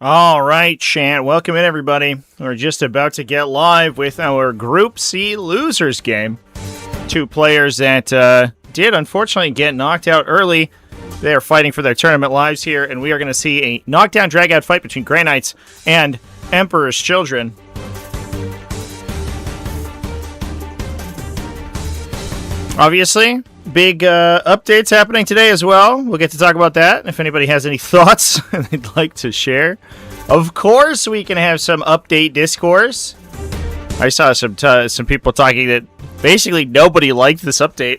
All right, Shant. Welcome in, everybody. We're just about to get live with our Group C losers game. Two players that did unfortunately get knocked out early. They are fighting for their tournament lives here, and we are going to see a knockdown drag-out fight between Grey Knights and Emperor's Children. Obviously, big updates happening today as well. We'll get to talk about that. If anybody has any thoughts they'd like to share. Of course, we can have some update discourse. I saw some people talking that basically nobody liked this update.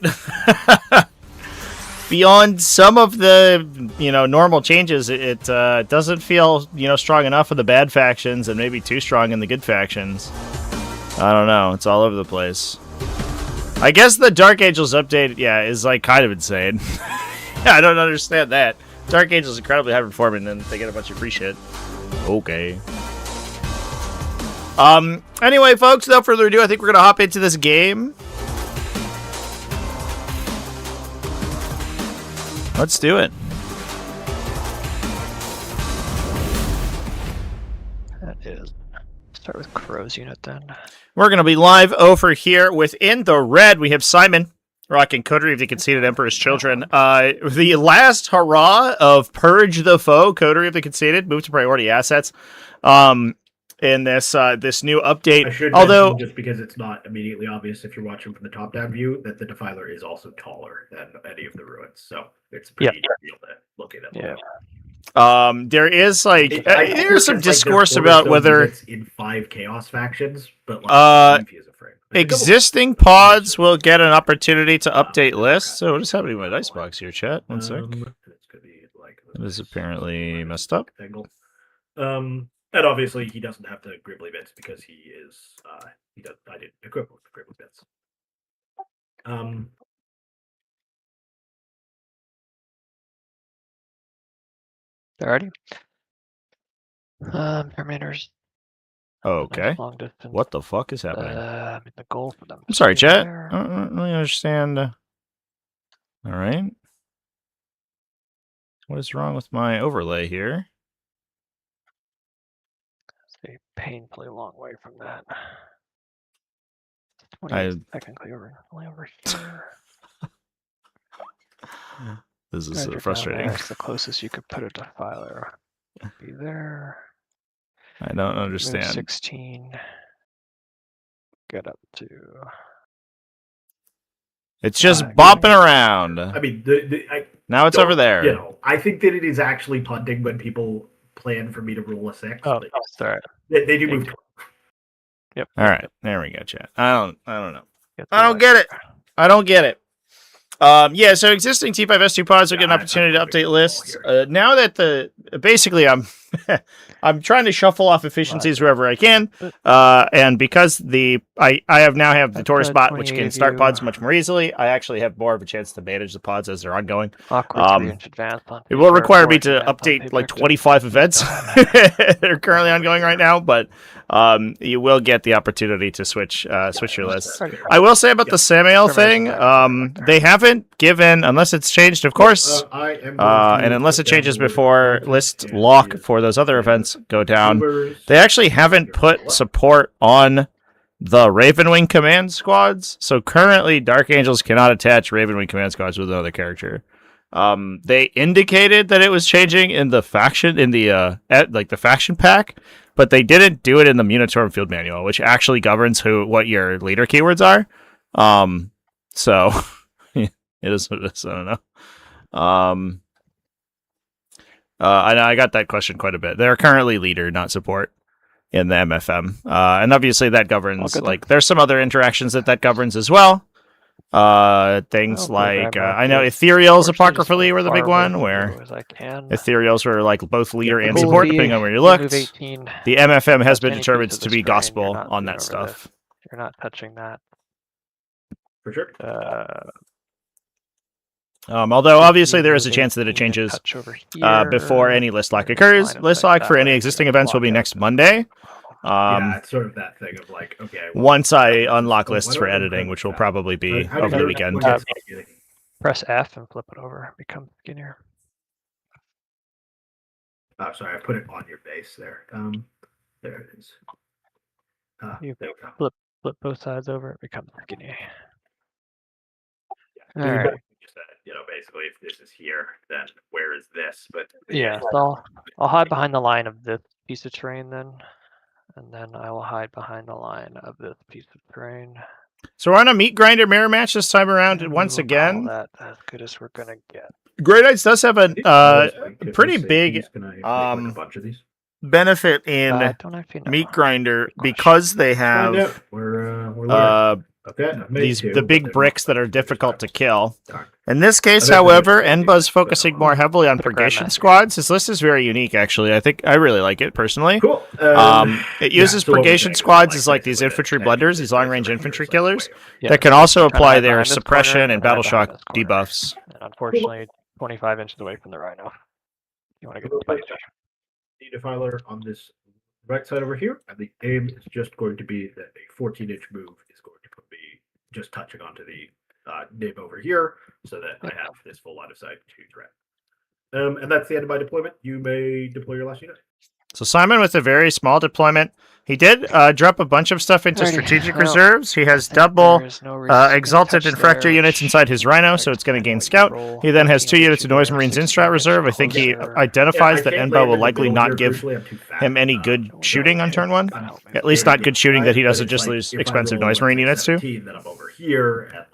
Beyond some of the, normal changes, it doesn't feel, strong enough for the bad factions and maybe too strong in the good factions. I don't know. It's all over the place. I guess the Dark Angels update, is kind of insane. I don't understand that. Dark Angels incredibly high performing, and they get a bunch of free shit. Okay. Anyway, folks, without further ado, I think we're gonna hop into this game. Let's do it. That is. Start with Crow's unit then. We're going to be live over here within the red. We have Simon rocking Coterie of the Conceited Emperor's Children. The last hurrah of Purge the Foe, Coterie of the Conceited, move to priority assets. In this new update. I should mention, just because it's not immediately obvious if you're watching from the top-down view, that the Defiler is also taller than any of the ruins, so it's pretty easy to look at it. Yeah. There is there's some discourse about whether it's in 5 chaos factions, but existing pods will get an opportunity to update lists. So what is happening with my dice box here, chat? One sec. It is apparently messed up. And obviously he doesn't have the Gribbly bits because he is I didn't equip with the Gribbly bits. Alrighty. Terminators. Okay. Long distance. What the fuck is happening? The goal for them. I'm sorry, chat. I don't really understand. All right. What is wrong with my overlay here? It's a painfully long way from that. 28 technically only over here. This is frustrating. That's the closest you could put a Defiler. Be there. I don't understand. Move 16. Get up to. It's just bopping around. I mean, now it's over there. I think that it is actually punting when people plan for me to roll a 6. Oh, sorry. They do move. Yep. All right, there we go, chat. I don't know. I don't get it. I don't get it. So existing T5S2 pods will get an opportunity to update lists. Now that basically I'm trying to shuffle off efficiencies wherever I can, and because I now have the Tortoise bot, which can start pods much more easily, I actually have more of a chance to manage the pods as they're ongoing. It will require me to update like 25 events that are currently ongoing right now, but you will get the opportunity to switch your lists. I will say about the Samael thing, they haven't given, unless it's changed, of course, and unless it changes before list lock for those other events go down, they actually haven't put support on the Ravenwing command squads. So currently, Dark Angels cannot attach Ravenwing command squads with another character. They indicated that it was changing in the faction, in the the faction pack, but they didn't do it in the Munitorum field manual, which actually governs what your leader keywords are. So it is what it is. I don't know. I got that question quite a bit. They're currently leader, not support, in the MFM, and obviously that governs. There's some other interactions that governs as well. Things like I know Ethereals apocryphally were the big one, where Ethereals were both leader and support, depending on where you looked. The MFM has been determined to be gospel on that stuff. You're not touching that. For sure. Although obviously there is a chance that it changes before any list lock occurs. List lock for any existing events will be next Monday. It's sort of that thing of once I unlock lists for editing, which will probably be over the weekend. Press F and flip it over. Become skinnier. Oh, sorry, I put it on your base there. There it is. You There we go. flip both sides over, it becomes skinny. Yeah, All right. just said, basically, if this is here, then where is this? But Yeah, so I'll hide behind the line of this piece of terrain then, and then I will hide behind the line of this piece of terrain. So we're on a meat grinder mirror match this time around And once we will again. call that as good as we're gonna get. Grey Knights does have a pretty big Can I make like a bunch of these? benefit in I don't actually know. meat grinder Good question. because they Find out. have We're learning. Okay, I've made these two, the but big they're bricks not that are like biggest difficult to items. kill. Darn. In this case, I bet however, they're Enba's big, focusing but- more heavily on Put a purgation grandmaster. squads. His list is very unique, actually. I really like it personally. Cool. It uses so what we're purgation saying is squads that, as like these basically infantry the blenders, tension these is long-range right infantry here, so, like, killers way over Yeah, that can also trying to apply hide their behind this suppression corner and and battle hide behind shock this corner. debuffs. And unfortunately, 25 inches away from the rhino. You want to get Cool. spicy. The defiler on this right side over here, and the aim is just going to be that a 14-inch move is going to put me just touching onto the nib over here, so that I have this full line of sight to threat. And that's the end of my deployment. You may deploy your last unit. So Simon with a very small deployment. He did drop a bunch of stuff into Alrighty, strategic well, reserves. He I has think double there is no reason to exalted touch and fracture there, units which inside his Rhino, makes so it's going to I gain know scout. roll He then has 14 2 units of there, Noise Marines in 16 strat inch reserve. I think he closer. identifies that can't Enba land will in the likely middle not here, give crucially, I'm too fat. him any good shooting on turn one. At least not good shooting that he doesn't just lose expensive Noise Marine units to. Then I'm over here and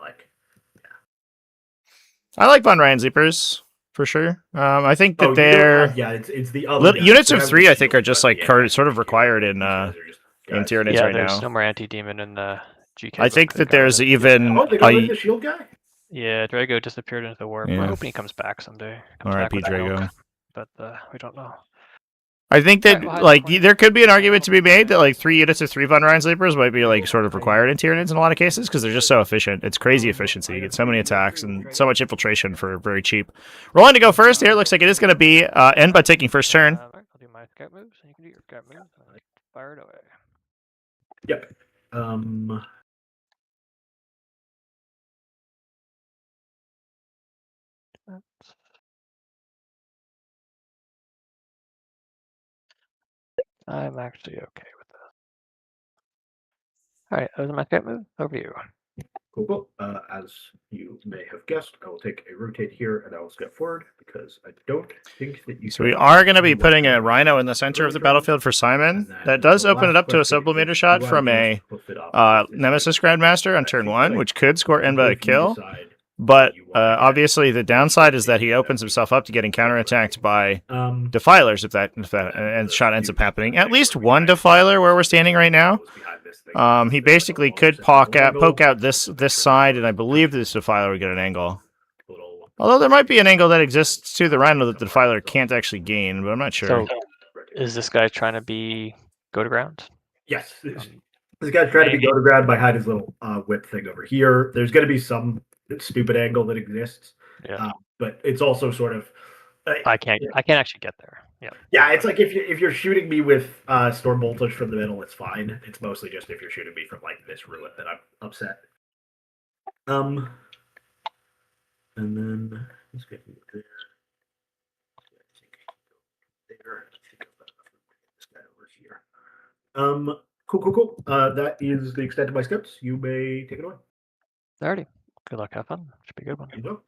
I like Von Ryan's Leapers, for sure. I think that you they're... don't have- it's the other guys. units They of have 3, the I think, are shield, just but like yeah, sort of required in these guys are just guys. Tyranids Yeah, right there's now. no more anti-demon in the GK. I think book. that there's even... Oh, they got rid of the shield guy? Yeah, Drago disappeared into the warp. We're Yeah. hoping he comes back someday. Comes back R.I.P. with milk, Drago. but we don't know. I think that, Alright, well, like, I- there could be an argument to be made that, like, 3 units of 3 Von Ryan Sleepers might be, like, sort of required in Tyranids in a lot of cases, because they're just so efficient. It's crazy efficiency. You get so many attacks and so much infiltration for very cheap. Rolling to go first here. Looks like it is going to be Enba taking first turn. Alright, I'll do my scout moves, and you can do your scout moves. And fire it away. Yep. I'm actually okay with this. Alright, that was my scout move. Over to you. Cool. As you may have guessed, I will take a rotate here and I will step forward because I don't think that you. So we are going to be putting a Rhino in the center of the battlefield for Simon. That does open it up to a sublimator shot from a Nemesis Grandmaster on turn 1, which could score Enba a kill. But obviously, the downside is that he opens himself up to getting counterattacked by defilers if that and shot ends up happening. At least one defiler where we're standing right now. He basically could poke out this side, and I believe this defiler would get an angle. Although there might be an angle that exists to the Rhino that the defiler can't actually gain, but I'm not sure. So, is this guy trying to go to ground? Yes. This guy's trying to be go to ground by hide his little whip thing over here. There's going to be some stupid angle that exists. Yeah. But it's also sort of I can't actually get there. Yeah. Yeah, it's like if you're shooting me with storm voltage from the middle, it's fine. It's mostly just if you're shooting me from like this ruin that I'm upset. And then let's get there. There. I think I've got enough room to get this guy over here. Cool. That is the extent of my steps. You may take it away. Alrighty. Good luck. Have fun. Should be a good one.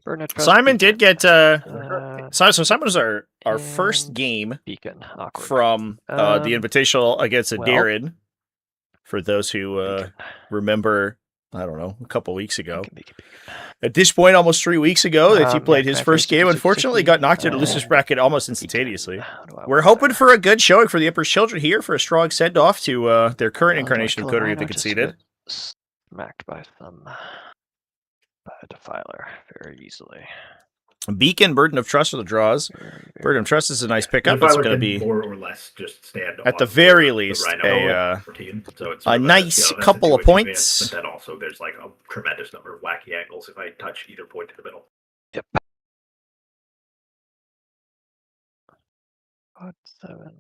Burn it, Simon did get so Simon was our and first game beacon. Awkward. from the Invitational against a Darren. For those who remember, I don't know, a couple weeks ago. Beacon. At this point, almost 3 weeks ago, that he played his first game. 60, Unfortunately, 60, got knocked into losers bracket almost instantaneously. How do I We're work hoping that? for a good showing for the Emperor's Children here for a strong send-off to their current Do I incarnation of kill a Coterie that rhino just to conceded. get smacked by a defiler very easily. Beacon, Burden of Trust for the draws. Very Burden of Trust is a nice pickup. The It's defiler going to can be more or less just stand at the on very the least Rhino routine. So it's sort of nice that's a couple of 2 inch advance, points. but then also there's like a tremendous number of wacky angles if I touch either point in the middle. Yep. 7,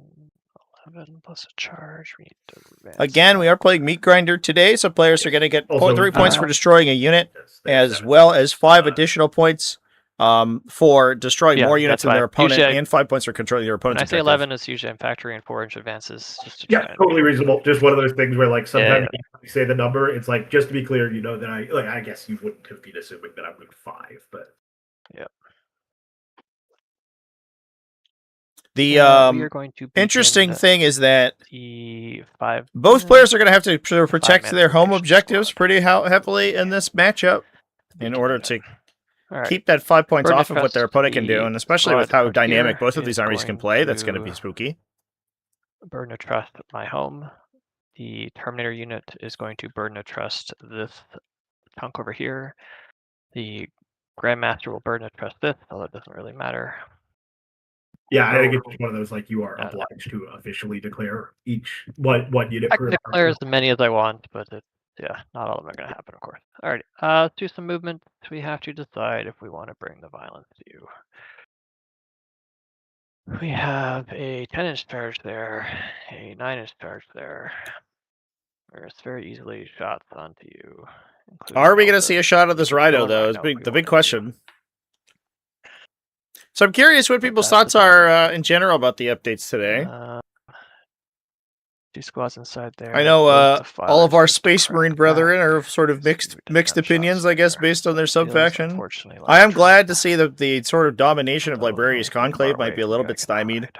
11 plus a charge. We need to advance. Again, we are playing Meat Grinder today, so players are going to get Also, 3 points for destroying a unit, That's as well as 5 additional points for destroying Yeah, more units that's than their fine. opponent, Usually and 5 points for controlling your When opponent's I say objective. 11, it's usually I'm factoring in 4-inch advances just to try Yeah, and totally reasonable. Just one of those things where, like, sometimes Yeah. you say the number, it's like, just to be clear, you know that I guess you wouldn't have been assuming that I'm with 5, but Yeah. The we are going to interesting beacon thing is that T5. both players are going to have to sort of protect 5-man their home formation objectives squad. pretty heavily in this matchup in order to All keep that 5 points Burn off of what their trust opponent can do, the and especially with squad how out dynamic here both of these is armies can going play, that's going to be to spooky. Burn a trust my home. The Terminator unit is going to burn a trust this chunk over here. The Grandmaster will burn a trust this, although it doesn't really matter. yeah, I think it's just one of those, like, you are No. obliged to officially declare each what unit I per can declare as many as I want, but yeah, not all of them are going to happen, of course. Alrighty, let's do some movement. We have to decide if we want to bring the violence to you. We have a 10-inch charge there, a 9-inch charge there. There's very easily shots onto you. Are we going to see a shot of this Rhino, though, is the big question. So I'm curious what people's thoughts are in general about the updates today. 2 squads inside there. I know all of our Space Marine brethren are sort of mixed opinions, I guess, based on their sub-faction. I am glad to see that the sort of domination of Librarius Conclave might be a little bit stymied.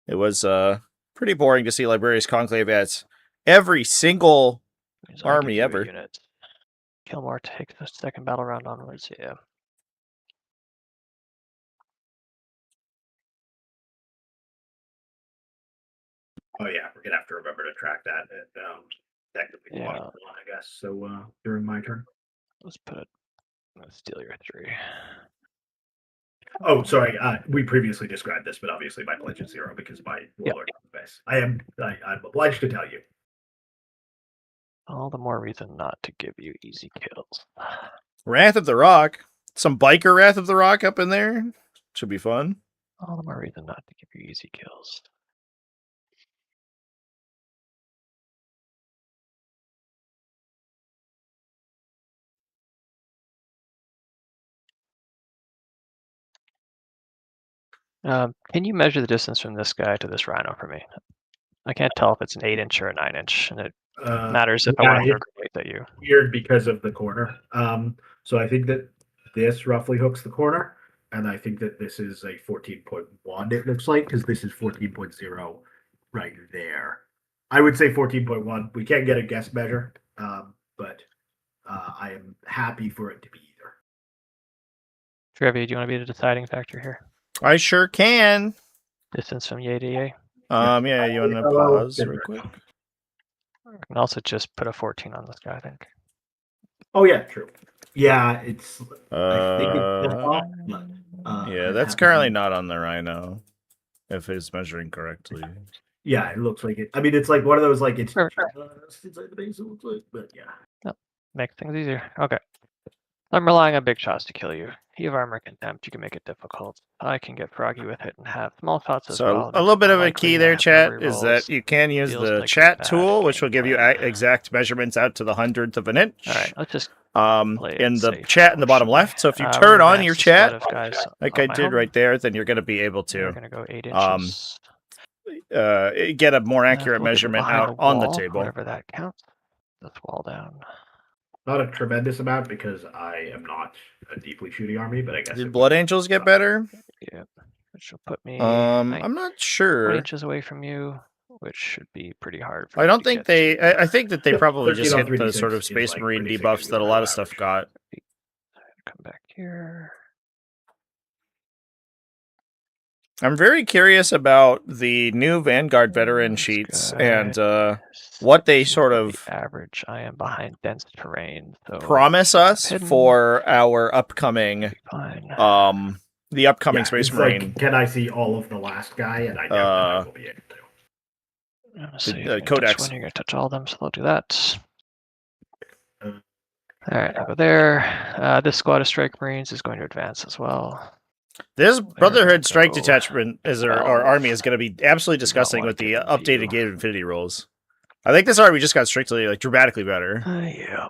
It was pretty boring to see Librarius Conclave as every single army ever. Kilmore takes the second battle round onwards, yeah. Oh yeah, we're gonna have to remember to track that at technically Yeah. I guess. So during my turn. Let's put it. Let's steal your 3. Oh, sorry. We previously described this, but obviously my pledge is 0 because my warlord base. I'm obliged to tell you. All the more reason not to give you easy kills. Wrath of the Rock. Some biker Wrath of the Rock up in there. Should be fun. All the more reason not to give you easy kills. Can you measure the distance from this guy to this Rhino for me? I can't tell if it's an 8-inch or a 9-inch, and it matters if I want to throw grenades at you. Weird because of the corner. So I think that this roughly hooks the corner, and I think that this is a 14.1. It looks like because this is 14.0 right there. I would say 14.1. We can't get a guess measure, but I am happy for it to be either. Trevi, do you want to be the deciding factor here? I sure can. Distance from yay to yay. Yeah, you want to pause real quick? I can also just put a 14 on this guy, I think. Oh yeah, true. Yeah, it's. Yeah, that's currently not on the Rhino, if it's measuring correctly. Yeah, it looks like it. I mean, it's like one of those, like, it's inside the base, it looks like, but yeah. Yep. Makes things easier. Okay. I'm relying on big shots to kill you. You have armor contempt, you can make it difficult. I can get froggy with it and have small shots as well. So a little bit of a key there, chat, is that you can use the chat tool, which will give you exact measurements out to the 100th of an inch. All right, let's just in the chat in the bottom left. So if you turn on your chat, like I did right there, then you're going to be able to go 8 inches. Get a more accurate measurement out on the table. Whatever that counts. Let's wall down. Not a tremendous amount because I am not a deeply shooting army, but I guess. Did Blood Angels get better? Yeah, which will put me. I'm not sure. 20 inches away from you, which should be pretty hard. I don't think they. I think that they probably just hit the sort of Space Marine debuffs that a lot of stuff got. Come back here. I'm very curious about the new Vanguard veteran sheets and what they sort of average. I am behind dense terrain. So promise us for our upcoming the upcoming Space Marine. Like, can I see all of the last guy? And I know I will be able to. Codex. You're going to touch all of them, so I'll do that. All right, I'll go there. This squad of Strike Marines is going to advance as well. This Brotherhood Strike Detachment or army is going to be absolutely disgusting with the updated Gate of Infinity rules. I think this army just got strictly, like, dramatically better. Yeah.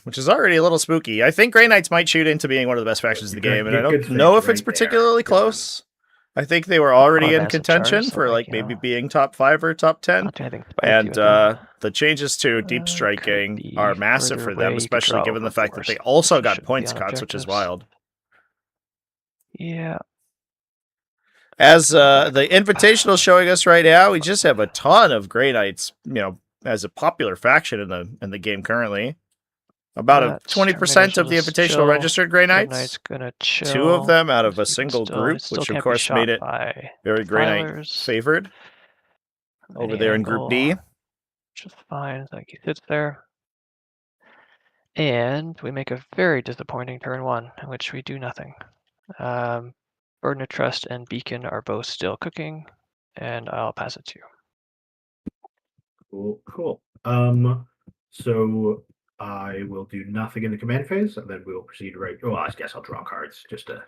which is already a little spooky. I think Grey Knights might shoot into being one of the best factions of the game, and I don't know if it's particularly close. I think they were already in contention for like maybe being top 5 or top 10. And the changes to deep striking are massive for them, especially given the fact that they also got points cuts, which is wild. Yeah. As the Invitational showing us right now, we just have a ton of Grey Knights, as a popular faction in the game currently. About 20% of the Invitational registered Grey Knights. Two of them out of a single group, which of course made it very Grey Knight favored over there in Group D. Which is fine, like he sits there. And we make a very disappointing turn 1, in which we do nothing. Burden of Trust and Beacon are both still cooking, and I'll pass it to you. Cool. So I will do nothing in the command phase, and then we'll proceed right. Oh, I guess I'll draw cards just to.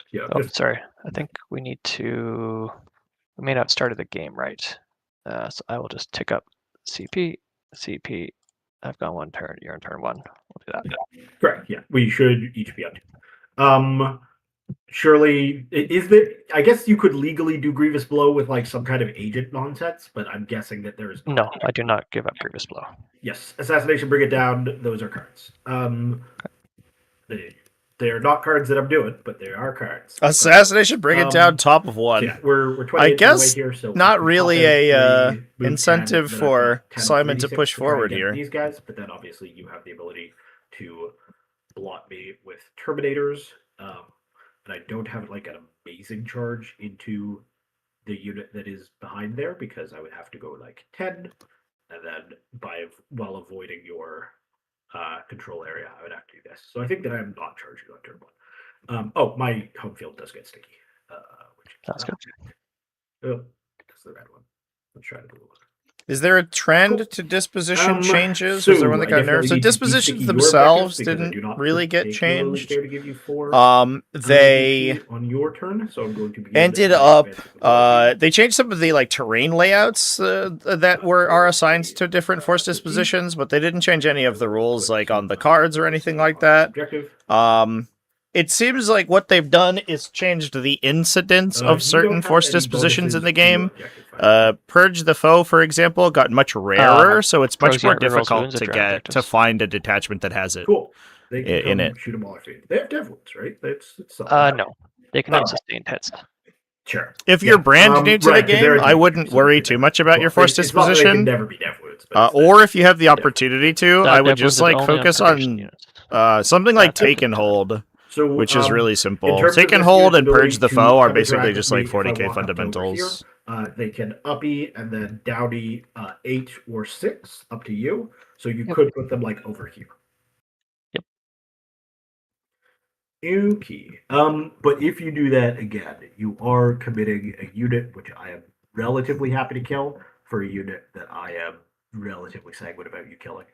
Sorry. I think we need to. We may not have started the game right. So I will just tick up CP. I've got 1 turn. You're on turn 1. We'll do that. Yeah. Correct. Yeah, we should each be on 2. Surely, is there? I guess you could legally do Grievous Blow with like some kind of agent nonsense, but I'm guessing that there is. No, I do not give up Grievous Blow. Yes, Assassination, Bring It Down. Those are cards. They are not cards that I'm doing, but they are cards. Assassination, Bring It Down, top of 1. So yeah, we're 20 I guess here, so not really a incentive for Simon to push forward here. These guys, but then obviously you have the ability to blot me with Terminators. And I don't have like an amazing charge into the unit that is behind there because I would have to go like 10, and then while avoiding your control area, I would have to do this. So I think that I'm not charging on turn 1. Oh, my home field does get sticky. That's good. Oh, that's the red one. Let's try it a little bit. Is there a trend to disposition changes? Was there one that got nerfed? So dispositions themselves didn't really get changed. They on your turn, so I'm going to ended up they changed some of the like terrain layouts that are assigned to different force dispositions, but they didn't change any of the rules like on the cards or anything like that. It seems like what they've done is changed the incidence of certain force dispositions in the game. Purge the Foe, for example, got much rarer, so it's much more difficult to find a detachment that has it in it. Shoot them all they have dev wounds, right? No. They can have sustained hits. Sure. If you're brand new to the game, I wouldn't worry too much about your force disposition. Never be dev wounds, or if you have the opportunity to, I would just like focus on something like Take and Hold. Which is really simple. Take and Hold and Purge the Foe are basically just like 40k fundamentals. They can uppy and then downy 8 or 6, up to you. So you could put them like over here. Yep. Okay. But if you do that again, you are committing a unit, which I am relatively happy to kill, for a unit that I am relatively sanguine about you killing.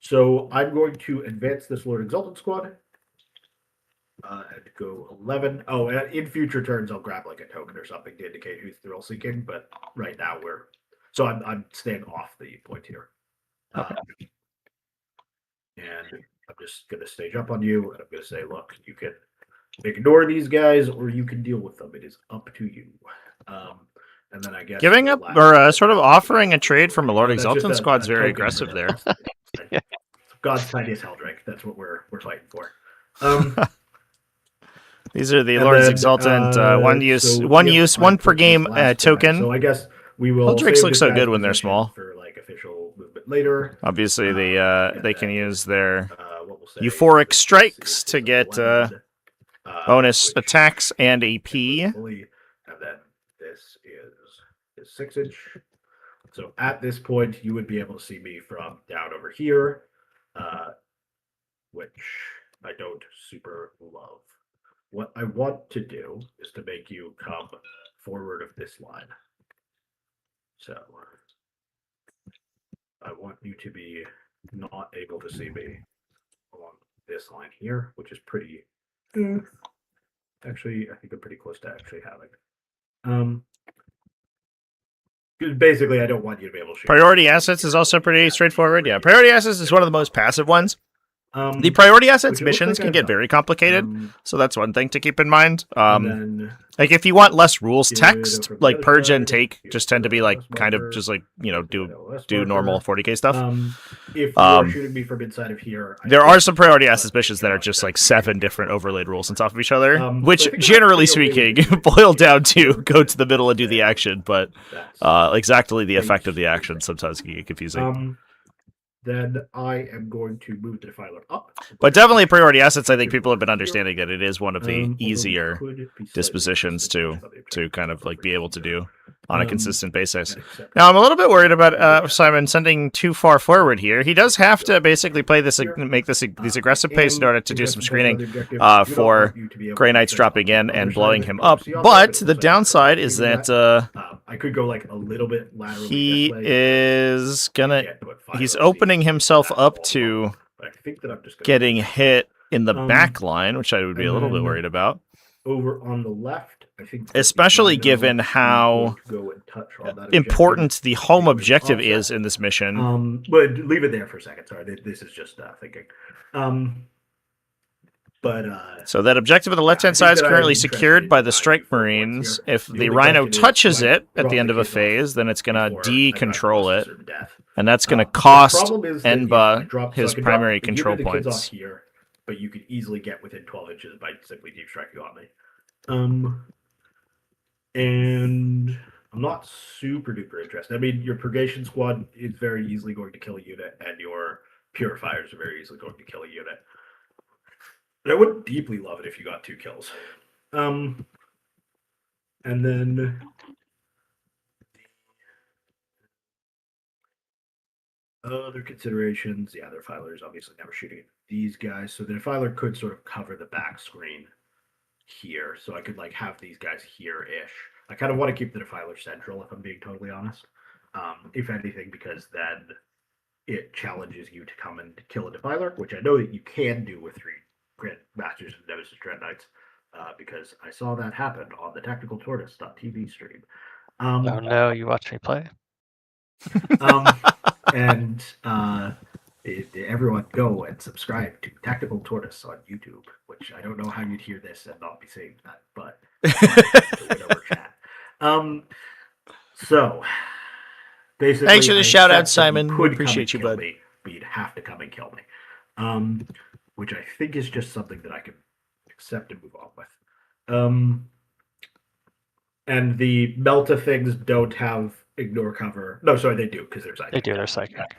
So I'm going to advance this Lord Exalted squad and go 11. Oh, and in future turns, I'll grab like a token or something to indicate who's thrill seeking. But right now I'm staying off the point here. Okay. And I'm just going to stage up on you, and I'm going to say, look, you can ignore these guys or you can deal with them. It is up to you. And then I guess giving up or sort of offering a trade from a Lord Exalted squad's very aggressive there. God's tiniest Heldrake. That's what we're fighting for. These are the Lord's Exaltant one per game token. So I guess we will. Heldrakes look so good when they're small. For like official movement later. Obviously, they can use their euphoric strikes to get bonus attacks and AP. And then this is 6-inch. So at this point, you would be able to see me from down over here. Which I don't super love. What I want to do is to make you come forward of this line. So I want you to be not able to see me along this line here, which is pretty. Actually, I think I'm pretty close to actually having. Basically, I don't want you to be able to shoot. Priority assets is also pretty straightforward. Yeah, priority assets is one of the most passive ones. The The priority assets which it looks missions like can I've get done. very complicated, so that's one thing to keep in mind. And then Like if you want less rules Get text, over the like other purge and side, take get just tend to be the like LS kind of marker, just like, you know, do LS normal marker. 40k stuff. If you're shooting me from inside of here, I There think are some priority that assets missions you that are know, just like that's 7 different overlaid rules on top of each other, So I which think I'm generally actually okay with speaking doing boil it. down to Yeah. go to the middle and do the action, but That's exactly the pretty effect of the stupid. action sometimes can get confusing. Then I am going to move the defiler up. But definitely priority assets, I think people have been understanding that it is one of the Although we easier could be slightly dispositions adjusting to based on the objective kind of over like be able to do on a consistent basis. and accept Now I'm a little bit worried about Simon sending too far forward here. He does have to basically play this, make this these aggressive pace in order to do some screening for Grey Knights dropping in and blowing him up. But the downside is that I could go like a little bit laterally. he is gonna he's opening himself up to But I think that I'm just gonna getting hit in the Um, back line, which I would be a and little bit then worried about. over on the left. I think that Especially Rhino given is how going to go and touch on that important the home Take away the objective offset. is in this mission. But leave it there for a second. Sorry, this is just thinking. So that objective on the left-hand side is currently secured by the Strike Marines. If the Rhino touches it at the end of a phase, then it's going to decontrol it, and that's going to cost Enba his primary control points. Here, but you could easily get within 12 inches by simply deep striking on me. And I'm not super duper interested. I mean, your purgation squad is very easily going to kill a unit, and your purifiers are very easily going to kill a unit. But I would deeply love it if you got 2 kills. And then other considerations, yeah, the defiler is obviously never shooting at these guys, so the defiler could sort of cover the back screen here, so I could like have these guys here-ish. I kind of want to keep the defiler central, if I'm being totally honest. If anything, because then it challenges you to come and kill a defiler, which I know that you can do with 3 Grand Masters of Nemesis Dread Knights, because I saw that happen on the TacticalTortoise.tv stream. Oh no, you watched me play? And everyone go and subscribe to Tactical Tortoise on YouTube, which I don't know how you'd hear this and not be saying that, but whatever chat. So basically, Thanks for the shout out, accept that Simon. you We could come appreciate and you, kill bud. me, but you'd have to come and kill me. Which I think is just something that I can accept and move on with. And the Melta things don't have ignore cover. No, sorry, they do, because they're psychic. They do, they're psychic.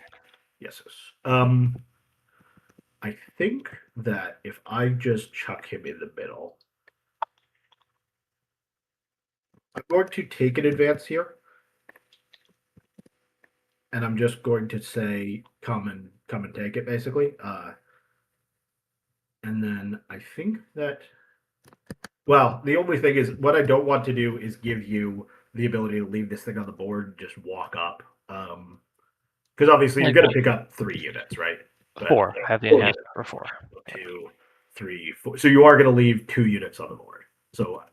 Yes. I think that if I just chuck him in the middle, I'm going to take an advance here. And I'm just going to say, come and take it, basically. And then I think that, well, the only thing is, what I don't want to do is give you the ability to leave this thing on the board and just walk up. Because obviously you're going to pick up 3 units, right? But 4. I have the enhancement for 4. 2, 3, 4. So you are going to leave 2 units on the board. So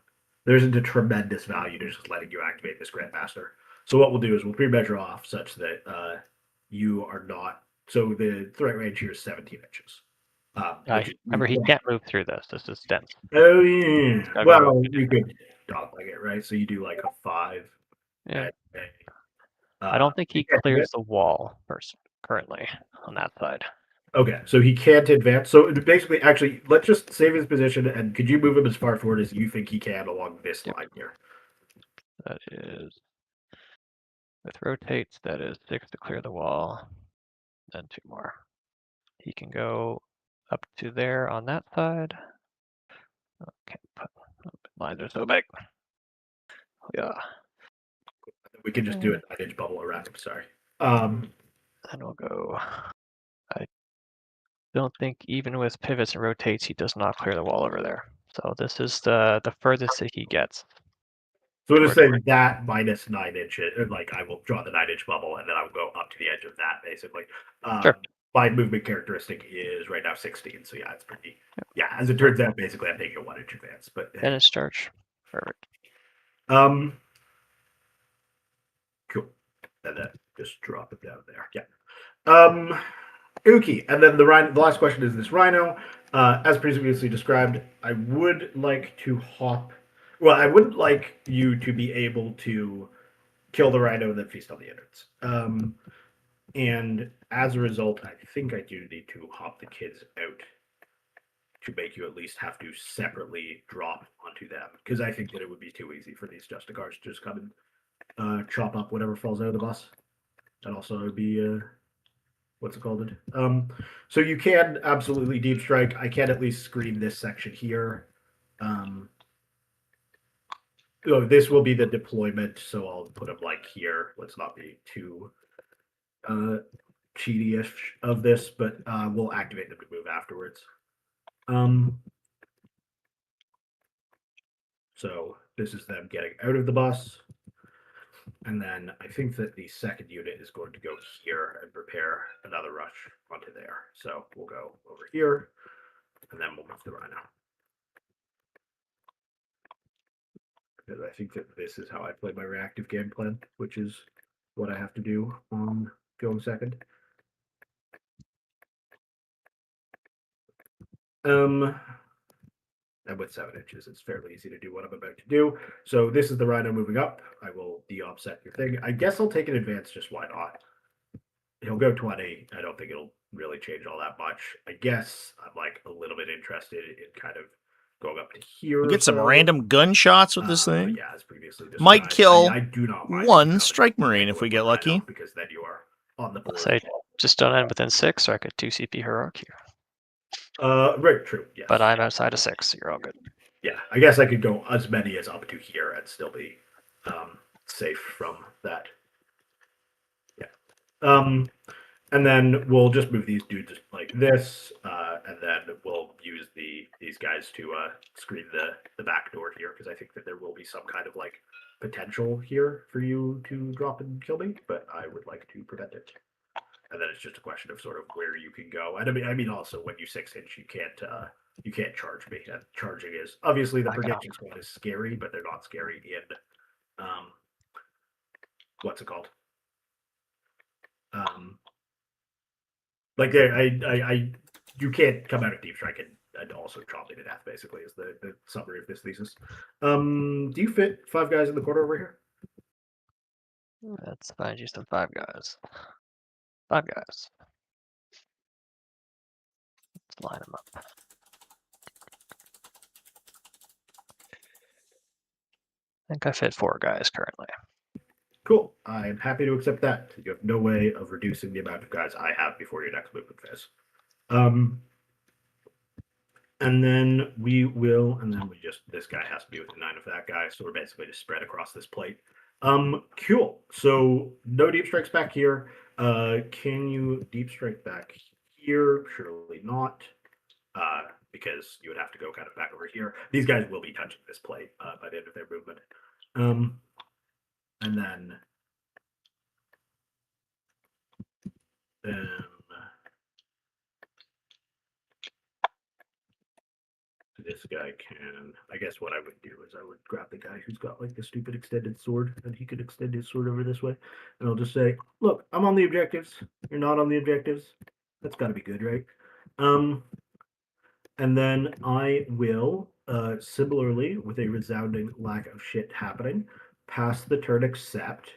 there isn't a tremendous value to just letting you activate this Grandmaster. So what we'll do is we'll pre-measure off such that you are not. So the threat range here is 17 inches. Remember, he can't move through this. This is dense. Oh yeah. Gotta Well, go you could dogleg it, right? So you do like a 5. Yeah. I don't think he clears the wall currently on that side. Okay, so he can't advance. So basically, actually, let's just save his position. And could you move him as far forward as you think he can along this line here? That is with rotates. That is 6 to clear the wall. Then 2 more. He can go up to there on that side. Okay, lines are so big. Yeah. We can just do an 9-inch bubble around him. Sorry. Then we'll go. I don't think even with pivots and rotates, he does not clear the wall over there. So this is the furthest that he gets. So we'll just say that minus 9 inches. Like I will draw the 9-inch bubble, and then I will go up to the edge of that, basically. Sure. My movement characteristic is right now 16. So yeah, it's pretty. Yeah, as it turns out, basically I'm taking a 1-inch advance. But and it's charge. Perfect. Cool. and then just drop it down there. Yeah. Uki, and then the last question is this rhino. As previously described, I would like to hop. Well, I would like you to be able to kill the rhino and then feast on the innards. And as a result, I think I do need to hop the kids out to make you at least have to separately drop onto them, because I think that it would be too easy for these Justicars to just come and chop up whatever falls out of the bus. And also be what's it called? So you can absolutely deep strike. I can at least screen this section here. Oh, this will be the deployment, so I'll put them like here. Let's not be too cheaty-ish of this, but we'll activate them to move afterwards. So this is them getting out of the bus. And then I think that the second unit is going to go here and prepare another rush onto there. So we'll go over here, and then we'll move the rhino. Because I think that this is how I play my reactive game plan, which is what I have to do on going second. And with 7 inches, it's fairly easy to do what I'm about to do. So this is the rhino moving up. I will de-offset your thing. I guess I'll take an advance, just why not? He'll go 20. I don't think it'll really change all that much. I guess I'm like a little bit interested in kind of going up to here. We'll get some random gunshots with this thing. Yeah, as previously described. Might kill I do not mind one strike marine if we get lucky. because then you are on the board. So just don't end within 6, or I could 2 CP heroic here. Right, true. Yes. But I'm outside of 6, so you're all good. Yeah, I guess I could go as many as up to here and still be safe from that. Yeah. And then we'll just move these dudes like this, and then we'll use these guys to screen the back door here, because I think that there will be some kind of like potential here for you to drop and kill me, but I would like to prevent it. And then it's just a question of sort of where you can go. And I mean also when you 6-inch, you can't charge me. And charging is obviously the prediction squad is scary, but they're not scary in what's it called? Like you can't come out of deep strike and also chop me to death, basically, is the summary of this thesis. Do you fit 5 guys in the corner over here? Let's find you some 5 guys. 5 guys. Let's line them up. I think I fit 4 guys currently. Cool. I'm happy to accept that. You have no way of reducing the amount of guys I have before your next movement phase. And then this guy has to be within 9 of that guy, so we're basically just spread across this plate. Cool. So no deep strikes back here. Can you deep strike back here? Surely not, because you would have to go kind of back over here. These guys will be touching this plate by the end of their movement. And then this guy can, I guess what I would do is I would grab the guy who's got like the stupid extended sword, and he could extend his sword over this way. And I'll just say, look, I'm on the objectives. You're not on the objectives. That's got to be good, right? And then I will, similarly, with a resounding lack of shit happening, pass the turn accept.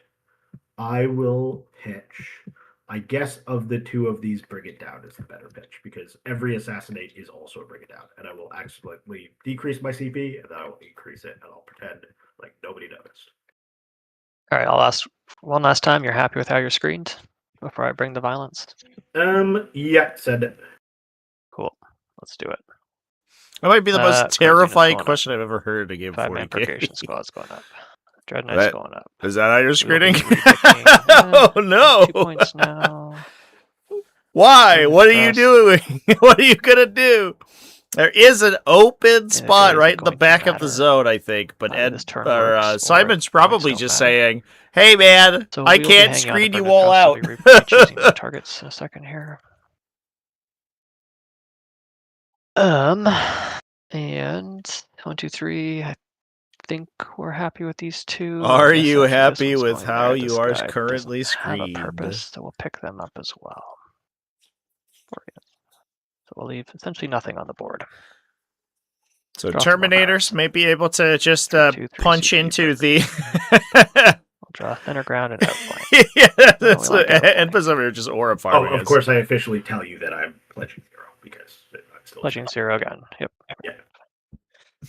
I will pitch. I guess of the 2 of these, bring it down is the better pitch, because every assassinate is also a bring it down. And I will accidentally decrease my CP, and then I'll increase it, and I'll pretend like nobody noticed. All right, I'll ask one last time. You're happy with how you're screened before I bring the violence? Yeah, send it. Cool. Let's do it. That might be the most terrifying question I've ever heard in a game 5-man 40K. purgation squad's going up. Dread Knight's going up. Is that how you're screening? Oh no! 2 points now. Why? What are you doing? What are you gonna do? There is an open spot right in the back of the zone, I think. But Simon's probably just saying, "Hey, man, so I can't screen you all out." Choosing my targets in a second here. And 1, 2, 3. I think we're happy with these two. Are I guess you actually this happy one's with going how there. you This are guy currently doesn't have a screened? purpose, so we'll pick them up as well. 4 units. So we'll leave essentially nothing on the board. So Draw some more Terminators cards. may be able to just 3/2, 3 punch CP, into perfect. the. We'll draw center ground and outflank. Yeah, No, that's we like outflank. Enba's over here just aura Oh, farming. of course, I officially tell you that I'm pledging 0 because I'm still Pledging 0 again. Yep. Yeah.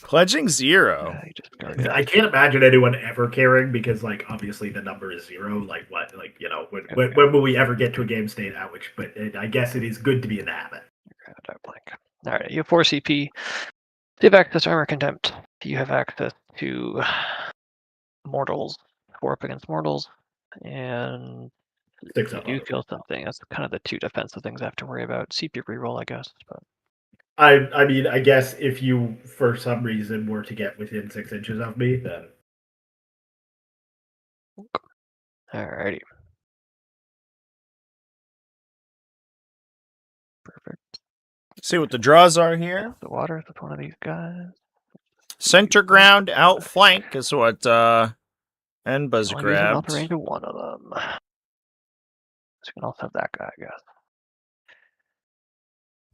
Pledging 0. You just guarded. I can't imagine anyone ever caring because, like, obviously the number is 0. Like, what? Like, you know, when will we ever get to a game state at which? But I guess it is good to be in the habit. Outflank. All right, you have 4 CP. You have access to armor contempt. You have access to mortals. 4 up against mortals, and 6 you up. do kill something. That's kind of the 2 defensive things I have to worry about. CP reroll, I guess. But I mean, I guess if you for some reason were to get within 6 inches of me, then alrighty. Perfect. See what the draws are here. The water with one of these guys. Center ground, outflank is what Enba's Only use a grabbed. melt range of 1 of them. So you can also have that guy, I guess.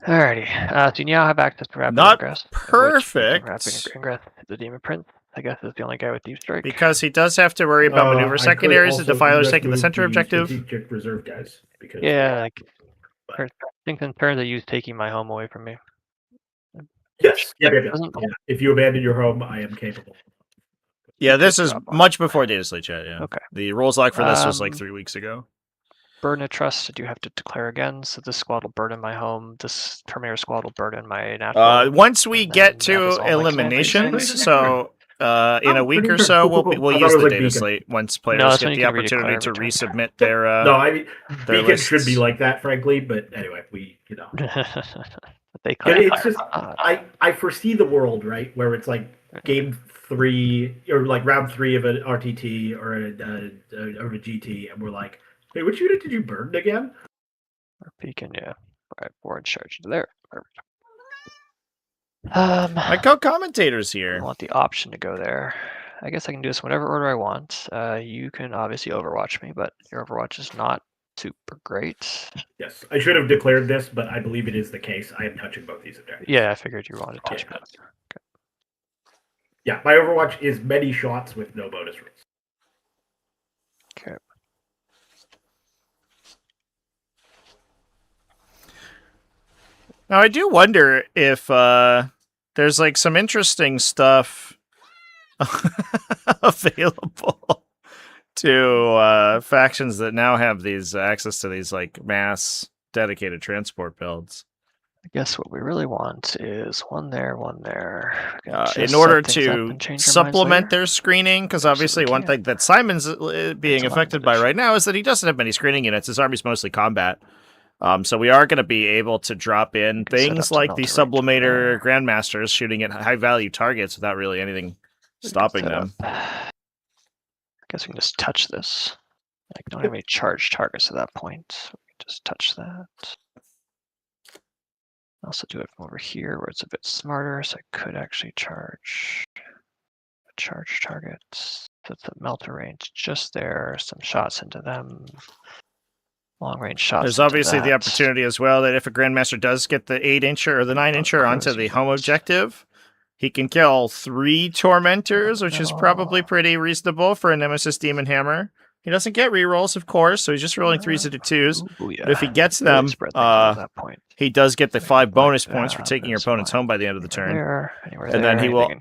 Alrighty. So you now have access to rapid Not ingress. perfect. Rapid ingress. The demon prince, I guess, is the only guy with deep strike. Because he does have to worry about maneuver I could secondaries. The also Defiler's just taking the move center objective. strategic reserve guys because Yeah, like, but- I think in turns of you taking my home away from me. yes, yeah. Doesn't- If you abandon your home, I am capable. Yeah, this is drop on much before Data Slate Chat, yeah. Okay. The rules lock for this was like Um, 3 weeks ago. Burden of trust, I do have to declare again. So this squad will burden my home. This Terminator squad will burden my natural. Once we and get then that is to all my eliminations, campaigns. so in a week pretty or good. so, Cool, cool. we'll I thought use it was the like data Beacon. slate once No, players that's when get you the can opportunity to redeclare every turn. resubmit their No, I mean their Beacon should be lists. like that, frankly. But anyway, we But they Yeah, it's just not. I foresee the world right where it's like game 3 or like round 3 of an RTT or a GT, and we're like, hey, which unit did you burn again? Or Beacon, yeah. Right, board charge into there. Perfect. My co-commentators I here. want the option to go there. I guess I can do this in whatever order I want. You can obviously Overwatch me, but your Overwatch is not super great. Yes, I should have declared this, but I believe it is the case. I am touching both these objectives. Yeah, I figured you wanted to touch Yeah. both. Yeah, my Overwatch is many shots with no bonus rolls. Okay. Now I do wonder if there's like some interesting stuff available to factions that now have these access to these like mass dedicated transport builds. I guess what we really want is one there, one there. In order to supplement their screening, because obviously one thing that Simon's being affected by right now is that he doesn't have many screening units. His army's mostly combat. So we are going to be able to drop in things like the Sublimator Grandmasters shooting at high-value targets without really anything stopping them. I guess we can just touch this. I don't have any charged targets at that point. So we can just touch that. Also do it from over here where it's a bit smarter, so I could actually charge targets. That's the melter range just there. Some shots into them. Long range shots. There's obviously the opportunity as well that if a Grandmaster does get the 8-incher or the 9-incher onto the home objective, he can kill 3 Tormentors, which is probably pretty reasonable for a Nemesis Demon Hammer. He doesn't get rerolls, of course, so he's just rolling 3s into 2s. Yeah. But if he gets them, he does get the 5 bonus points for taking your opponent's home by the end of the turn. And then he will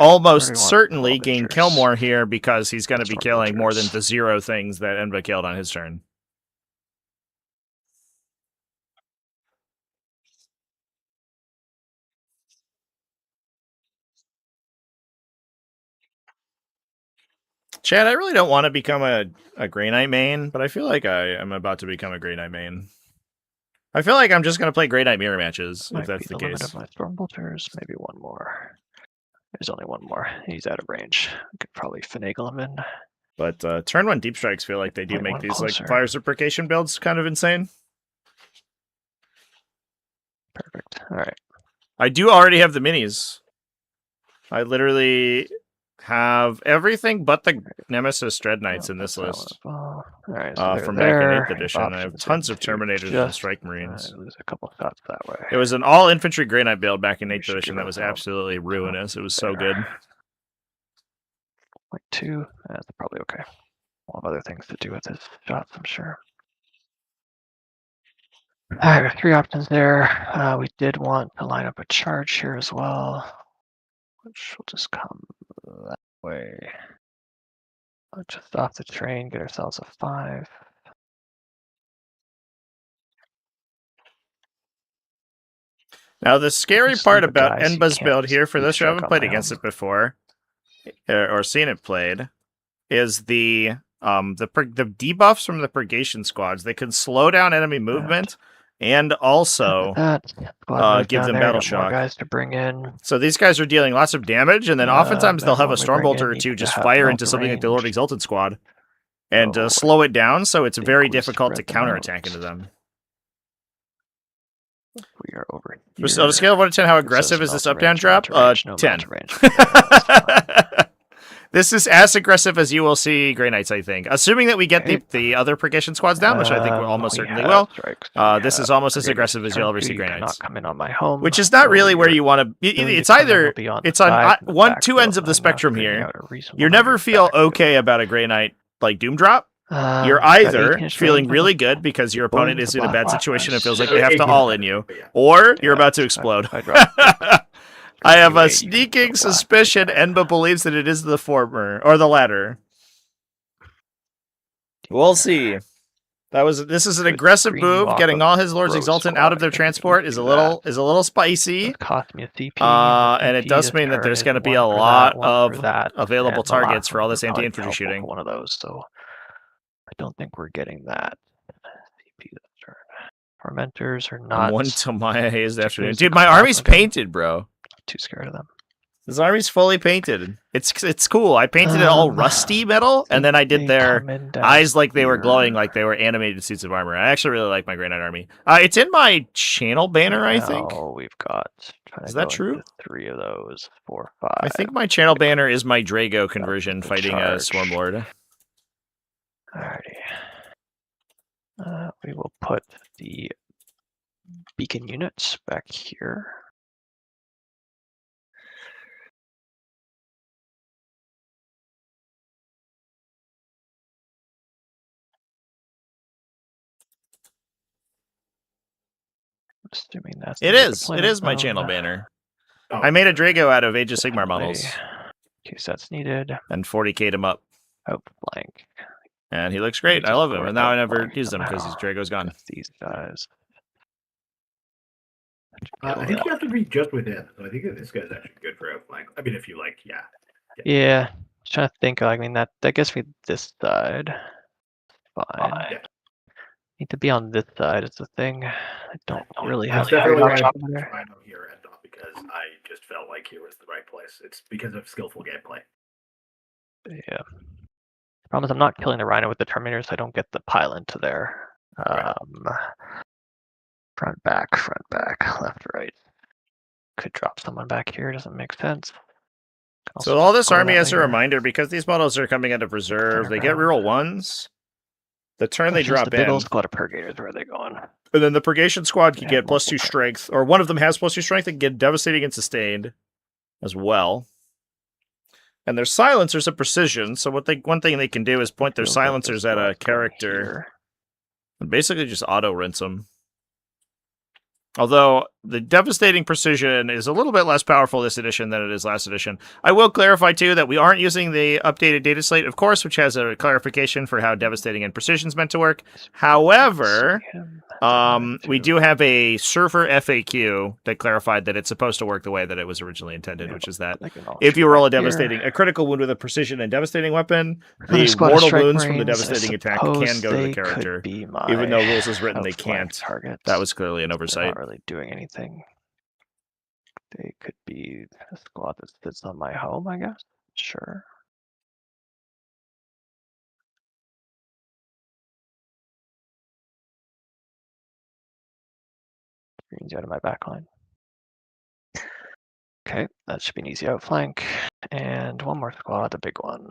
almost certainly gain kill more here because he's going to be killing more than the 0 things that Enba killed on his turn. Chad, I really don't want to become a Grey Knight main, but I feel like I am about to become a Grey Knight main. I feel like I'm just going to play Grey Knight mirror matches, if that's the case. Of my Stormbolters, maybe one more. There's only one more. He's out of range. I could probably finagle him in. But turn 1 deep strikes feel like they do make these like fire reciprocation builds kind of insane. Perfect. All right. I do already have the minis. I literally have everything but the Nemesis Dread Knights in this That one list. as well. All right, so From there. back in 8th edition. I have Options tons of into Terminators and just, Strike Marines. lose a couple shots that way. It was an all infantry Grey Knight build back in We 8th should edition give that was ourselves absolutely ruinous. It was so there. good. Like 2. That's probably okay. We'll have other things to do with his shots, I'm sure. All right, we have 3 options there. We did want to line up a charge here as well, which will just come that way. Just off the train, get ourselves a 5. Now, the scary Just part leave a about guy so you Enba's can't build here, for deep those who strike haven't on played my against home. it before, or seen it played, is the debuffs from the purgation squads. They can slow down enemy movement and also give them battle shock. More guys to bring in. So these guys are dealing lots of damage, and then oftentimes they'll have a Stormbolter or two just fire into something like the Lord Exalted squad and slow it down, so it's very difficult to counterattack into them. We are over here. So on a scale of 1 to 10, how aggressive is this up-down drop? 10. This is as aggressive as you will see Grey Knights, I think. Assuming that we get the other purgation squads down, which I think we almost certainly will. This is almost as aggressive as you'll ever see Grey Knights. Come in on my home, which is not really where you want to be. It's either, it's on two ends of the spectrum here. You never feel okay about a Grey Knight like Doom drop. You're either feeling really good because your opponent is in a bad situation and feels like they have to all in you, or you're about to explode. I have a sneaking suspicion Enba believes that it is the former, or the latter. We'll see. This is an aggressive move. Getting all his Lords Exaltant out of their transport is a little spicy. Cost me a CP, and it does mean that there's going to be a lot of available targets for all this anti-infantry shooting. One of those, so I don't think we're getting that. CP this turn. Tormentors are not. One to my haze afternoon, dude. My army's painted, bro. Too scared of them. This army's fully painted. It's cool. I painted it all rusty metal, and then I did their eyes like they were glowing, like they were animated suits of armor. I actually really like my Grey Knight army. It's in my channel banner, I think. Oh, we've got. Is that true? 3 of those, 4, 5. I think my channel banner is my Drago conversion fighting a Swarmlord. Alrighty. We will put the beacon units back here. Assuming that's it is my channel banner. I made a Drago out of Age of Sigmar models. In case that's needed. And 40k'd him up. Outflank. And he looks great. I love him. And now I never used him because his Drago's gone. These guys. I think you have to be just within. So I think that this guy's actually good for outflank. I mean, if you like, yeah. Yeah. Just trying to think. I mean, that gets me this side. Fine. Yeah. Need to be on this side is the thing. I don't really have definitely why I know here and not because I just felt like here was the right place. It's because of skillful gameplay. Yeah. Problem is I'm not killing the Rhino with the Terminators, so I don't get the pile into there. Front, back, left, right. Could drop someone back here, doesn't make sense. So all this army as a reminder, because these models are coming out of reserve, they get reroll 1s. The turn they drop the in. Squad of Purgators, where are they going? And then the Purgation Squad can get +2 strength, or one of them has +2 strength, they can get devastating and sustained as well. And their silencers of precision, so one thing they can do is point their silencers at a character and basically just auto-rinse them. Although the devastating precision is a little bit less powerful this edition than it is last edition. I will clarify, too, that we aren't using the updated data slate, of course, which has a clarification for how devastating and precision is meant to work. However, we do have a server FAQ that clarified that it's supposed to work the way that it was originally intended, which is that if you roll a critical wound with a precision and devastating weapon, the mortal wounds from the devastating attack can go to the character, even though rules is written they can't. That was clearly an oversight. Really doing anything. They could be a squad that sits on my home, I guess. Sure. Green's out of my backline. Okay, that should be an easy outflank. And one more squad, the big one.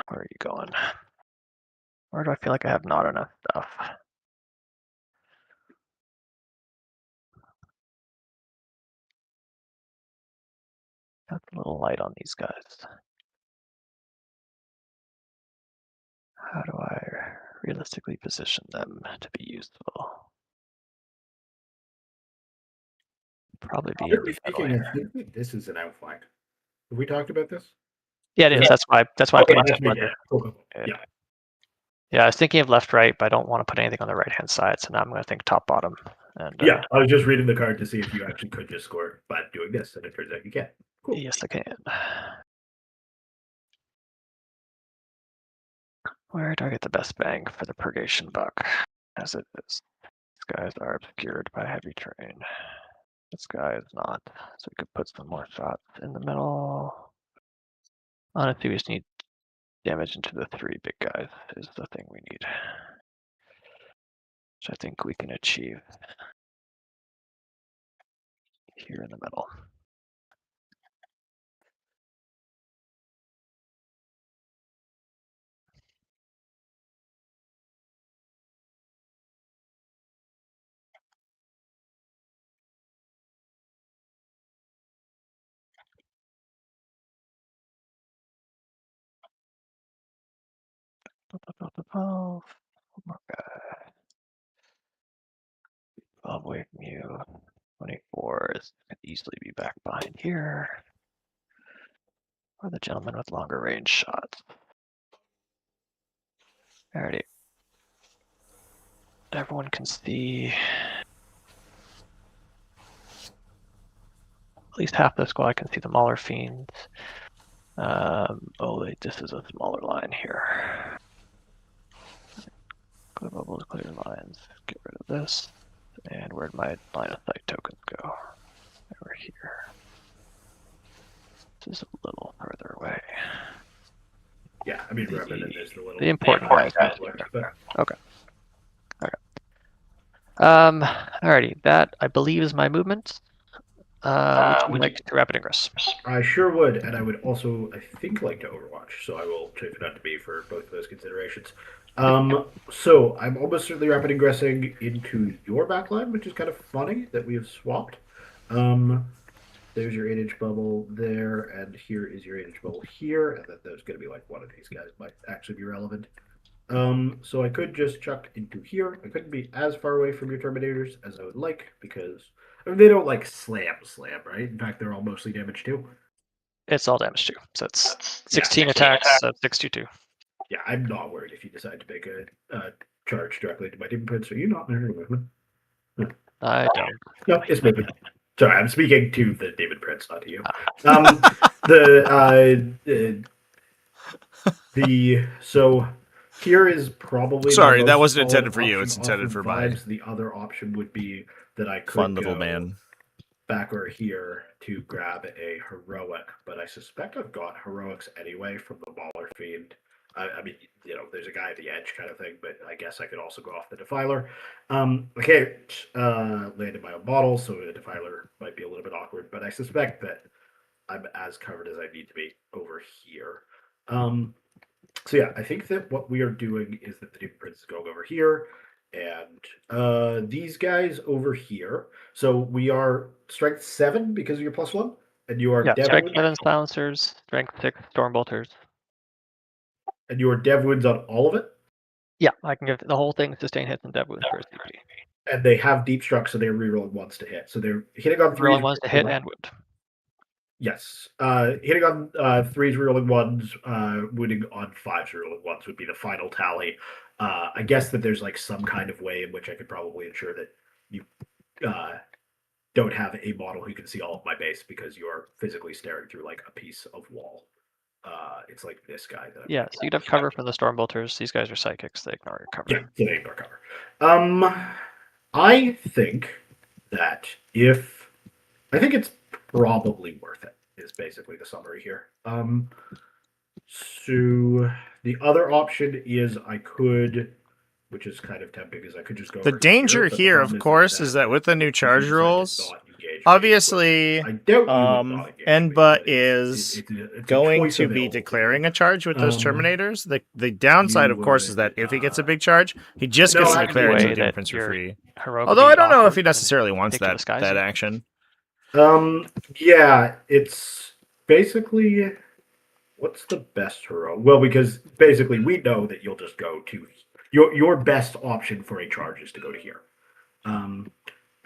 Where are you going? Where do I feel like I have not enough stuff? That's a little light on these guys. How do I realistically position them to be useful? Probably be in the middle Speaking, I here. think this is an outflank. Have we talked about this? Yeah, it is. That's why I Okay, put it that's me, together. Cool. Yeah. Yeah. Yeah, I was thinking of left, right, but I don't want to put anything on the right-hand side, so now I'm going to think top, bottom. And Yeah, I was just reading the card to see if you actually could just score by doing this, and it turns out you can. Cool. yes, I can. Where do I get the best bang for the purgation buck? As it is, these guys are obscured by heavy terrain. This guy is not, so we could put some more shots in the middle. Honestly, we just need damage into the 3 big guys is the thing we need, which I think we can achieve here in the middle. One more guy. 12 wave Mew. 24 can easily be back behind here. Or the gentleman with longer range shots. Alrighty. Everyone can see at least half the squad can see the Mauler Fiends. Oh, wait, this is a smaller line here. Clear bubbles, clear lines. Get rid of this. And where'd my line of sight tokens go? They were here. This is a little further away. Yeah, I mean, remember that there's the little. The important guys. Okay. Alrighty, that I believe is my movement. Would you like to rapid ingress? I sure would, and I would also, I think, like to Overwatch, so I will check it out to be for both of those considerations. So I'm almost certainly rapid ingressing into your backline, which is kind of funny that we have swapped. There's your 8-inch bubble there, and here is your 8-inch bubble here, and then there's going to be like one of these guys might actually be relevant. So I could just chuck into here. I couldn't be as far away from your Terminators as I would like, because I mean, they don't like slam, right? In fact, they're all mostly damage too. It's all damage too. So it's 16 attacks, 622. Yeah, I'm not worried if you decide to make a charge directly to my demon prince. Are you not there? I don't. No, it's moving. Sorry, I'm speaking to the demon prince, not to you. So here is probably sorry, that wasn't intended for you. It's intended for vibes. The other option would be that I could fun little go man back or here to grab a heroic, but I suspect I've got heroics anyway from the Mauler Fiend. I mean, you know, there's a guy at the edge kind of thing, but I guess I could also go off the Defiler. I can't land in my own model, so a Defiler might be a little bit awkward, but I suspect that I'm as covered as I need to be over here. So yeah, I think that what we are doing is that the Demon Prince is going over here, and these guys over here. So we are strength 7 because of your +1, and you are strength 7 silencers, strength 6 stormbolters. And your dev wounds on all of it? Yeah, I can give the whole thing sustain hits and dev wounds for a CP. And they have deep struck, so they're rerolling ones to hit. So they're hitting on 3s. Rerolling ones to hit and wound. Yes. Hitting on 3s, rerolling 1s, wounding on 5s, rerolling 1s would be the final tally. I guess that there's like some kind of way in which I could probably ensure that you don't have a model who can see all of my base because you're physically staring through like a piece of wall. It's like this guy. Yeah, so you'd have cover from the stormbolters. These guys are psychics; they ignore your cover. Yeah, they ignore cover. I think that I think it's probably worth it. Is basically the summary here. So the other option is I could which is kind of tempting because I could just go The over danger but the here, problem of course, is that with the new if you charge decide to rules, not engage me, obviously, which I doubt you would not engage me, Enba but is it's a going choice to be available to declaring you. a charge with those Terminators. The downside, of course, is that if he gets a big charge, he just No, gets to actually, declare it to way the Demon that Prince for your free. heroic Although I be don't know if he awkward necessarily and wants ridiculous that guys. action. Yeah, it's basically what's the best hero? Well, because basically we know that you'll just go to your best option for a charge is to go to here. And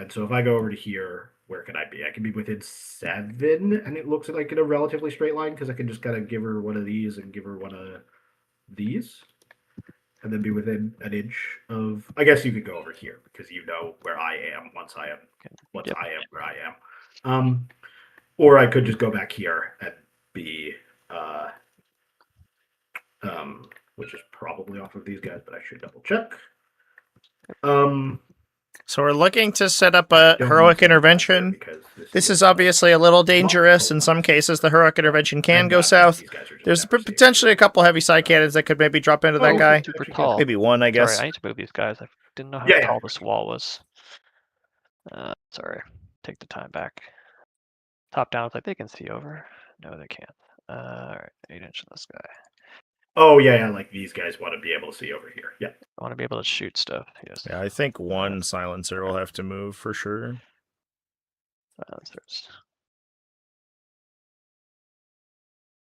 so if I go over to here, where can I be? I can be within 7, and it looks like in a relatively straight line because I can just kind of give her one of these and give her one of these, and then be within an inch of. I guess you could go over here because you know where I am once I am where I am. Or I could just go back here and be, which is probably off of these guys, but I should double check. So we're looking to set up a heroic intervention. This is obviously a little dangerous. In some cases, the heroic intervention can go south. There's potentially a couple heavy side cannons that could maybe drop into that guy. Super tall. Maybe one, I guess. Sorry, I need to move these guys. I didn't know how Yeah, tall this wall was. Sorry, take the time back. Top down, it's like they can see over. No, they can't. Alright, 8 inch on this guy. Oh yeah, like these guys want to be able to see over here. Yeah. I want to be able to shoot stuff. Yes. Yeah, I think one silencer will have to move for sure. Silencers.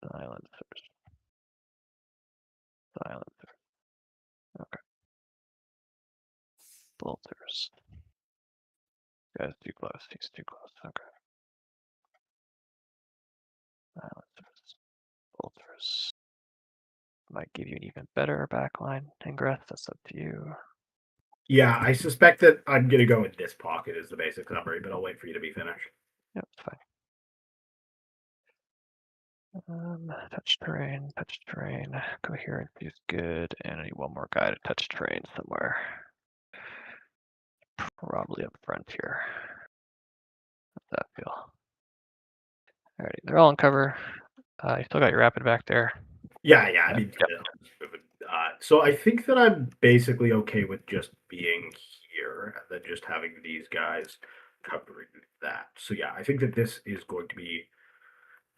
Silencers. Silencers. Okay. Bolters. Guy's too close. He's too close. Okay. Silencers. Bolters. Might give you an even better backline, Ingress. That's up to you. Yeah, I suspect that I'm gonna go in this pocket as the basic summary, but I'll wait for you to be finished. Yep, fine. Touch terrain, coherence is good, and I need one more guy to touch terrain somewhere. Probably up front here. How's that feel? Alrighty, they're all in cover. You still got your rapid back there. Yeah. I mean, so I think that I'm basically okay with just being here and then just having these guys covering that. So yeah, I think that this is going to be.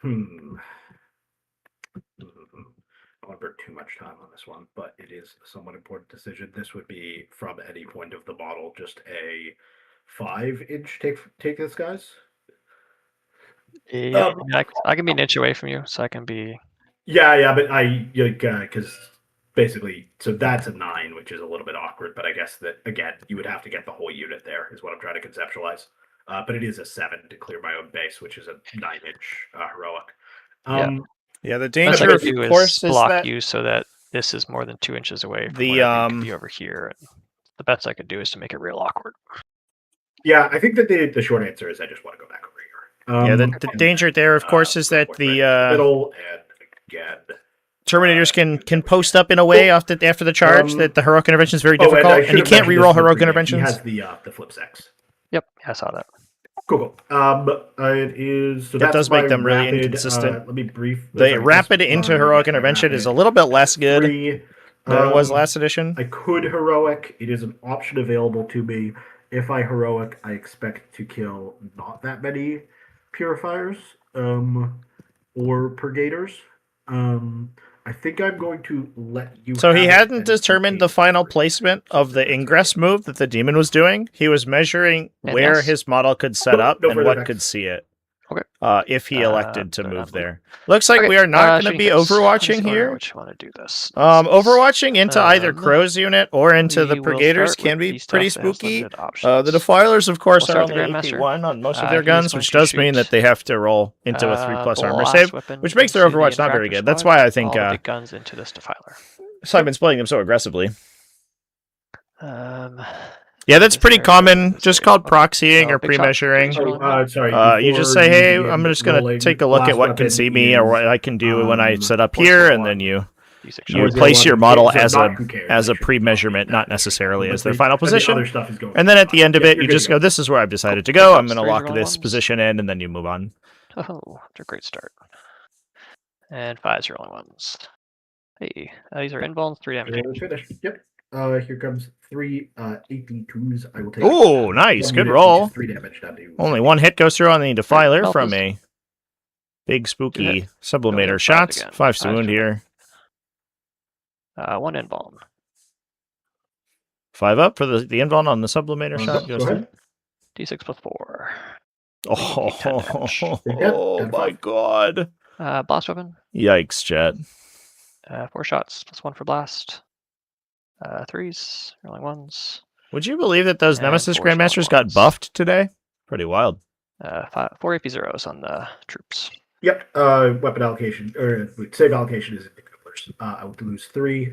I don't want to burn too much time on this one, but it is a somewhat important decision. This would be from any point of the model just a 5-inch take this, guys. Yeah, I can be an inch away from you, so I can be. Yeah, but because basically, so that's a 9, which is a little bit awkward. But I guess that again, you would have to get the whole unit there, is what I'm trying to conceptualize. But it is a 7 to clear my own base, which is a 9-inch heroic. Yeah, the Best I danger, could of do course, is is block that you so that this is more than 2 inches away from the whatever you could be over here. And the best I could do is to make it real awkward. Yeah, I think that the short answer is I just want to go back over yeah, here. the danger there, of course, is that the middle and again. Terminators can post up in a way after the charge that the heroic intervention is very difficult, and you can't reroll heroic interventions. He has the flip sex. Yep, I saw that. Cool. It is. So that does make them really rapid, inconsistent. Let me brief. The rapid into heroic intervention is a little bit less good than it was last edition. I could heroic. It is an option available to me. If I heroic, I expect to kill not that many purifiers or purgators. I think I'm going to let you. So he hadn't determined the final placement of the ingress move that the demon was doing. He was measuring where his model could set up and what could see it. Okay. If he elected to move there. Looks like we are not going to be overwatching here. Which want to do this? Overwatching into either Crow's unit or into the Purgators can be pretty spooky. The Defilers, of course, are only AP1 on most of their guns, which does mean that they have to roll into a 3+ armor save, which makes their Overwatch not very good. That's why I think guns into this Defiler. So I've been playing them so aggressively. Yeah, that's pretty common, just called proxying or pre-measuring. You just say, hey, I'm just going to take a look at what can see me or what I can do when I set up here, and then you place your model as a pre-measurement, not necessarily as their final position. And then at the end of it, you just go, this is where I've decided to go. I'm going to lock this position in, and then you move on. Oh, that's a great start. And 5's your only ones. Hey, these are invulns, 3 damage. Yep. Here comes 3 AP2s. I will take. Oh, nice. one Good unit, roll. Which is 3 damage down to Only one hit goes through on the Defiler Malthus. from a big spooky Going sublimator in shots. again. 5 to Fives wound to here. 1 invuln. 5 up for the invuln on the sublimator shot. Go Goes ahead. D6 plus 4. Oh, 10 damage. oh my god. Blast weapon. Yikes, chat. 4 shots plus 1 for blast. 3s, rolling 1s. Would you believe that those And Nemesis 4 rolling Grandmasters got ones. buffed today? Pretty wild. 4 AP zeros on the troops. Yep. Weapon allocation or save allocation is Goobler's. I will lose 3.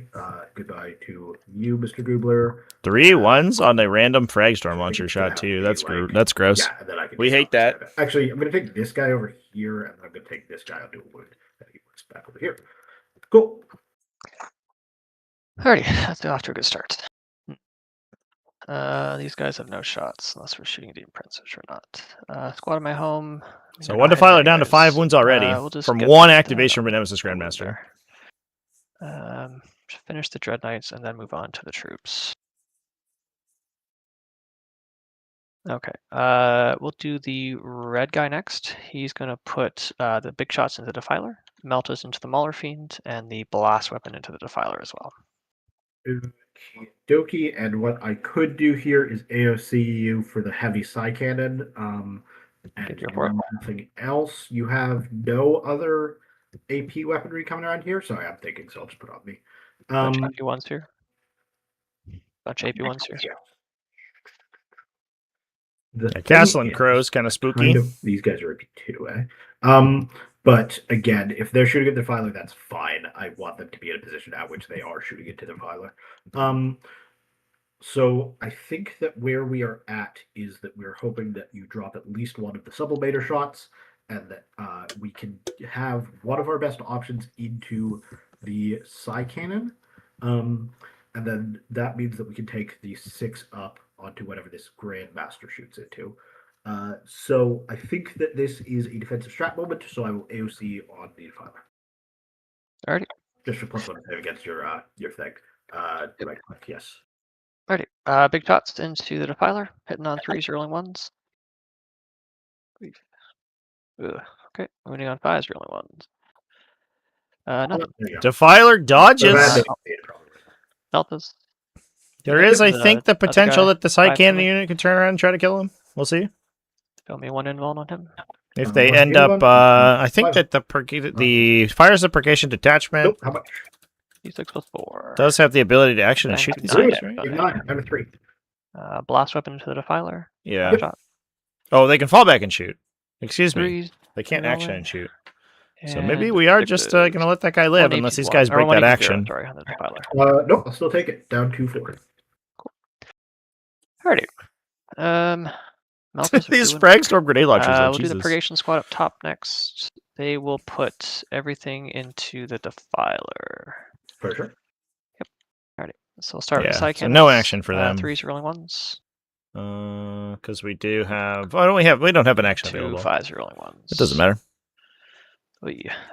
Goodbye to you, Mr. Goobler. 3 ones on a random Fragstorm launcher shot too. That's that's gross. Yeah, and then I can We hate that. Actually, I'm going to take this guy over here, and then I'm going to take this guy. I'll do a wound. And he works back over here. Cool. Alrighty, that's off to a good start. These guys have no shots unless we're shooting Deep Prince, which we're not. Squad in my home. So 1 Defiler down to 5 wounds already We'll just from get 1 that activation from a on Nemesis the board Grandmaster. there. Finish the Dread Knights and then move on to the troops. Okay, we'll do the red guy next. He's going to put the big shots into the Defiler, Meltas into the Mauler Fiend, and the Blast Weapon into the Defiler as well. Doki, and what I could do here is AOC you for the heavy Psy Cannon. And nothing else. You have no other AP weaponry coming around here, so I'm thinking so I'll just put it on me. Bunch of AP ones here. Bunch of AP ones here. Castle and Crow's kind of spooky. These guys are AP2, but again, if they're shooting at their filer, that's fine. I want them to be in a position at which they are shooting into their filer. So I think that where we are at is that we're hoping that you drop at least one of the sublimator shots, and that we can have one of our best options into the Psy Cannon. And then that means that we can take the 6 up onto whatever this Grandmaster shoots into. So I think that this is a defensive strat moment, so I will AOC on the Defiler. Alrighty. Just for +1 against your thing. Do I click? Yes. Alrighty. Big shots into the Defiler, hitting on 3s, rolling 1s. Okay, moving on 5s, rolling 1s. Nothing. Defiler dodges. Meltas. There is, I think, the potential that the Psy Cannon unit can turn around and try to kill him. We'll see. Show me 1 invuln on him. If they end up, I think that the fires of Purgation Detachment. Nope, how much? D6 plus 4. Does have the ability to action and shoot these guys, right? 9 out of 3. Blast weapon to the Defiler. Yeah. Oh, they can fall back and shoot. Excuse me. 3s, They can't action and shoot. So maybe and we are just going to let that guy live unless these guys break that action. Sorry, on the Defiler. Nope, I'll still take it. Down 2-4. Cool. Alrighty. These Fragstorm grenade launchers. We'll do the Purgation Squad up top next. They will put everything into the Defiler. For sure. Yep. Alrighty. So we'll start with Psy so no action for them. 3s rolling 1s. Because we do have. Oh, we don't have an action 2 available. 5s rolling 1s. It doesn't matter.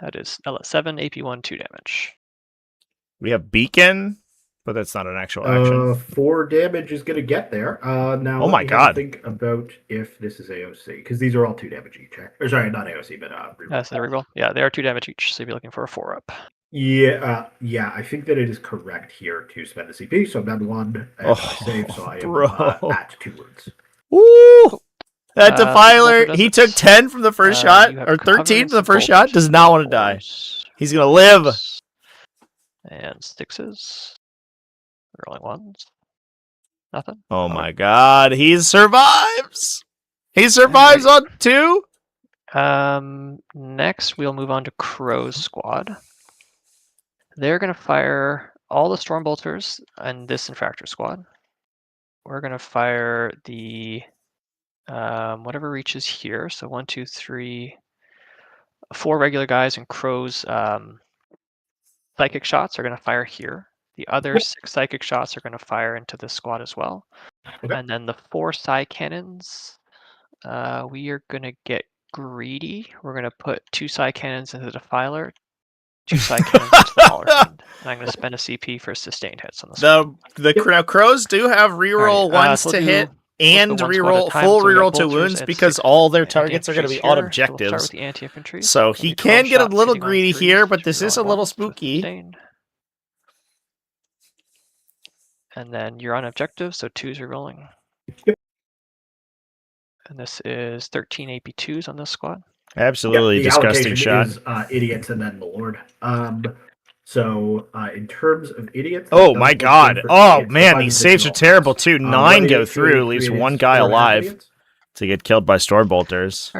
That is LS7, AP1, 2 damage. We have Beacon, but that's not an actual action. 4 damage is going to get there. Now, oh my god! Think about if this is AOC, because these are all 2 damage each. Or sorry, not AOC, but reroll. So reroll. Yeah, they are 2 damage each, so you'll be looking for a 4 up. Yeah, I think that it is correct here to spend the CP. So I'm down to 1. And I save, so I am at 2 wounds. Woo! That Defiler, he took 10 from the first shot, or 13 from the first shot, does not want to die. He's going to live. And 6s. Rolling 1s. Nothing. Oh my god, he survives! He survives on 2? Next, we'll move on to Crow's squad. They're going to fire all the Stormbolters and this Infractor squad. We're going to fire the whatever reaches here. So 1, 2, 3, 4 regular guys, and Crow's psychic shots are going to fire here. The other 6 psychic shots are going to fire into this squad as well. Okay. And then the 4 Psy Cannons, we are going to get greedy. We're going to put 2 Psy Cannons into the Defiler, 2 side cannons into the Mauler Fiend. And I'm going to spend a CP for sustained hits on this. Now crows do have reroll Alrighty, ones so to we'll hit do- and go one squad at a reroll time. full So we got reroll to bolters wounds and because 6 all their targets are going to anti-infantries be on here. So we'll start objectives. with the anti-infantry. So he can get a little greedy here, but this is a little spooky. And then you're on objective, so 2s are rolling. Yep. And this is 13 AP2s on this squad. Absolutely the disgusting shot. Is, idiots and then the Lord. So in terms of idiots, Oh my god. Oh man, these saves are terrible too. 9 go through, leaves one guy alive to get killed by Stormbolters.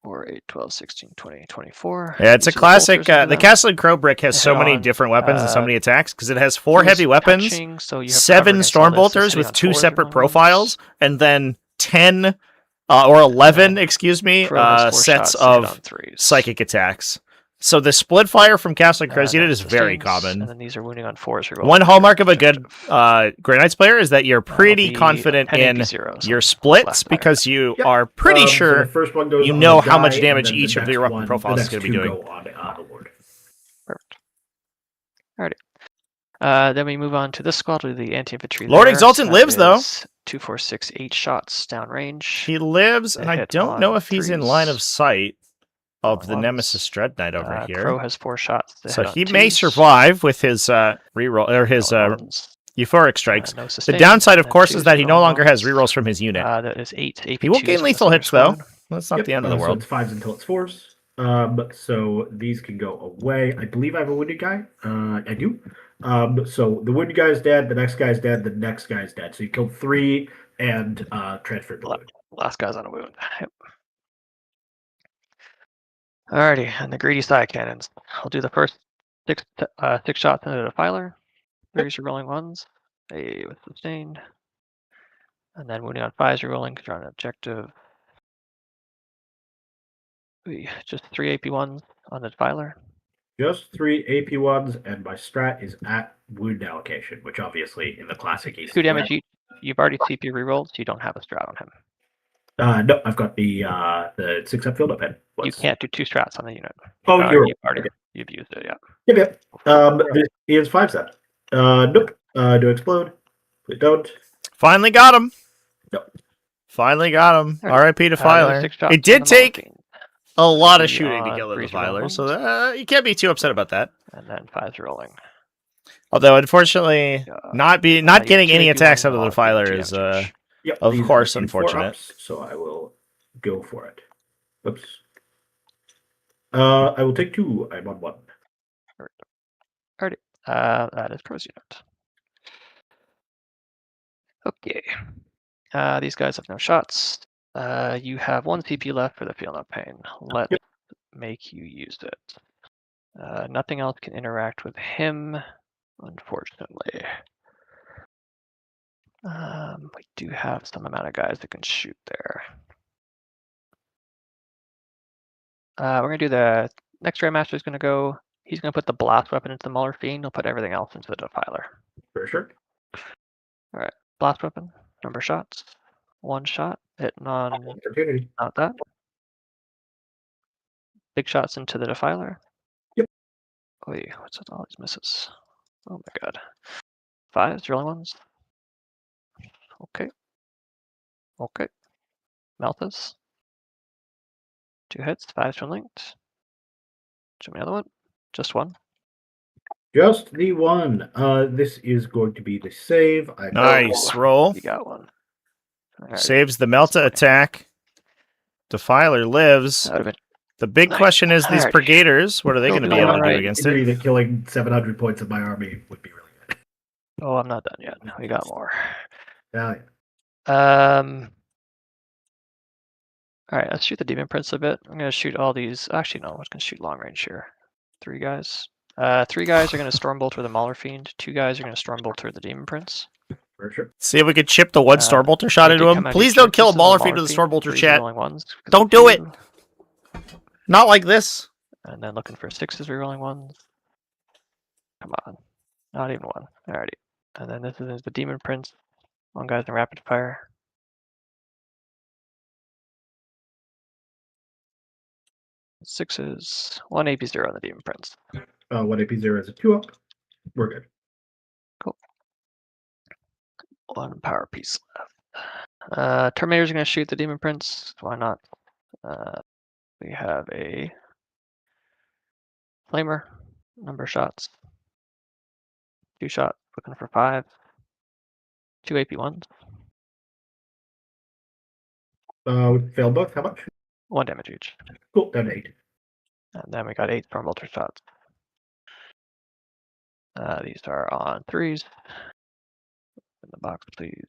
4, 8, 12, 16, 20, 24. Yeah, it's a classic. The Castle and Crow Brick has so many different weapons and so many attacks because it has 4 heavy weapons, 7 Stormbolters with 2 separate profiles, and then 10 or 11, excuse me, sets of psychic attacks. So the split fire from Castle and Crow's unit is very common. And then these are wounding on 4s. One hallmark of a good Grey Knights player is that you're pretty confident in your splits because you are pretty sure you know how much damage each of your weapon profiles is going to be doing. Perfect. Alrighty. Then we move on to this squad with the anti-infantry. Lord Exultant lives though. 2, 4, 6, 8 shots downrange. He lives, and I don't know if he's in line of sight of the Nemesis Dread Knight over here. Crow has 4 shots. So he may survive with his reroll or his euphoric strikes. The downside, of course, is that he no longer has rerolls from his unit. That is 8 AP2s. He will gain lethal hits though. That's not the end of the world. So it's 5s until it's 4s. So these can go away. I believe I have a wounded guy. I do. So the wounded guy is dead. The next guy is dead. The next guy is dead. So you killed 3 and transferred the wound. Last guy's on a wound. Yep. Alrighty, and the greedy side cannons. I'll do the first 6 shots into the defiler. 3s are rolling 1s. A with sustained. And then wounding on 5s, you're rolling because you're on an objective. Just 3 AP1s on the defiler. Just 3 AP1s, and my strat is at wound allocation, which obviously in the classic is 2 damage each. You've already CP rerolled, so you don't have a strat on him. No, I've got the 6-up field up in. You can't do 2 strats on the unit. You've used it, yeah. Yep. He has 5 set. Nope. Do explode. Please don't. Finally got him. Nope. Finally got him. R.I.P. Defiler. It did take a lot of shooting to kill the Defiler, so you can't be too upset about that. And then 5s rolling. Although, unfortunately, not getting any attacks out of the Defiler is, of course, unfortunate. So I will go for it. Oops. I will take 2. I'm on 1. Alrighty. That is Crow's unit. Okay. These guys have no shots. You have 1 CP left for the Feel No Pain. Let's make you use it. Nothing else can interact with him, unfortunately. We do have some amount of guys that can shoot there. We're going to do the next Grandmaster is going to go. He's going to put the blast weapon into the Mauler Fiend. He'll put everything else into the Defiler. For sure. All right. Blast weapon. Number of shots. 1 shot. Hitting on opportunity. Not that. Big shots into the Defiler. Yep. Oh, yeah. What's with all these misses? Oh my god. 5s, rolling 1s. Okay. Okay. Malthus. 2 hits, 5s from linked. Show me another one. Just 1. Just the 1. This is going to be the save. Nice roll. You got 1. Right. Saves the Melta attack. Defiler lives. The big question is these Brigaders, what are they going to be able to do against it? That killing 700 points of my army would be really good. Oh, I'm not done yet. We got more. Yeah. Alright, let's shoot the Demon Prince a bit. I'm going to shoot all these. Actually, no, I'm just going to shoot long range here. 3 guys. 3 guys are going to Stormbolt through the Mauler Fiend. 2 guys are going to Stormbolt through the Demon Prince. For sure. See if we could chip the one Stormbolter shot into him. Please don't kill a Mauler Fiend with a Stormbolter, chat. Don't do it! Not like this. And then looking for 6s rerolling 1s. Come on. Not even 1. Alrighty. And then this is the Demon Prince. 1 guy's in rapid fire. 6s. 1 AP0 on the Demon Prince. 1 AP0 is a 2-up. We're good. One power piece left. Terminator's gonna shoot the Demon Prince. Why not? We have a Flamer, number of shots. 2 shot, looking for 5. 2 AP1s. We failed both. How much? 1 damage each. Cool. Down to 8. And then we got 8 Stormbolter shots. These are on 3s. In the box, please.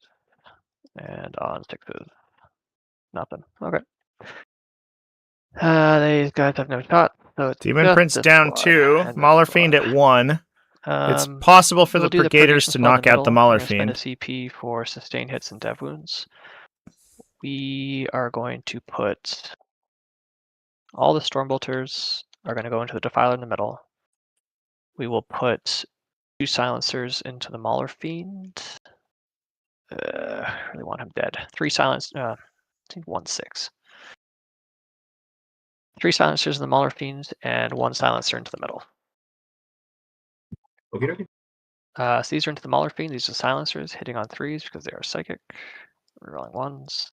And on 6s. Nothing. Okay. These guys have no shot, so it's Demon just Prince this down squad 2. and this Mauler Fiend squad. at 1. It's possible for we'll the do Brigaders Purgation to Squad in knock the out the middle. Mauler We're gonna spend a Fiend. CP for sustained hits and dev wounds. We are going to put all the Stormbolters are going to go into the Defiler in the middle. We will put 2 silencers into the Mauler Fiend. Really want him dead. 3 silence. I think 1/6. 3 silencers in the Mauler Fiend and 1 silencer into the middle. Okay. So these are into the Mauler Fiend. These are silencers hitting on 3s because they are psychic. We're rolling 1s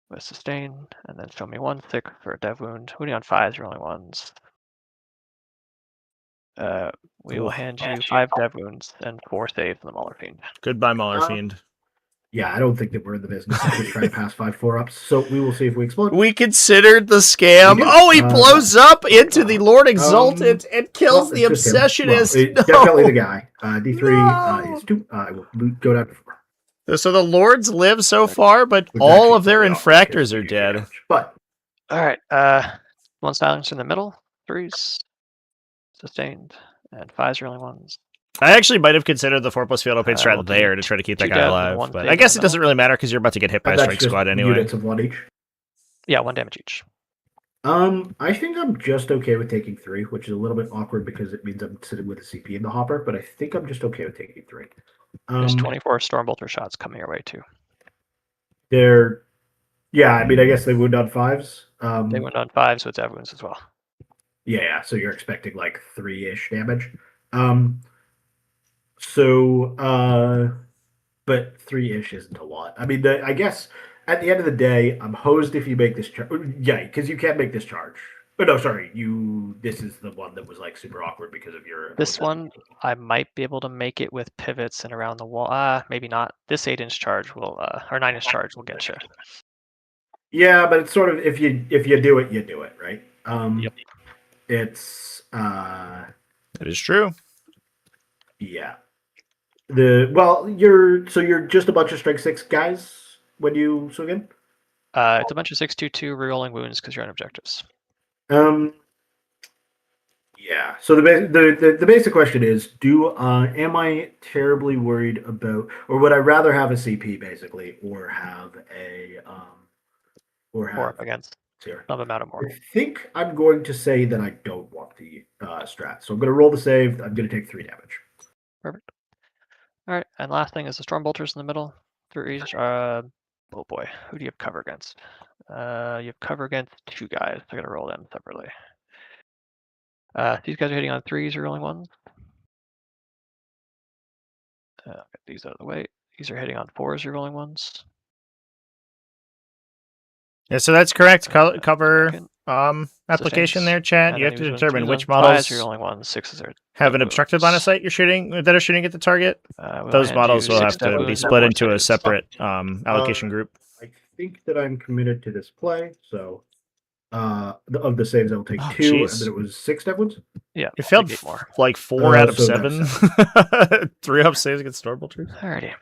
with sustain, and then show me 1/6 for a dev wound. Wounding on 5s, rolling 1s. We will hand you 5 dev wounds and 4 saves in the Mauler Fiend. Goodbye, Mauler Fiend. Yeah, I don't think that we're in the business of just trying to pass 5 4-ups. So we will see if we explode. We considered the scam. We do. Oh, he blows up into the Lord Exalted and kills the it's just him. Obsessionist. Well, No. definitely the guy. D3 No. is 2. I will go down to 4. So the Lords live so far, but Which all actually of their probably awkward because infractors are we do dead. damage. But All right. 1 silencer in the middle. 3s. Sustained. And 5s rolling 1s. I actually might have considered the 4+ field open strat we'll do there to try to keep that 2 guy devs and alive. 1 But save I in guess the it doesn't middle. really matter because you're about to get hit by a that's strike just squad anyway. units of 1 each. Yeah, 1 damage each. I think I'm just okay with taking 3, which is a little bit awkward because it means I'm sitting with a CP in the hopper, but I think I'm just okay with taking 3. There's 24 Stormbolter shots coming your way too. Yeah, I mean, I guess they wound on 5s. They went on 5s with dev wounds as well. Yeah, so you're expecting like 3-ish damage. But 3-ish isn't a lot. I mean, I guess at the end of the day, I'm hosed if you make this charge. Yeah, because you can't make this charge. Oh, no, sorry. This is the one that was like super awkward because of your. This one, I might be able to make it with pivots and around the wall. Maybe not. This 8-inch charge will, or 9-inch charge will get you. Yeah, but it's sort of if you do it, you do it, right? Yep. It's That is true. yeah. You're just a bunch of strength 6 guys when you swing in. It's a bunch of 6/2/2 rerolling wounds because you're on objectives. Yeah. So the basic question is: am I terribly worried about, or would I rather have a CP basically, or have a Or against some amount of I mortal. think I'm going to say that I don't want the strat. So I'm going to roll the save. I'm going to take 3 damage. Perfect. All right, and last thing is the Stormbolters in the middle. 3 each. Oh boy, who do you have cover against? You have cover against 2 guys. I gotta roll them separately. These guys are hitting on 3s or rolling 1s. Get these out of the way. These are hitting on 4s or rolling 1s. Yeah, so that's correct. Cover application Sustains. there, chat. And You then have to he was determine doing which 5s are models rolling 1s, 6s are have dev an obstructed line of wounds. sight that are shooting at the target. We'll Those hand models you will 6 have dev to be wounds and split 4 into a saves. separate allocation group. I think that I'm committed to this play. So of the saves, I'll take 2, geez. and then it was 6 dev wounds. Yeah, You failed 8 more. like 4 out of so 7. that's 3 up saves against Stormbolters. Alrighty.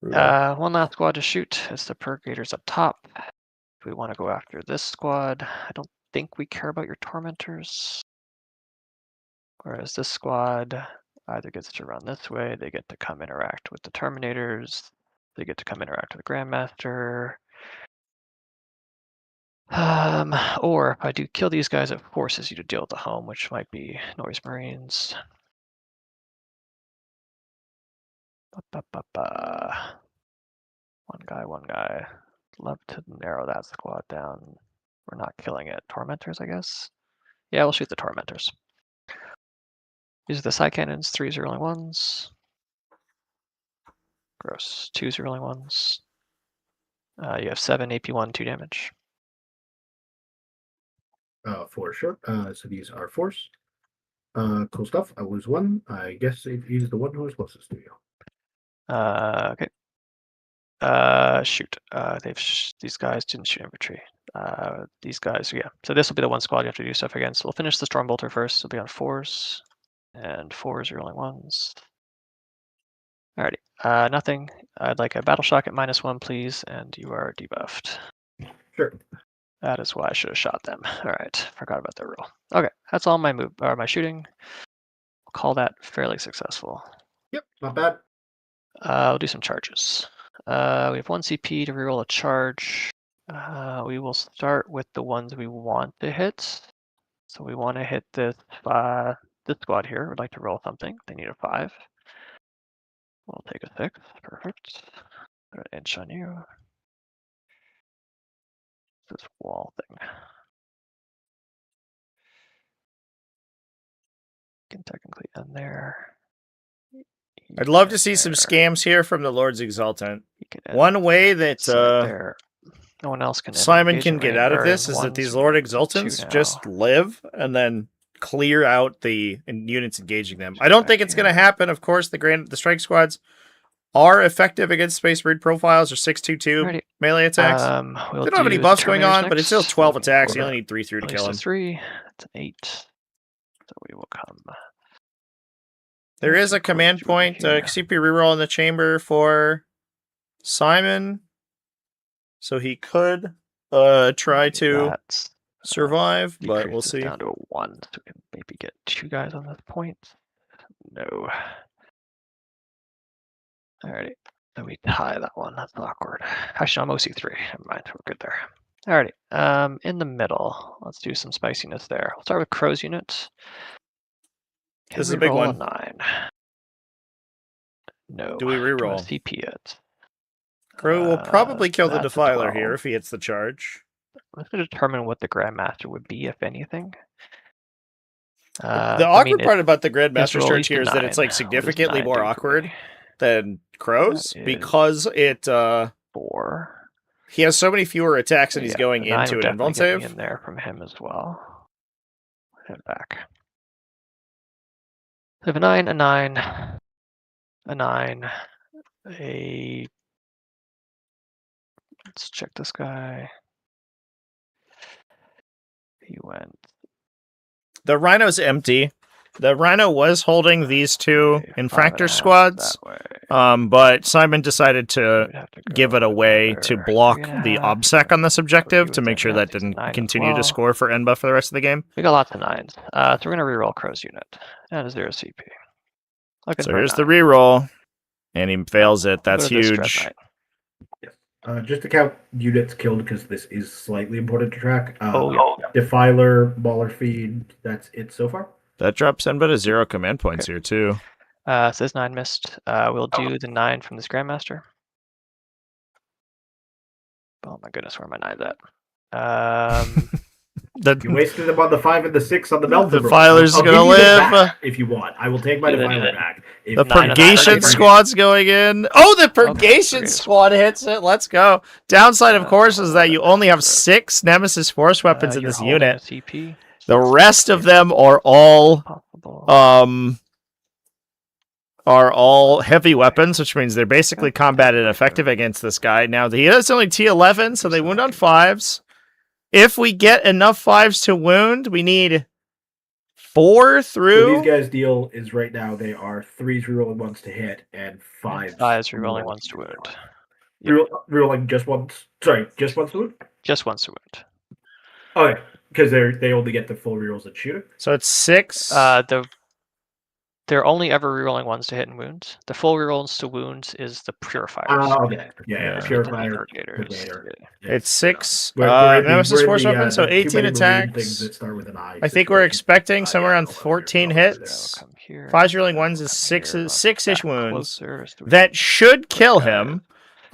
Brutal. One last squad to shoot. It's the Purgators up top. If we want to go after this squad, I don't think we care about your Tormentors. Whereas this squad either gets to run this way, they get to come interact with the Terminators, they get to come interact with the Grandmaster. Or if I do kill these guys, it forces you to deal with the home, which might be Noise Marines. One guy. Love to narrow that squad down. We're not killing it. Tormentors, I guess? Yeah, we'll shoot the Tormentors. These are the side cannons. 3s are rolling 1s. Gross. 2s are rolling 1s. You have 7 AP1, 2 damage. For sure. So these are 4s. Cool stuff. I lose 1. I guess it is the one who is closest to you. Okay. Shoot. These guys didn't shoot infantry. These guys, yeah. So this will be the one squad you have to do stuff against. So we'll finish the Stormbolter first. It'll be on 4s. And 4s are rolling 1s. Alrighty. Nothing. I'd like a battle shock at -1, please, and you are debuffed. Sure. That is why I should have shot them. Alright, forgot about that rule. Okay, that's all my move or my shooting. I'll call that fairly successful. Yep, not bad. I'll do some charges. We have 1 CP to reroll a charge. We will start with the ones we want to hit. So we want to hit this squad here. Would like to roll something. They need a 5. We'll take a 6. Perfect. Put an inch on you. This wall thing. Can technically end there. I'd love to see some scams here from the Lord's Exultant. End One way that there. No one else can. Simon can get out of this is that these Lord Exultants just live and then clear out the units engaging them. I don't think it's going to happen. Of course, the strike squads are effective against Space Marine profiles or 622 melee attacks. They don't have any buffs going on, but it's still 12 attacks. You only need 3 through to kill them. 3. That's an 8. So we will come. There is a command point, CP reroll in the chamber for Simon. So he could try to survive, but we'll see. Down to a 1, so we can maybe get 2 guys on this point. No. Alrighty. So we tie that one. That's awkward. Actually, I'm OC3. Never mind. We're good there. Alrighty. In the middle, let's do some spiciness there. We'll start with Crow's unit. This is a big one. 9. No. Do we reroll? CP it. Crow will probably kill the Defiler here if he hits the charge. Let's determine what the Grandmaster would be, if anything. The awkward part about the Grandmaster's charge here is that it's like significantly more awkward than Crow's because it 4. He has so many fewer attacks and he's going into an invuln save. In there from him as well. Head back. I have a 9, a 9, a 9, a. Let's check this guy. He went. The Rhino's empty. The Rhino was holding these 2 Infractor squads, but Simon decided to give it away to block the OBSEC on this objective to make sure that didn't continue to score for Enba for the rest of the game. We got lots of 9s. So we're going to reroll Crow's unit. And a 0 CP. So here's the reroll, and he fails it. That's huge. Just to count units killed because this is slightly important to track. Defiler, Baller Feed, that's it so far. That drops Enba to 0 command points here too. Says 9 missed. We'll do the 9 from this Grandmaster. Oh my goodness, where are my 9s at? You wasted them on the 5 and the 6 on the Melton. The Defiler's gonna live. If you want, I will take my Defiler back. The Purgation squad's going in. Oh, the Purgation squad hits it. Let's go. Downside, of course, is that you only have 6 Nemesis Force weapons in this unit. CP. The rest of them are all heavy weapons, which means they're basically combat ineffective against this guy. Now, he is only T11, so they wound on 5s. If we get enough 5s to wound, we need 4 through. So these guys' deal is right now they are 3s rerolling 1s to hit and 5s rerolling 1s to wound. Rerolling just once. Sorry, just 1s to wound. Just 1s to wound. Okay, because they only get the full rerolls at shooting. So it's 6. They're only ever rerolling 1s to hit and wounds. The full rerolls to wounds is the Purifiers. Okay. Yeah. Purifier. It's 6 Nemesis Force weapons, so 18 attacks. Things that start with an I. I think we're expecting somewhere around 14 hits. 5s rerolling 1s is 6-ish wounds. That should kill him.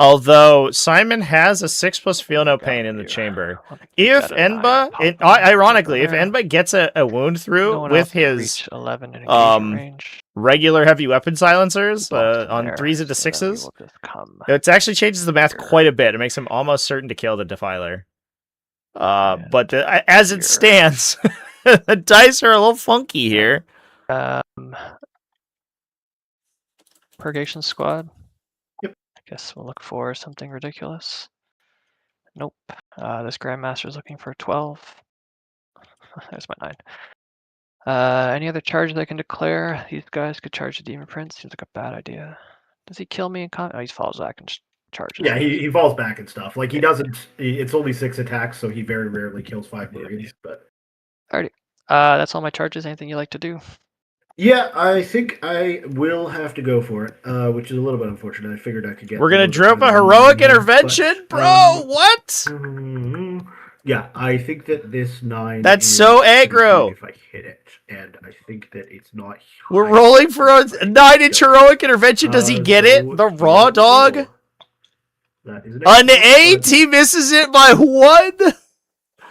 Although Simon has a 6+ feel no What we got pain in the here? chamber. Let me keep If that in mind. Enba, Pop that ironically, if there. Enba gets a wound No through one with else can his reach 11 in engagement range. regular heavy weapon silencers Blocks them on there, 3s into so then we 6s, will just come it actually changes the math here. quite a bit. It makes him almost certain to kill the Defiler. And But as here. it stands, the dice are a little funky here. Purgation Squad. Yep. I guess we'll look for something ridiculous. Nope. This Grandmaster is looking for 12. There's my 9. Any other charges I can declare? These guys could charge the Demon Prince. Seems like a bad idea. Does he kill me in con? Oh, he falls back and charges. Yeah, he falls back and stuff. Like he doesn't. It's only 6 attacks, so he very rarely kills 5 Marines. But Alrighty. That's all my charges. Anything you like to do? yeah, I think I will have to go for it, which is a little bit unfortunate. I figured I could get. We're gonna those drop a other heroic ones, but, intervention, bro. What? Yeah, I think that this 9. That's is so pretty aggro. big if I hit it, and I think that it's not. We're high rolling for a enough. 9-inch heroic intervention. Does he get it? So The raw dog? That is An 8. He misses it by 1.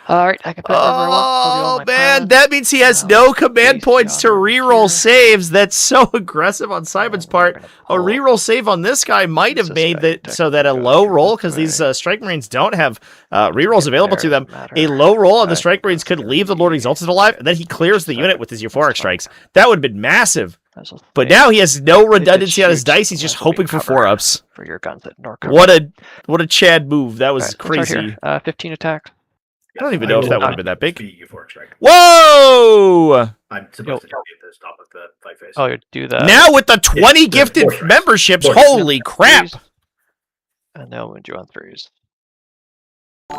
Alright, I can put wherever I want. I'll do all Oh my man, pilots. that means he has Now, no command base points to geography reroll here. saves. That's so aggressive on Simon's We're part. gonna A pull reroll save on this guy might have made that Suspect so that a goes low through roll, this because these way. Strike Marines don't have rerolls Get available there, to them. doesn't matter. A low roll on the But Strike Marines could that's leave the gonna Lord be Exalted alive, and then he clears the unit with his euphoric fine. strikes. That would have been massive. As we'll But say, now he has no they did redundancy on his shoot, dice. He's just unless we hoping for cover 4-ups. for your guns at North. What a Chad move. That was Alright, let's start crazy. here. 15 attack. I don't even know if that would have been that big. Euphoric strike. Whoa! I'm supposed to be at the top of the fight phase. Oh, you do that. Now with the 20 Yeah, gifted four strikes. memberships, Four strikes. holy crap! And they'll wound you on 3s.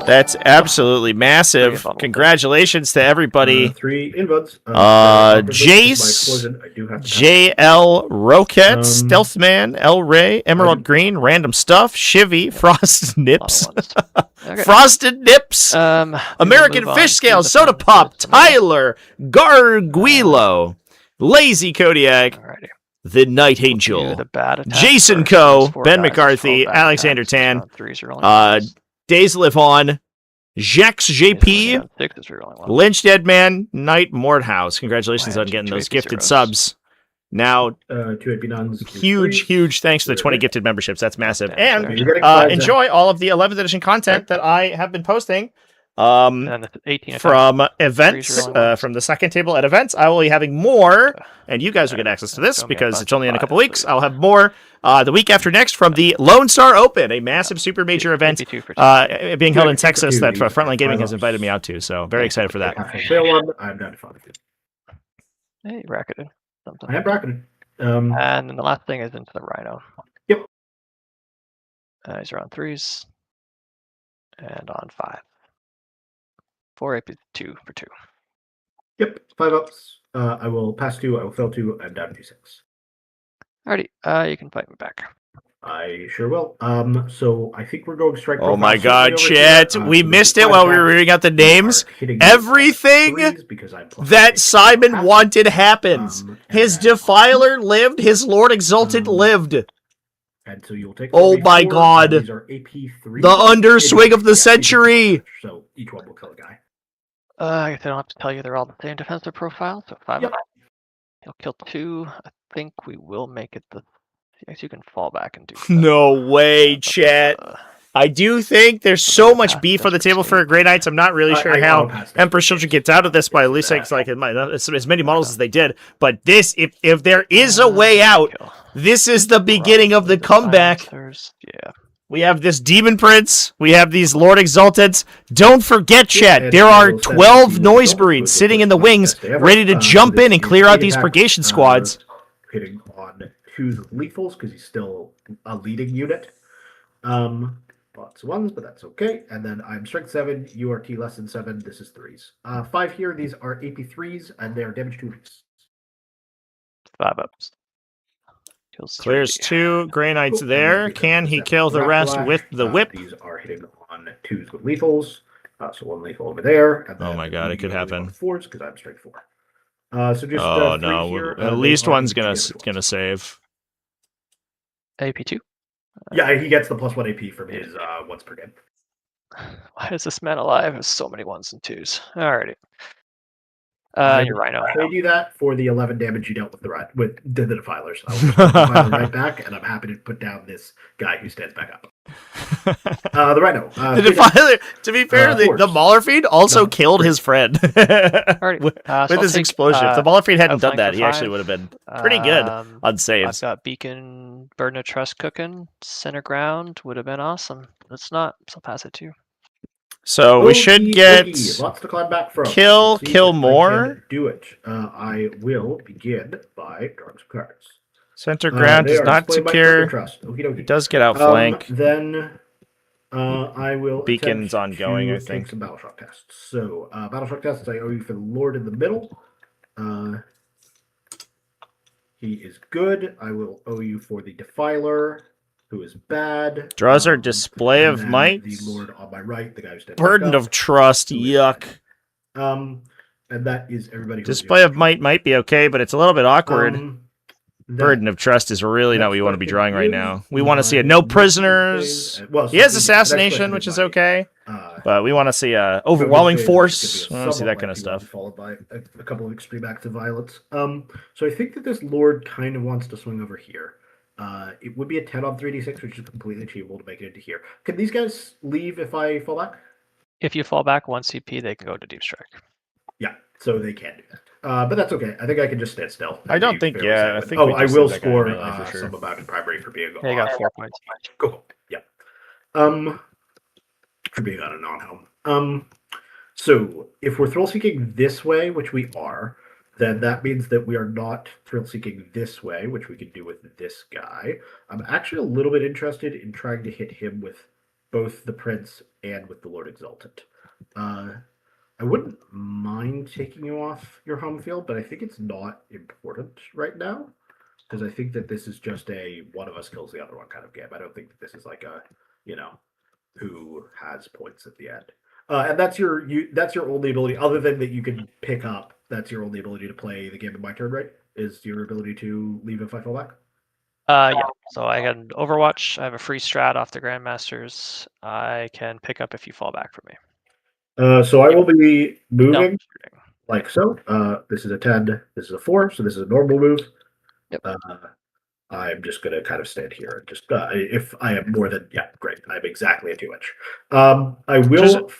That's absolutely massive. Brilliant. Congratulations to everybody. 3 invuds. Jace, J. JL Roquette, Um, Stealthman, El Rey, Emerald Green, Random Stuff, Shivy, Frost Nips, Okay. Frosted Nips, we will American move on Fish to Scales, the Soda final Pop, list. Tyler, Garguilo, Lazy Kodiak, Alrighty. The Night Do Angel, the bad attack Jason first. Coe, Those 4 Ben guys, McCarthy, 12 bad Alexander attacks. Tan, On 3s, you're rolling ones. Days Live On, Jax JP, On 6s, you're rolling ones. Lynch Deadman, Knight Mordhouse. Congratulations Wow, on getting two those AP gifted zeros. subs. Now, 2 AP nuns. huge thanks to the 20 gifted memberships. That's massive. Damn, And You're getting 5 enjoy all of the 11th edition content that I have been posting. And the 18 attack. From events, rolling ones. from the second table at events, I will be having more, Okay. and you guys will get access to this Show me a because bunch it's only in a of couple fives, weeks. please. I'll have more the week after next from the Lone Star Open, a massive super major event AP2 for being held in Yeah, Texas that two, Frontline Gaming has five invited me out to. So very excited for that. Fail one. I'm down to 5. Hey, bracketed. Something. I am bracketed. And then the last thing is into the Rhino. Yep. He's around 3s. And on 5. 4 AP 2 for 2. Yep, 5 ups. I will pass 2. I will fail 2. I'm down to 6. Alrighty, you can fight me back. I sure will. So I think we're going strike. Oh profile my God, over chat! here. We So missed this it is while 5 we were attacks. reading out the We names. are hitting Everything threes because I'm plus That 8. Simon wanted happens. And His then- Defiler lived. His Lord Exalted lived. And so you'll take. Oh only my 4, God. and these are AP3. The underswing of the Yeah, century. So each one will kill a guy. I guess I don't have to tell you they're all the same defensive profile, so 5 Yep. up. He'll kill 2. I think we will make it the... Yes, you can fall back and do that. No way, But, chat. I do think there's so much pass beef on the this table for Grey Knights. I'm not really sure I how autopassed it. Emperor's Children gets out of this, but at least it's like as many models as they did. But this, if there is a way out, Kill. this is the beginning of the comeback. Silencers, yeah. We have this Demon Prince. We have these Lord Exalteds. Don't forget, chat, and there are those 12 that Noise don't Marines with sitting the in the first wings, best ever. ready to jump So in and this clear is out these attack, purgation squads. Hitting on 2s with lethals because he's still a leading unit. Lots of 1s, but that's okay. And then I'm strength 7, URT less than 7. This is 3s. 5 here. These are AP3s, and they are damage 2. 5 ups. Kills Clears 3. 2 Grey Knights And there. then Can we he have kill the rest Raptor with the Lash. whip? These are hitting on 2s with lethals. So 1 lethal over there. And Oh then my God, it could happen. 4s because I'm strength 4. So just Oh 3 no! here, At they least are one's each gonna damage ones. save. AP2. Yeah, he gets the +1 AP from his once per game. Why is this man alive? There's so many 1s and 2s. Alrighty. I Your Rhino. trade you that for the 11 damage you dealt with the defilers. I'll just put the defiler right back, and I'm happy to put down this guy who stands back up. The Rhino. The defiler. To be fair, the Mauler feed also killed his friend with his explosion. If the Mauler feed hadn't done that, he actually would have been pretty good on saves. I've got Beacon, Burden of Trust cooking, center ground would have been awesome. It's not, so I'll pass it to you. So we should get lots to climb back from. Kill more. Do it. I will begin by drawing some cards. Center ground is not secure. It does get outflank. Then I will. Beacon's ongoing, I think. Take some Battleshock tests. So Battleshock tests I owe you for the Lord in the middle. He is good. I will owe you for the Defiler, who is bad. Draws our Display of Might. The Lord on my right, the guy who's Burden of Trust. Yuck. And that is everybody. Display of Might be okay, but it's a little bit awkward. Burden of Trust is really not what you want to be drawing right now. We want to see no prisoners. He has Assassination, which is okay. But we want to see overwhelming force. We want to see that kind of stuff. Followed by a couple of extreme acts of violence. So I think that this Lord kind of wants to swing over here. It would be a 10 on 3d6, which is completely achievable to make it into here. Can these guys leave if I fall back? If you fall back 1 CP, they can go to Deep Strike. Yeah, so they can do that. But that's okay. I think I can just stand still. I don't think, yeah. I think I will score some amount in primary for being on. You got 4 points. Cool. Yeah. For being on a non-home. So if we're thrill seeking this way, which we are, then that means that we are not thrill seeking this way, which we can do with this guy. I'm actually a little bit interested in trying to hit him with both the Prince and with the Lord Exultant. I wouldn't mind taking you off your home field, but I think it's not important right now, because I think that this is just a one of us kills the other one kind of game. I don't think that this is like a, who has points at the end. And that's your only ability, other than that you can pick up. That's your only ability to play the game in my turn, right? Is your ability to leave if I fall back? Yeah. So I can Overwatch. I have a free strat off the Grandmasters. I can pick up if you fall back for me. So I will be moving like so. This is a 10. This is a 4. So this is a normal move. Yep. I'm just going to kind of stand here and just if I am more than great. I'm exactly a 2-inch. I will.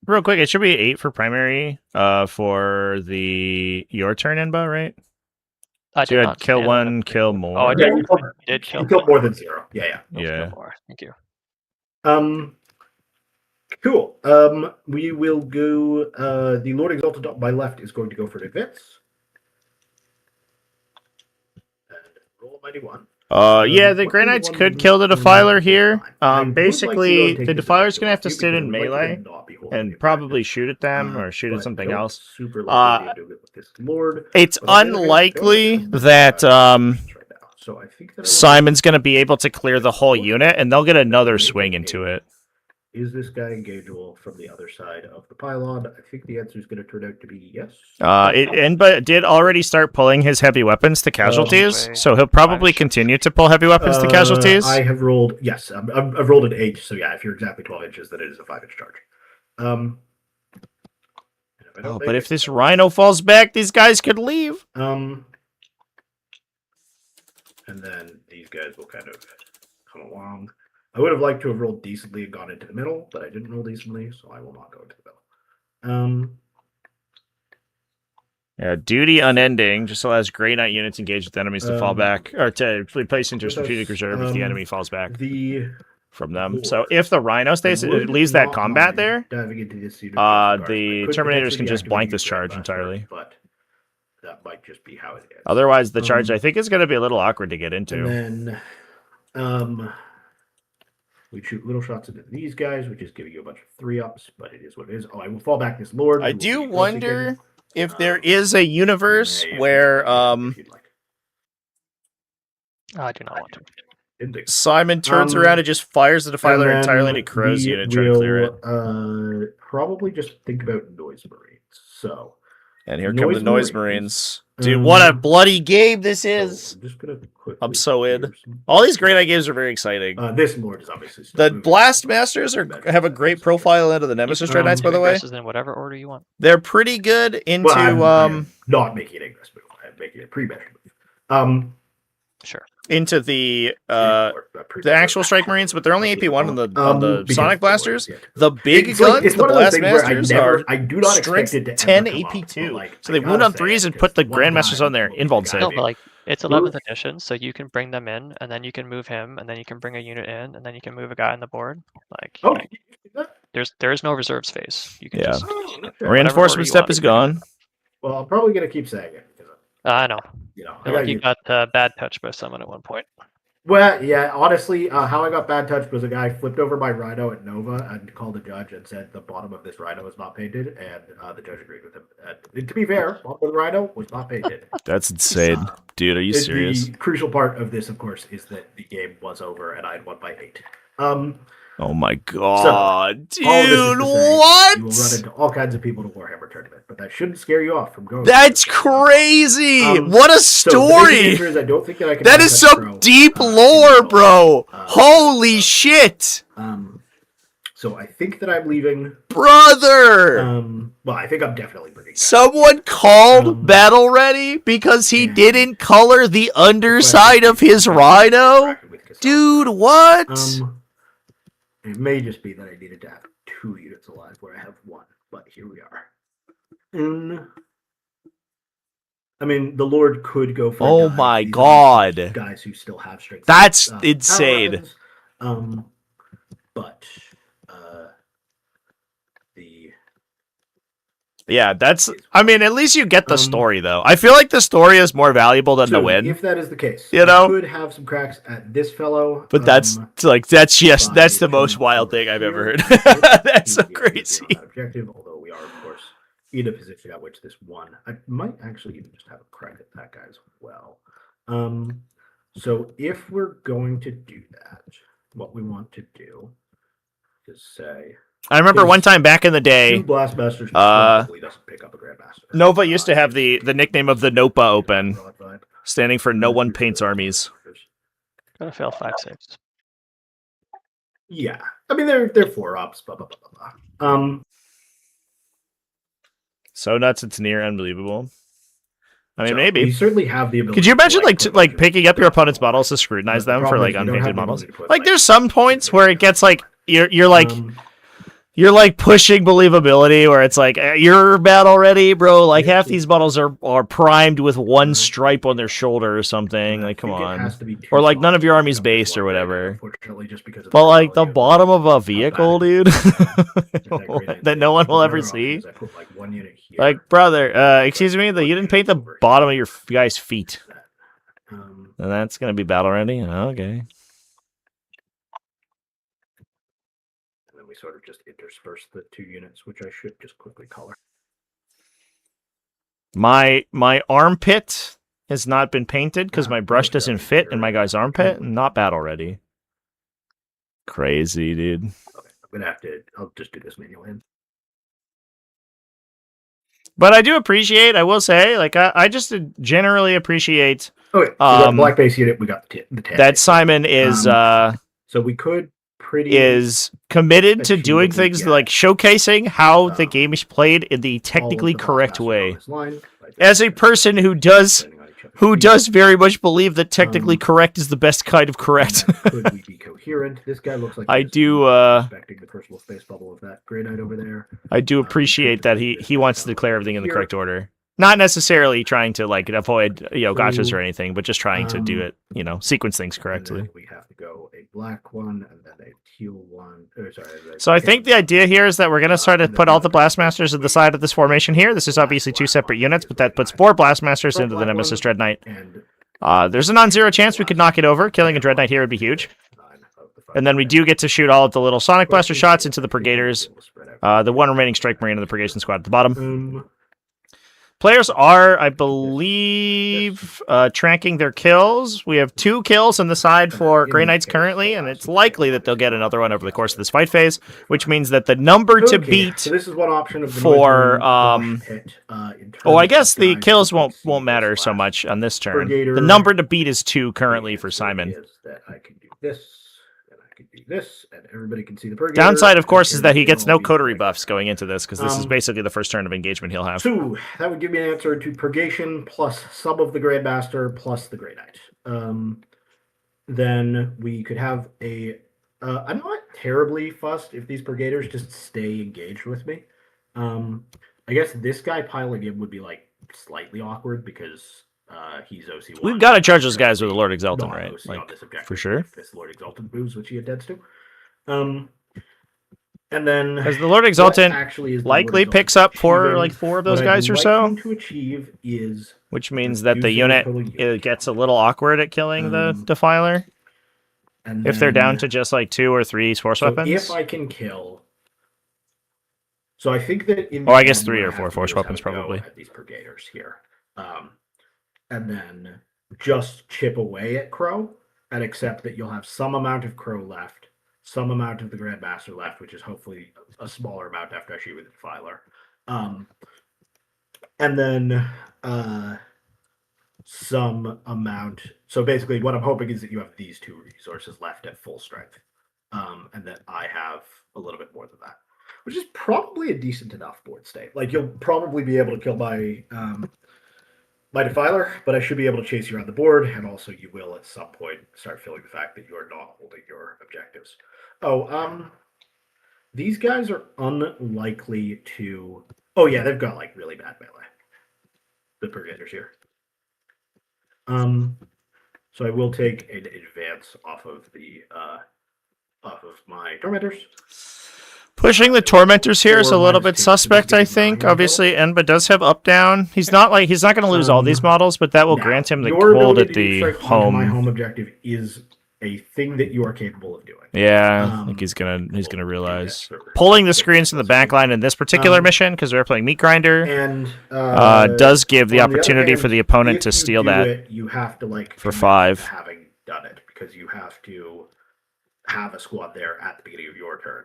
Real quick, it should be 8 for primary. For your turn, Enba, right? So you had kill 1, kill more. Oh, I did. You killed more than 0. Yeah. Kill more. Thank you. Cool. We will go. The Lord Exalted on my left is going to go for an advance. And roll a mighty 1. Yeah, the Grey Knights could kill the Defiler here. Basically, the Defiler's going to have to sit in melee and probably shoot at them or shoot at something else. It's unlikely that Simon's going to be able to clear the whole unit, and they'll get another swing into it. Is this guy engageable from the other side of the pylon? I think the answer is going to turn out to be yes. Enba did already start pulling his heavy weapons to casualties, so he'll probably continue to pull heavy weapons to casualties. I have rolled, yes, I've rolled an 8, so yeah, if you're exactly 12 inches, then it is a 5-inch charge. But if this Rhino falls back, these guys could leave. And then these guys will kind of come along. I would have liked to have rolled decently and gone into the middle, but I didn't roll decently, so I will not go into the middle. Yeah, duty unending just allows Grey Knight units engaged with enemies to fall back, or to place into a strategic reserve if the enemy falls back from them. So if the Rhino leaves that combat there, the Terminators can just blank this charge entirely. But that might just be how it is. Otherwise, the charge I think is going to be a little awkward to get into. And then, we shoot little shots into these guys, which is giving you a bunch of 3-ups, but it is what it is. Oh, I will fall back this Lord. I do wonder if there is a universe where I do not want to. Simon turns around and just fires the Defiler entirely into Crow's unit, trying to clear it. Probably just think about Noise Marines. So And here come the Noise Marines. Marines. Dude, what a bloody game this is! So I'm just gonna I'm so in. All these Grey Knight games are very exciting. This Lord is obviously still The moving. Blast Masters have a great profile into the Nemesis Dread Knights, by the way. Aggressives in whatever order you want. They're pretty good into Well, I'm not making an aggressive move. I'm making a pre-measured move. Sure. into the actual Strike Marines, but they're only AP1 on the Sonic Blasters. The big guns, the Blast Masters, I do not strength expect it to 10 ever come up, AP2. like, So they wound on 3s and put the Grandmasters on their invuln save. No, but like it's 11th edition, so you can bring them in, and then you can move him, and then you can bring a unit in, and then you can move a guy on the board. Like, there is no reserves phase. You can just reinforcement step is gone. Well, I'm probably gonna keep saying it. I know. You know, You got bad touch by someone at one point. Well, yeah, honestly, how I got bad touch was a guy flipped over my Rhino at Nova and called the judge and said the bottom of this Rhino is not painted, and the judge agreed with him. And to be fair, bottom of the Rhino was not painted. That's insane. Dude, are you serious? The crucial part of this, of course, is that the game was over and I had won by 8. Oh my god, so, dude, what? You will run into all kinds of people to Warhammer Tournament, but that shouldn't scare you off from going. That's crazy! What a story! So I don't think that I can that is some deep lore, bro! Holy shit! So I think that I'm leaving. Brother! Well, I think I'm definitely bringing. Someone called Battle Ready because he didn't color the underside of his Rhino? Dude, what? It may just be that I needed to have 2 units alive where I have 1, but here we are. I mean, the Lord could go for. Oh my god! Guys who still have strength. That's insane. But yeah, that's. I mean, at least you get the story, though. I feel like the story is more valuable than the win. If that is the case, you know, I could have some cracks at this fellow. But that's the most wild thing I've ever heard. That's so crazy. Objective, although we are, of course, in a position at which this won. I might actually even just have a crack at that guy as well. So if we're going to do that, what we want to do is say. I remember one time back in the day, Blastmasters probably doesn't pick up a Grandmaster. Nova used to have the nickname of the Nopa Open, standing for No One Paints Armies. Gonna fail 5 saves. Yeah, I mean they're 4-ups. Blah blah blah blah blah. So nuts, it's near unbelievable. I mean, maybe you certainly have the ability. Could you imagine like picking up your opponent's models to scrutinize them for like unpainted models? Like, there's some points where it gets like you're like. You're like pushing believability where it's like you're battle ready, bro. Like half these models are primed with 1 stripe on their shoulder or something. Like, come on. Or like none of your army's based or whatever. But like the bottom of a vehicle, dude, that no one will ever see. Like, brother, excuse me, you didn't paint the bottom of your guy's feet. And that's gonna be battle ready. Okay. We sort of just intersperse the 2 units, which I should just quickly color. My armpit has not been painted because my brush doesn't fit in my guy's armpit. Not battle ready. Crazy, dude. Okay, I'm gonna have to. I'll just do this manually. But I do appreciate. I will say, like, I just generally appreciate. Okay, so black base unit. We got the 10. That Simon is. So we could. Is committed to doing things like showcasing how the game is played in the technically correct way. As a person who does very much believe that technically correct is the best kind of correct. Could we be coherent? This guy looks like I do respecting the personal space bubble of that Grey Knight over there. I do appreciate that he wants to declare everything in the correct order. Not necessarily trying to like avoid gotchas or anything, but just trying to do it, sequence things correctly. We have to go a black one and then a teal one. So I think the idea here is that we're going to start to put all the Blastmasters at the side of this formation here. This is obviously 2 separate units, but that puts 4 Blastmasters into the Nemesis Dread Knight. There's a non-zero chance we could knock it over. Killing a Dread Knight here would be huge. And then we do get to shoot all of the little Sonic Blaster shots into the Brigaders. The 1 remaining Strike Marine of the Purgation Squad at the bottom. Players are, I believe, tracking their kills. We have 2 kills on the side for Grey Knights currently, and it's likely that they'll get another one over the course of this fight phase, which means that the number to beat So this is one option of the for Mojoin pit, in oh, I terms guess of the guys kills who won't succeed matter this so last much on this turn. Brigader. The number to beat is 2 currently The for answer Simon. is that I can do this, and I can do this, and everybody can see the Brigader. Downside, of course, and is that he everybody gets can all no be coterie like buffs that. going into this, because this is basically the first turn of engagement he'll have. So that would give me an answer to Purgation plus some of the Grandmaster plus the Grey Knight. Then we could have a. I'm not terribly fussed if these Brigaders just stay engaged with me. I guess this guy piling in would be like slightly awkward because he's OC1. We've got to charge those guys with the Lord Exultant, Not right? OC Like, on this objective for sure. If this Lord Exultant moves, which he intends to. And then Because the Lord Exultant actually is likely picks up for 4 of those guys or so, to achieve is which means that the reducing unit total unit gets a little awkward at killing the Defiler and if they're then- down to just like 2 or 3 force so weapons. if I can kill, so I think that in Oh, I guess end, 3 what or I 4 have to force do is have weapons a go probably. at these Brigaders here, and then just chip away at Crow and accept that you'll have some amount of Crow left, some amount of the Grandmaster left, which is hopefully a smaller amount after I shoot with the Defiler, and then some amount. So basically, what I'm hoping is that you have these 2 resources left at full strength, and that I have a little bit more than that, which is probably a decent enough board state. Like you'll probably be able to kill my my Defiler, but I should be able to chase you around the board, and also you will at some point start feeling the fact that you are not holding your objectives. Oh, these guys are unlikely to. Oh yeah, they've got like really bad melee. The Brigaders here. So I will take an advance off of my Tormentors. Pushing the Tormentors here is a Or little minus bit 2, so this suspect, gives I me think. 9 Obviously, Enba does have up down. He's not going to lose all these models, but that will Now, grant him the your hold ability at to the deep strike onto my home. home objective is a thing that you are capable of doing. Yeah, I think he's gonna realize yes, pulling the screens from the back line in this particular mission, because we're playing Meat Grinder, And does give the on other opportunity for hand, the opponent if to you steal do that. it, you have to like for commit 5. to having done it, because you have to have a squad there at the beginning of your turn,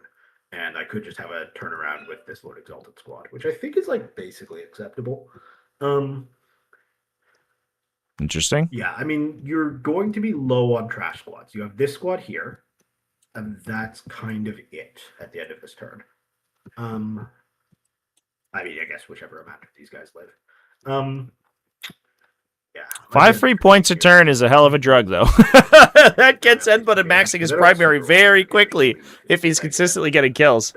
and I could just have a turnaround with this Lord Exalted squad, which I think is like basically acceptable. Interesting. Yeah, I mean, you're going to be low on trash squads. You have this squad here, and that's kind of it at the end of this turn. I mean, I guess whichever amount of these guys live. Yeah. 5 free points a turn is a hell of a drug, though. That gets Enba to maxing his primary very quickly if he's consistently getting kills.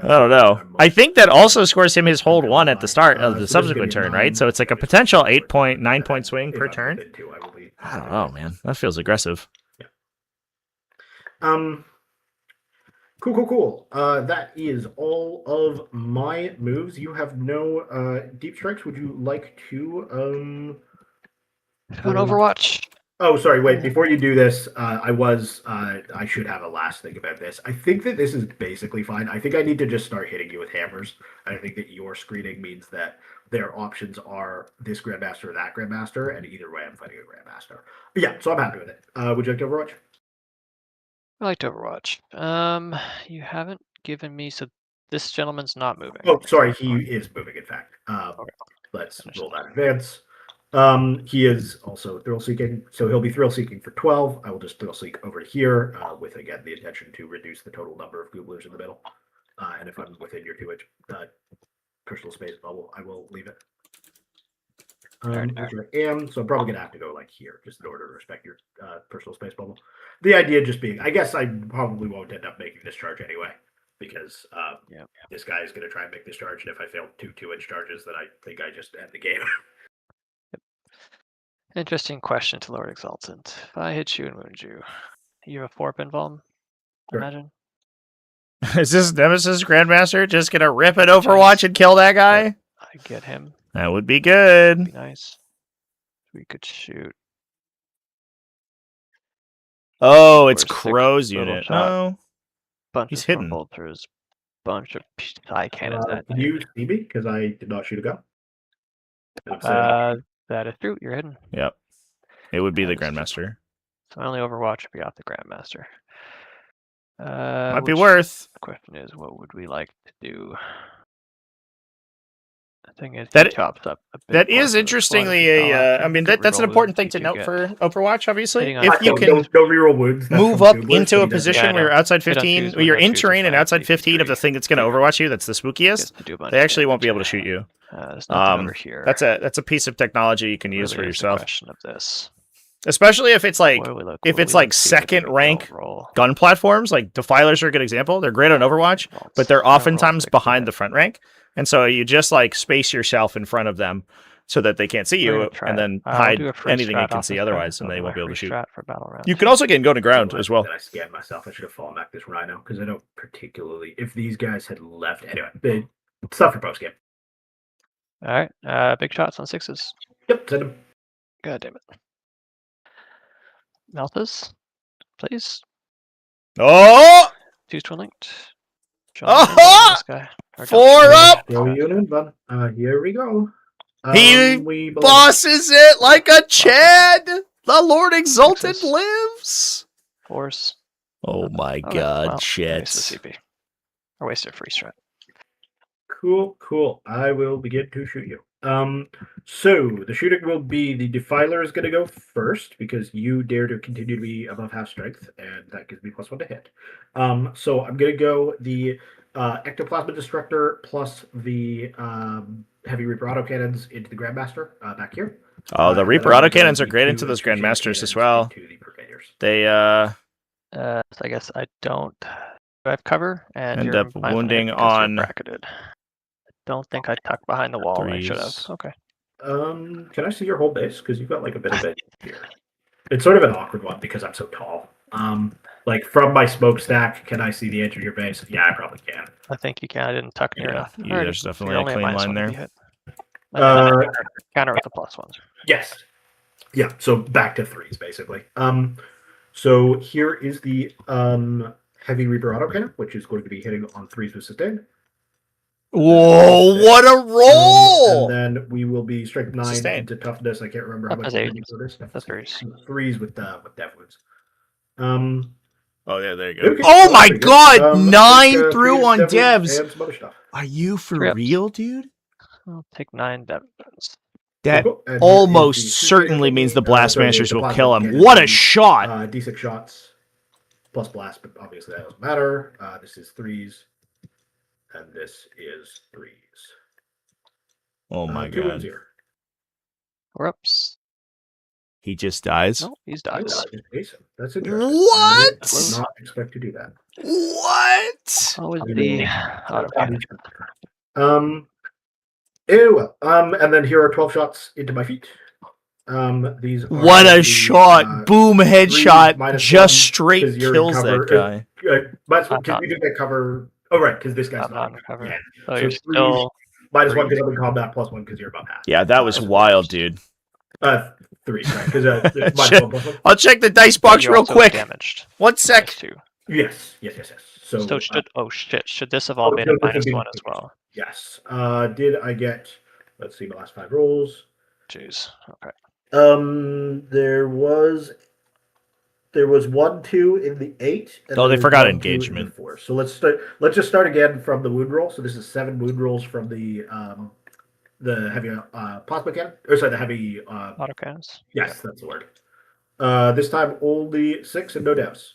I don't know. I think that also scores him his hold 1 at the start of the subsequent turn, right? So it's like a potential 9-point swing per turn. I don't know, man. That feels aggressive. Cool. That is all of my moves. You have no deep strikes. Would you like to On Overwatch. Oh, sorry. Wait, before you do this, I should have a last thing about this. I think that this is basically fine. I think I need to just start hitting you with hammers. I think that your screening means that their options are this Grandmaster or that Grandmaster, and either way, I'm fighting a Grandmaster. But yeah, so I'm happy with it. Would you like to Overwatch? I like to Overwatch. You haven't given me, so this gentleman's not moving. Oh, sorry, he is moving, in fact. Okay. Let's roll that advance. He is also thrill seeking, so he'll be thrill seeking for 12. I will just thrill seek over here with, again, the intention to reduce the total number of gooblers in the middle. And if I'm within your 2-inch personal space bubble, I will leave it. Which I am, so I'm probably going to have to go like here, just in order to respect your personal space bubble. The idea just being, I guess I probably won't end up making this charge anyway, because this guy is going to try and make this charge, and if I fail 2 2-inch charges, then I think I just end the game. Interesting question to Lord Exultant. If I hit you and wound you, you have a 4-pin Vuln, Sure. imagine? Is this Nemesis Grandmaster just gonna rip it Overwatch and kill that guy? I get him. That would be good. Be nice. We could shoot. Oh, it's Or 6 Crow's little unit. shot. Oh, Bunch He's of hidden. Storm Bolters, bunch of eye cannons that Can you see me? Because I did not shoot a gun. That is true. You're hidden. Yep. It would be the That is true. Grandmaster. So my only Overwatch would be off the Grandmaster. Might be Which worth. The question is, what would we like to do? The thing is, That- he chops up a bit That more is for the interestingly squad. I mean, that's an important thing to note for Overwatch, obviously. Hitting on If you twos. can don't reroll wounds. That's move from up Googlers, into but a he does position Yeah, I where you're know. outside Hit on 15, twos where you're when no in twos terrain are and fine, outside so 15 of the thing that's going to Figure. Overwatch you, that's the Gets spookiest, to do a bunch they of actually won't be damage. able to shoot you. There's nothing over here. That's a piece of technology you can use Really for is the yourself. question of this. Especially if it's like, What do we look- if what it's we like look, see if we second can rank roll. gun platforms, like Defilers are a good example. They're great on Overwatch, but they're oftentimes behind the front rank. And so you just like space yourself in front of them so that they can't see you and then hide anything you can see otherwise, and they won't be able to shoot. For battle round. You can also get going to ground as well. I scanned myself. I should have fallen back this Rhino because I don't particularly. If these guys had left anyway, they stuff for post game. All right. Big shots on sixes. Yep, send them. God damn it. Malthus, please. Oh! Two's twin linked. Oh! This guy. Or Four don't- up! Throw you an Enba. Here we go. He we believe- bosses it like a Chad! The Lord Exalted Sixes. lives! Force. Oh my Okay, god, well, shit. Wasted CP. Or wasted free strat. Cool. I will begin to shoot you. So the shooting will be the Defiler is going to go first because you dare to continue to be above half strength, and that gives me +1 to hit. So I'm going to go the Ectoplasma Destructor plus the Heavy Reaper autocannons into the Grandmaster back here. Oh, the And Reaper then I'm gonna autocannons go are great the into two those Infantry Grandmasters as cannons well. into the Brigadiers. They So I guess I don't. I have cover, and End you're up my wounding because you're on bracketed. I don't think I tucked behind the wall. I should have. threes. Okay. Can I see your whole base? Because you've got like a bit of it here. It's sort of an awkward one because I'm so tall. Like from my smokestack, can I see the edge of your base? Yeah, I probably can. I think you can. I didn't tuck near Yeah, enough. yeah, Alrighty, there's so definitely you're a only clean -1 line to there. be hit. And then I Uh, counter with the +1s. Yes. Yeah, so back to threes basically. So here is the Heavy Reaper autocannon, which is going to be hitting on threes with sustain. Whoa, what a roll! And then we will be strength 9 Sustain. into toughness. I can't remember how much That's eight. it is. That's threes. Threes with death wounds. Oh yeah, there you go. Okay, Oh well, my pretty good. god, 9 take, through three on death wounds devs. and some other stuff. Are you for Trips. real, dude? I'll take 9 damage. That Cool. And here is almost the certainly two means the sorry, Blast Masters the will plasma kill him. cannon, What a shot! D6 shots plus blast, but obviously that doesn't matter. This is threes, and this is threes. Oh my 2 wounds god. here. Whoops. He just dies? No, he's Oh, died. Jason. That's interesting. What? I did not expect to do that. What? What was I the mean, autocannon? And then here are 12 shots into my feet. These are What a the, shot! Boom, headshot. -1, Just straight 'cause you're in kills cover. that guy. Because not- you do get cover. Oh, right, because this guy's I'm not in cover. Yeah. So So you're threes- still. -1 because I'm in combat, +1 because you're above half. Yeah, that was wild, dude. 3, right? Because -1 Shit. +1. I'll check the dice box you're real also quick. Damaged. One sec. -2. Yes. So, So should should this have all oh, been no, a this would be -1 as well? yes. Did I get? Let's see my last 5 rolls. Jeez. Okay. There was 1, 2 in the 8. And Oh, there they was forgot 1, 2 in the engagement. 4. So let's just start again from the wound roll. So this is 7 wound rolls from the heavy plasma cannon. Or sorry, the heavy. Autocannons. Yes, that's the word. This time only 6 and no deaths.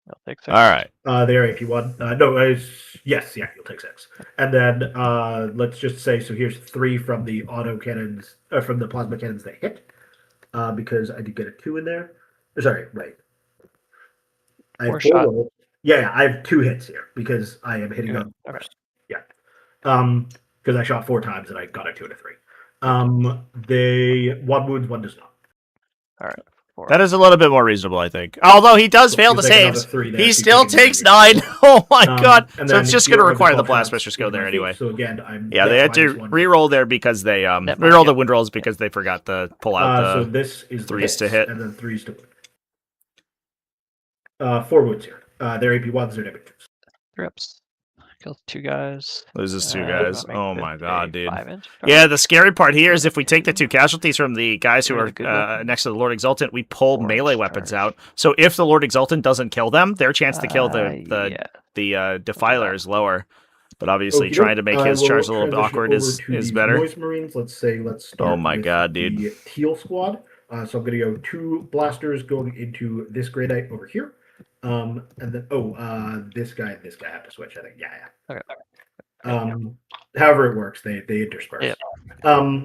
I'll take 6. All right. They are AP1. Yes, you'll take 6. And then let's just say, so here's 3 from the auto cannons, from the plasma cannons that hit, because I did get a 2 in there. Sorry, right. I have 4 4 shot. rolls. Yeah, I have 2 hits here because I am hitting on Okay. first. Yeah. Because I shot 4 times and I got a 2 and a 3. They 1 wounds, 1 does not. All right. 4. That is a little bit more reasonable, I think. Although he does So fail you the take another saves. 3 there, He so you still take takes another 9. Oh my god. and So then it's just here going to are require the 12 Blast shots Masters go into there my feet. anyway. So again, I'm Yeah, they had to -1. re-roll there because they Net re-roll minus, the yep. wind rolls because they forgot to pull out So the this is the 3s to hits, hit. and then 3s to wound. 4 wounds here. They're AP1s, they're damage. 3 ups. Kills 2 guys. Loses 2 Uh, guys. make Oh this my god, a dude. 5-inch Yeah, target. the scary part here is if we take the 2 casualties from the guys who Give me are the good weapon. next to the Lord Exultant, we pull 4-inch melee weapons turret. out. So if the Lord Exultant doesn't kill them, their chance to kill Yeah. the Defiler is lower. But obviously, Okey-doke. trying to make his I will charge a little bit transition awkward over is to these better. Noise Marines. Let's start Oh my with god, dude. the Teal Squad. So I'm going to go 2 blasters going into this Grey Knight over here. And then, this guy and this guy have to switch, I think. Yeah. Okay. However it works, they intersperse. Yeah.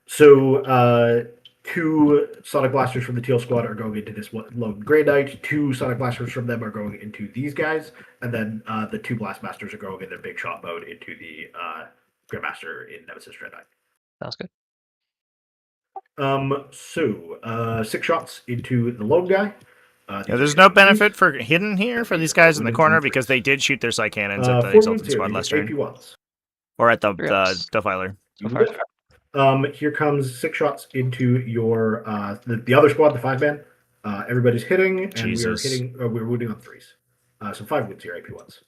So 2 Sonic Blasters from the Teal Squad are going into this lone Grey Knight. 2 Sonic Blasters from them are going into these guys. And then the 2 Blast Masters are going in their big shot mode into the Grandmaster in Nemesis Dread Knight. Sounds good. So 6 shots into the lone guy. There's no benefit for hidden here for these guys in the corner because they did shoot their sight cannons at the 4 Exultant wounds here, Squad these last are turn. AP1s. Or at the 3-ups. Defiler. Here comes 6 shots into your the other squad, the 5-man. Everybody's hitting, and Jesus. we are hitting. We're wounding on 3s. So 5 wounds here, AP1s.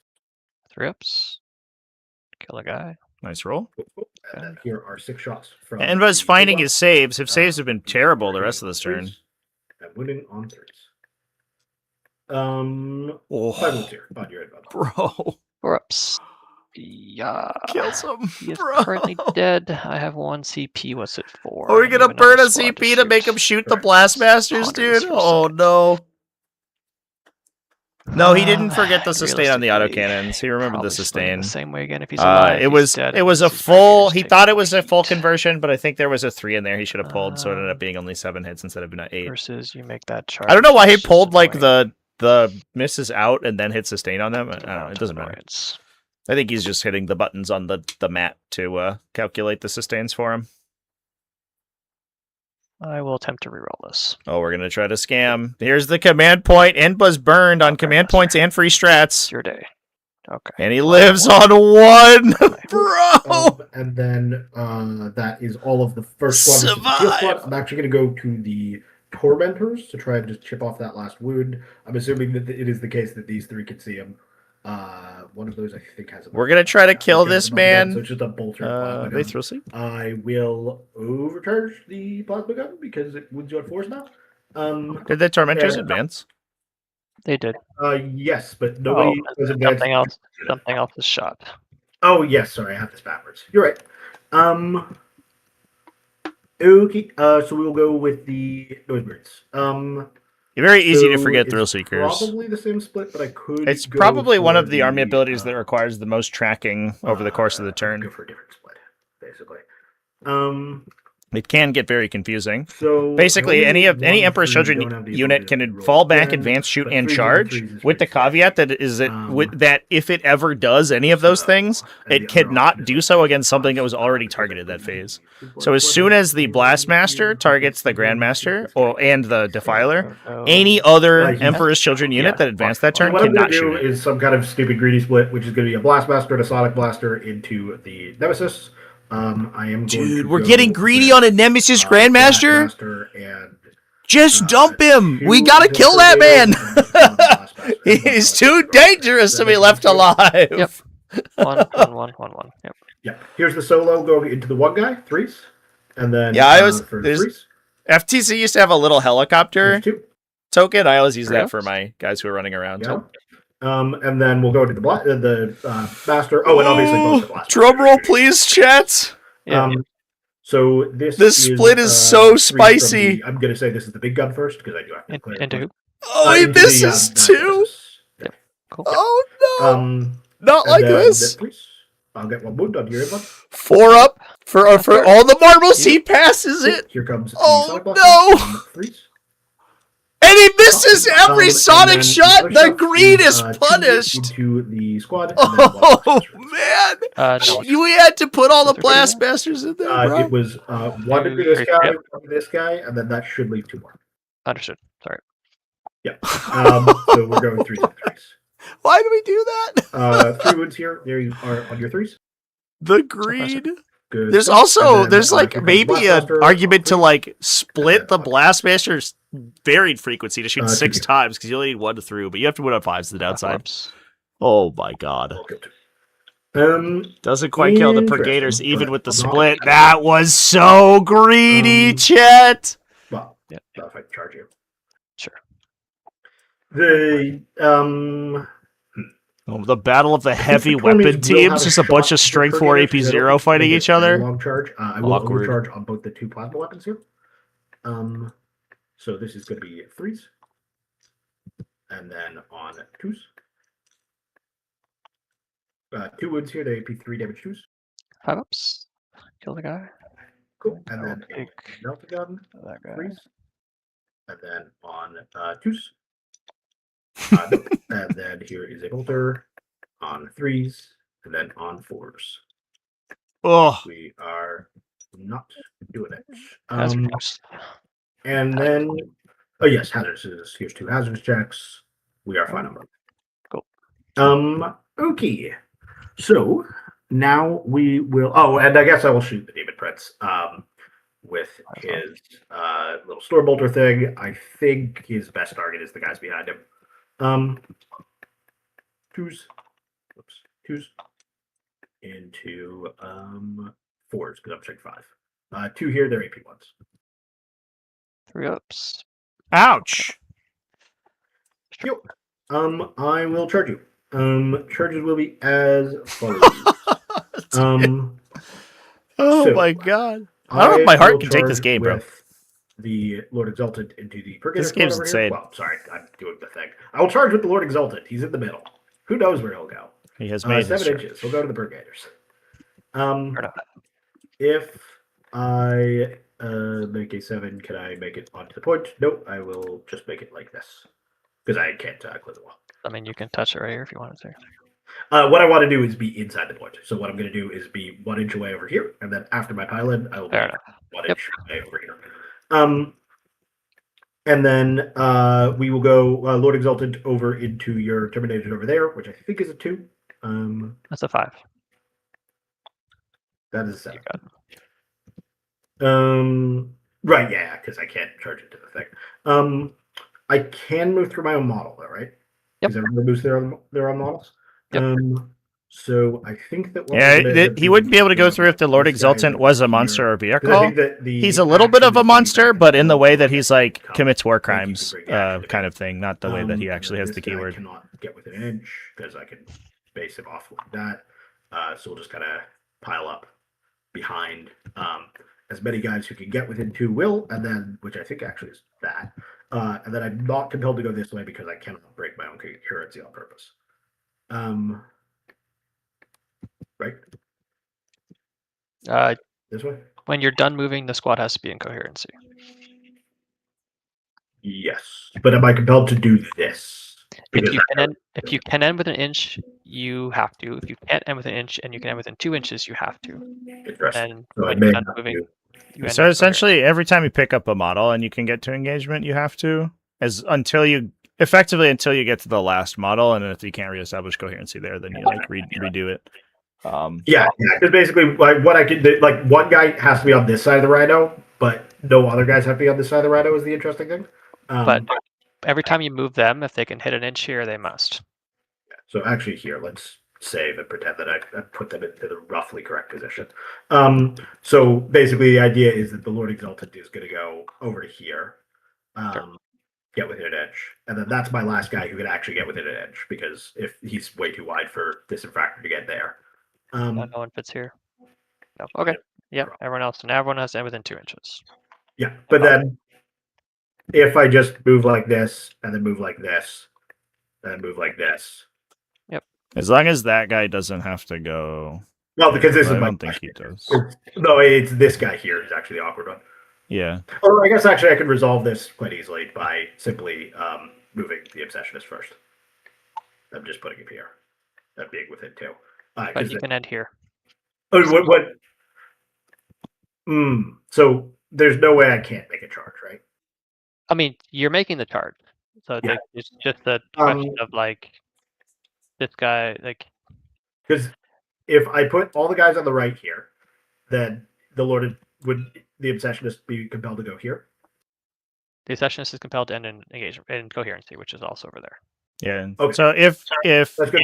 3-ups. Kill a guy. Nice roll. And then here are 6 shots from. Enba's the finding Enba. his saves. His saves have been terrible the rest of this turn. 3s, and wounding on 3s. 5 wounds here. On your Enba. Bro. 4-ups. Yeah. Kills him. He is Bro. currently dead. I have 1 CP. What's it for? Are we I gonna need another burn a squad CP to make him shoot the Blast Masters, dude? 100% Oh no. No, he didn't forget the sustain on the realistically, autocannons. He remembered the Probably swing sustain. the same way again if he's alive. It He's was dead, it was a this is probably full. just He taking thought it was a full heat conversion, but I think there was a 3 in there. He should have pulled, so it ended up being only 7 hits instead of 8. versus you make that charge. I don't know why he it's just pulled like annoying. the misses out and then hit sustain on them. I don't know. Amount It of doesn't matter. annoyance. I think he's just hitting the buttons on the mat to calculate the sustains for him. I will attempt to reroll this. Oh, we're gonna try to scam. Here's the command point. Enba's burned on Okay, command master. points and free It's strats, your day. Okay. and he Well, lives one. on 1, bro. And then that is all of the first squad. With the Teal Squad. Survive. I'm actually going to go to the Tormentors to try and just chip off that last wound. I'm assuming that it is the case that these 3 can see him. One of those I think has. We're gonna try to kill because this I'm not dead, man. So it's just a bolter. Plasma They gun. throw sleep. I will overcharge the plasma gun because it wounds you on 4s now. Did the tormentors Yeah. advance? They did. Yes, but nobody was advanced. Something else is shot. Oh yes, sorry, I have this backwards. You're right. Okay. So we will go with the Noise Birds. Very easy to So forget it's Thrill Seekers. Probably the same split, but I could. It's go probably one for of the army abilities that requires the most tracking over the course of the Go turn. for a different split, basically. It can get very confusing. So Basically, any one Emperor's three Children don't have the unit ability to can roll fall back, again, advance, shoot, but and 3s charge, threes is with the pretty caveat that that if it ever does any of those So, things, and it the other cannot option is do like so against something that was plus, already because targeted I that could phase. use So as soon as the Blastmaster targets the Grandmaster and the Defiler, any other Emperor's Children unit that advanced that turn what I'm going cannot to do shoot it. is some kind of stupid greedy split, which is going to be a Blastmaster and a Sonic Blaster into the Nemesis. I am going Dude, to we're go getting greedy with, on a Nemesis Grandmaster? Blastmaster and Just dump him! 2 We gotta kill that man! Blastmaster. He's too dangerous to be left alive! Yep. 1. Yep. Yeah. Here's the solo going into the 1 guy, 3s. And then Yeah, I was- for there's- 3s. FTC used to have a little helicopter There's 2. token. I always use that Yes. for my guys who are running around. Yeah. And then we'll go to the Master. Oh, and obviously both the Blastmasters. Drum roll, please, chat. Yeah. So this split is so 3 from spicy. I'm going to say this is the big gun first because I do have to clear Into it. who? Oh, Into this the, is Nemesis. two. Yeah. Cool. Oh no, not and like then this. please, I'll get 1 wound on your one. 4 up for all the marbles. He passes it, Here comes the Oh, Sonic no. Blaster, 3s. and he misses every And Sonic then shot. other The stuff greed is 2 punished. into the squad. And then 1 Oh Blastmaster. man, No. we had to put all the What's it Blastmasters in there, bro. It was 1 into this guy, 1 to this guy, and then that should leave 2 more. Understood. Sorry. Yeah. So we're going 3s and 3s. Why do we do that? 3 wounds here. There you are on your 3s. The greed. Good. There's stuff. also And then, there's like here comes maybe an Blastmaster, argument to 3s. like split the Blastmaster's varied frequency to shoot 6 2. times because you only need 1 to through, but you have to put on 5s to the downside. Whoops. Oh my god. Oh, good. Doesn't quite kill the Interesting, Purgators, even but with the I'm not- split. That was so greedy, Chet. Well, Yep. if I can charge you. Sure. The Oh, the battle of the heavy Prestream enemies weapon will have teams, just a bunch shot of to strength Purgators 4 because I don't AP0 think fighting they each get very other. Long charge. I will Awkward. overcharge on both the 2 plasma weapons here. So this is going to be 3s, and then on 2s. 2 woods here. The AP3 damage 2s. 5 ups. Kill the guy. Cool. And I will then a take melting gun. that guy. 3s. And then on 2s. Nope. And then here is a bolter on 3s, and then on 4s. Oh, We are not doing it. Hazard checks. And then, oh yes, hazards. Here's 2 hazards checks. We are fine on both. Cool. Okay. So now we will. Oh, and I guess I will shoot the Demon Prince. With his little store bolter thing. I think his best target is the guys behind him. 2s. Whoops. 2s. Into 4s because I'm checking 5. 2 here, they're AP 1s. 3 ups. ouch. Yep. I will charge you. Charges will be as follows. Oh so, my god. I don't know if my heart will can take this charge game, bro. with the Lord Exalted into the Purgator This game's over insane. here. Well, sorry, I'm doing the thing. I will charge with the Lord Exalted. He's in the middle. Who knows where he'll go? He has made 7 his inches. We'll go to the Purgators. Fair enough. If I make a 7, can I make it onto the point? Nope, I will just make it like this. Because I can't clear the wall. I mean, you can touch it right here if you wanted to. What I want to do is be inside the point. So what I'm going to do is be 1 inch away over here, and then after my pylon, I will be Fair enough. 1 Yep. inch away over here. And then we will go Lord Exalted over into your Terminator over there, which I think is a 2. That's a 5. That is a You 7. got it. Right, yeah, because I can't charge it to the thing. I can move through my own model, though, right? Yep. Because everyone moves their own models. Yep. So I think that He wouldn't be able to go through if the Lord Exultant was a monster or a vehicle. He's a little bit of a monster, but in the way that he's like commits war crimes, kind of thing, not the way that he actually has the keyword. I cannot get within an inch because I can base him off like that. So we'll just kind of pile up behind as many guys who can get within 2 will, and then which I think actually is that. And then I'm not compelled to go this way because I cannot break my own currency on purpose. Right? This way? When you're done moving, the squad has to be in coherency. Yes. But am I compelled to do this? If you can end with an inch, you have to. If you can't end with an inch and you can end within 2 inches, you have to. Interesting. And So I when may you're done not moving, do. you end So with essentially, every time you pick up a model and you can get to engagement, you have to, until you get to the last model, and if you can't reestablish coherency there, then you like redo it. Yeah, because basically, like what I could do, like one guy has to be on this side of the rhino, but no other guys have to be on this side of the rhino. Is the interesting thing. But every time you move them, if they can hit an inch here, they must. So actually, here let's save and pretend that I put them into the roughly correct position. So basically, the idea is that the Lord Exalted is going to go over to here. Sure. Get within an inch, and then that's my last guy who can actually get within an inch because if he's way too wide for this infractor to get there. No one fits here. No. Okay. Yep. Everyone else. And everyone has to end within 2 inches. Yeah, but then if I just move like this and then move like this, and then move like this. Yep. As long as that guy doesn't have to go. Well, because this I is my. don't think he does. No, it's this guy here is actually the awkward one. Yeah. Or I guess actually I could resolve this quite easily by simply moving the Obsessionist first. I'm just putting him here. That being within 2. But you can end here. Oh, what? So there's no way I can't make a charge, right? I mean, you're making the charge. So Yeah. it's just a question of like this guy, like. Because if I put all the guys on the right here, then the Lord would the Obsessionist be compelled to go here? The Obsessionist is compelled to end in engagement in coherency, which is also over there. Yeah. Okay. So if That's good.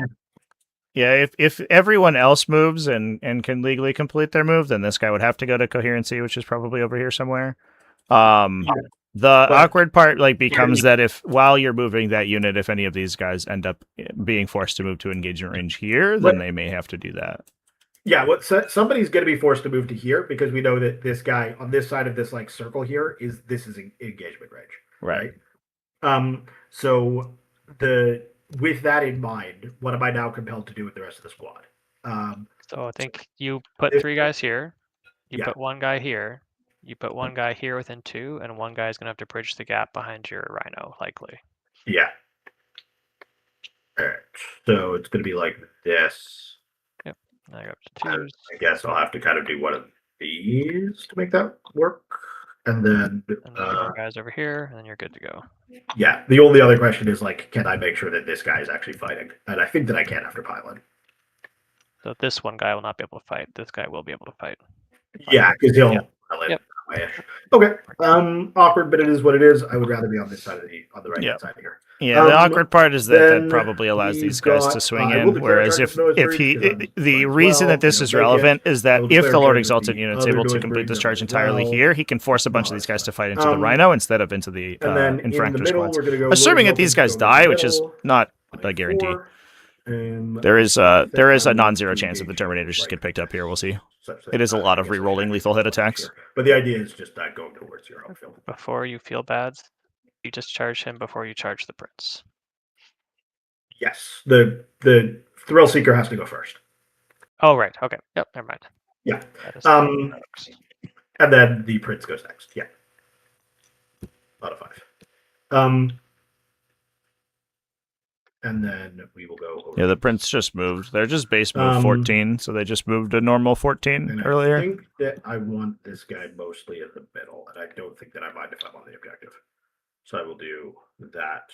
Yeah, if everyone else moves and can legally complete their move, then this guy would have to go to coherency, which is probably over here somewhere. The awkward part becomes that if while you're moving that unit, if any of these guys end up being forced to move to engagement range here, then they may have to do that. Yeah, somebody's going to be forced to move to here because we know that this guy on this side of this circle here is engagement range, right? So with that in mind, what am I now compelled to do with the rest of the squad? So I think you put 3 guys here. You put 1 guy here. You put 1 guy here within 2, and 1 guy is going to have to bridge the gap behind your rhino, likely. Yeah. All right. So it's going to be like this. Yep. Now you're up to 2s. I guess I'll have to kind of do one of these to make that work. And then guys over here, and then you're good to go. Yeah. The only other question is can I make sure that this guy is actually fighting? And I think that I can after pilot. So this 1 guy will not be able to fight. This guy will be able to fight. Yeah, because he'll pilot. Okay. Awkward, but it is what it is. I would rather be on this side on the right side here. Yeah, the awkward part is that probably allows these guys to swing in. Whereas if the reason that this is relevant is that if the Lord Exalted unit is able to complete this charge entirely here, he can force a bunch of these guys to fight into the Rhino instead of into the Infractor squads. Assuming that these guys die, which is not a guarantee. There is a non-zero chance that the Terminators just get picked up here. We'll see. It is a lot of re-rolling lethal hit attacks. But the idea is just going towards your home field. Before you feel bad, you just charge him before you charge the Prince. Yes. The Thrill Seeker has to go first. Oh, right. Okay. Yep. Never mind. Yeah. And then the Prince goes next. Yeah. Out of 5. And then we will go over. Yeah, the Prince just moved. They're just base move 14, so they just moved a normal 14 earlier. I think that I want this guy mostly in the middle, and I don't think that I mind if I'm on the objective. So I will do that.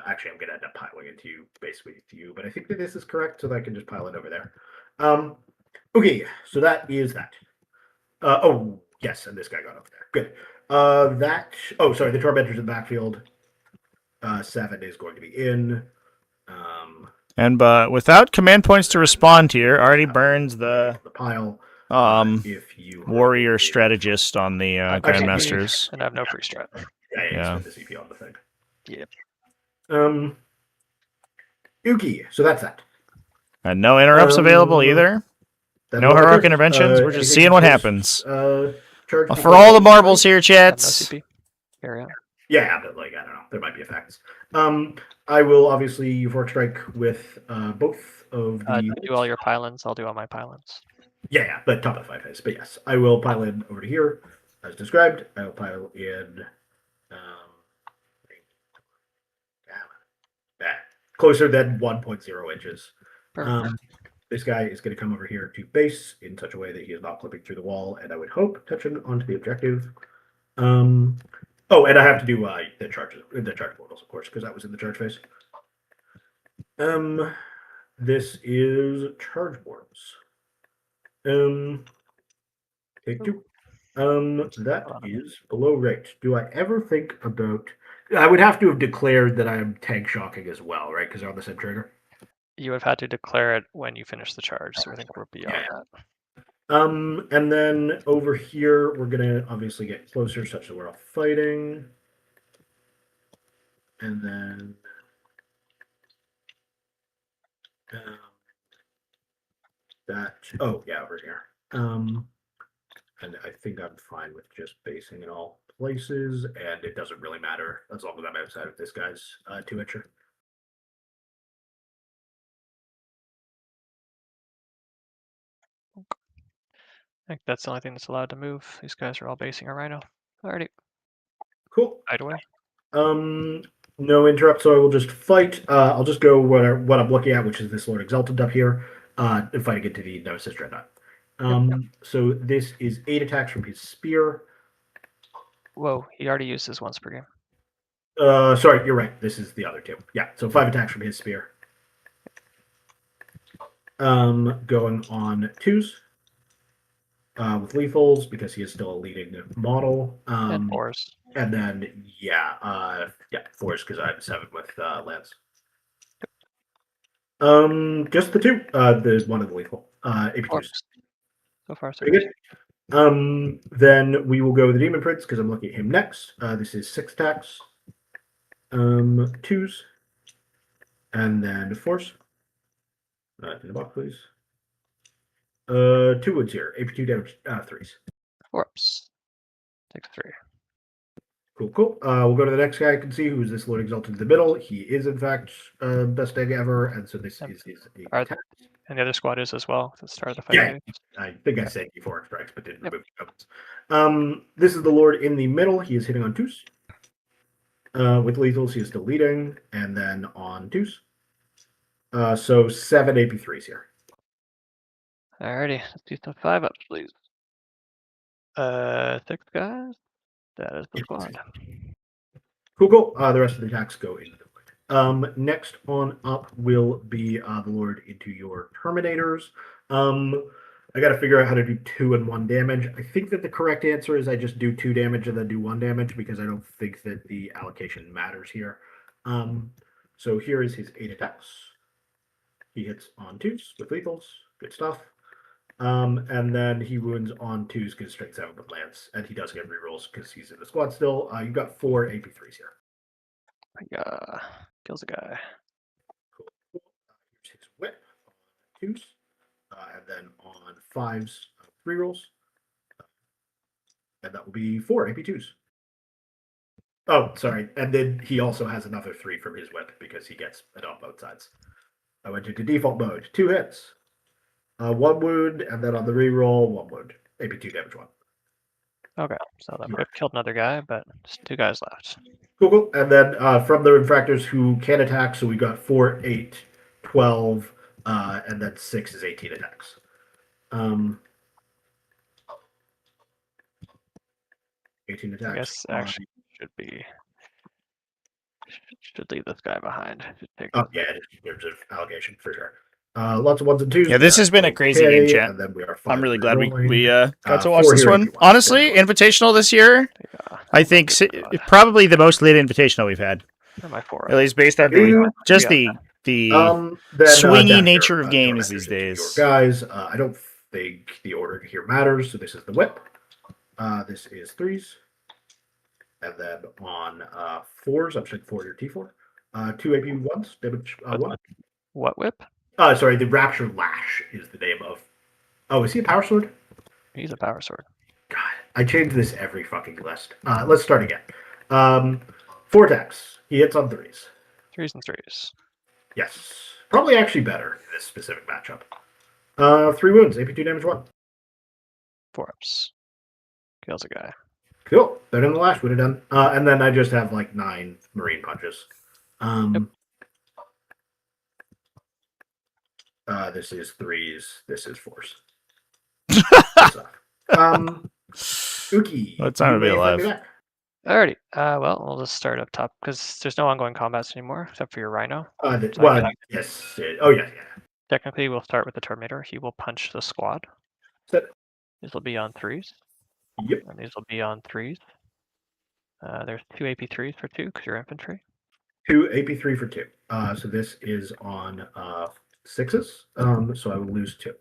Actually, I'm going to end up piling into you, basically to you, but I think that this is correct, so that I can just pile it over there. Okay, so that is that. Oh, yes, and this guy got over there. Good. The Tormentor's in the backfield. 7 is going to be in. And without command points to respond here, already burns the pile. If you warrior strategist on the Grandmasters. And I have no free strat. Yeah. The CP on the thing. Yep. Uki. So that's that. And no interrupts available either. No heroic interventions. We're just seeing what happens. For all the marbles here, chats. No CP. Carry on. Yeah, but I don't know. There might be effects. I will obviously Vork Strike with both of the. Do all your pylons. I'll do all my pylons. Yeah, but top of the 5 phase. But yes, I will pile in over to here as described. I will pile in. Closer than 1.0 inches. This guy is going to come over here to base in such a way that he is not clipping through the wall, and I would hope touching onto the objective. Oh, and I have to do the charge portals, of course, because that was in the charge phase. This is charge boards. Take 2. That is below rate. Do I ever think about? I would have to have declared that I am tank shocking as well, right? Because they're on the same trigger. You would have had to declare it when you finish the charge, so I think we're beyond that. And then over here, we're gonna obviously get closer, such that we're all fighting. And then over here. And I think I'm fine with just basing in all places, and it doesn't really matter as long as I'm outside of this guy's 2-incher. I think that's the only thing that's allowed to move. These guys are all basing a Rhino. Alrighty. Cool. Right away. No interrupt, so I will just fight. I'll just go what I'm looking at, which is this Lord Exalted up here, and fight again to the Nemesis Dreadnought. So this is 8 attacks from his spear. Whoa, he already used his once per game. Sorry, you're right. This is the other 2. Yeah, so 5 attacks from his spear. Going on 2s. With lethals, because he is still a leading model. And 4s. And then, 4s, because I have 7 with Lance. Just the two. The one of the lethal. AP2s. Orcs. So far, so Pretty good. good. Then we will go with the Demon Prince because I'm looking at him next. This is 6 attacks. 2s. And then force. In the box, please. 2 wounds here. AP2 damage, 3s. Orcs. Takes 3. Cool. We'll go to the next guy I can see, who's this Lord Exalted in the middle. He is, in fact, best egg ever, and so this is his attack. And the other squad is as well at the start of the fight. Yeah, I think I said before strikes, but didn't remove weapons. This is the Lord in the middle. He is hitting on 2s. With lethals, he is still leading, and then on 2s. So 7 AP3s here. Alrighty, let's do some 5-ups, please. 6 guys. That is the squad. Cool. The rest of the attacks go into the void. Next on up will be the Lord into your Terminators. I got to figure out how to do 2 and 1 damage. I think that the correct answer is I just do 2 damage and then do 1 damage because I don't think that the allocation matters here. So here is his 8 attacks. He hits on 2s with lethals. Good stuff. And then he wounds on 2s because straight 7 with lance, and he does get rerolls because he's in the squad still. You've got 4 AP3s here. Kills a guy. Cool. Here's his whip on 2s, and then on 5s, 3 rolls, and that will be 4 AP2s. Oh, sorry, and then he also has another 3 from his whip because he gets it on both sides. I went into default mode. 2 hits. 1 wound, and then on the reroll, 1 wound. AP2 damage 1. Okay, so that whip killed another guy, but just 2 guys left. Cool. And then from the infractors who can attack, so we got 4, 8, 12, and then 6 is 18 attacks. 18 attacks. I guess actually should leave this guy behind. Yeah, there's an allegation for sure. Lots of 1s and 2s. Yeah, this has been a crazy game, chat. And then we are I'm really glad rolling. we got to watch this one. Honestly, Invitational this year, I think probably the most lit Invitational we've had. At least based on the swingy nature of games these days. Guys, I don't think the order here matters. So this is the whip. This is 3s. And then on 4s, I'm checking 4 your T4. 2 AP1s, damage 1. What whip? Sorry, the Rapture Lash is the name of. Oh, is he a power sword? He's a power sword. God, I change this every fucking list. Let's start again. 4 attacks. He hits on 3s. 3s and 3s. Yes. Probably actually better in this specific matchup. 3 wounds, AP2 damage 1. 4-ups. Kills a guy. Cool. Better than the Lash would have done. And then I just have like 9 Marine punches. This is 3s. This is 4s. Uki. What time to be alive? Alrighty. Well, we'll just start up top because there's no ongoing combats anymore except for your Rhino. Yes. Yeah. Technically, we'll start with the Terminator. He will punch the squad. These will be on 3s. Yep. And these will be on 3s. There's 2 AP3s for 2 because you're infantry. 2 AP3 for 2. So this is on 6s. So I will lose 2.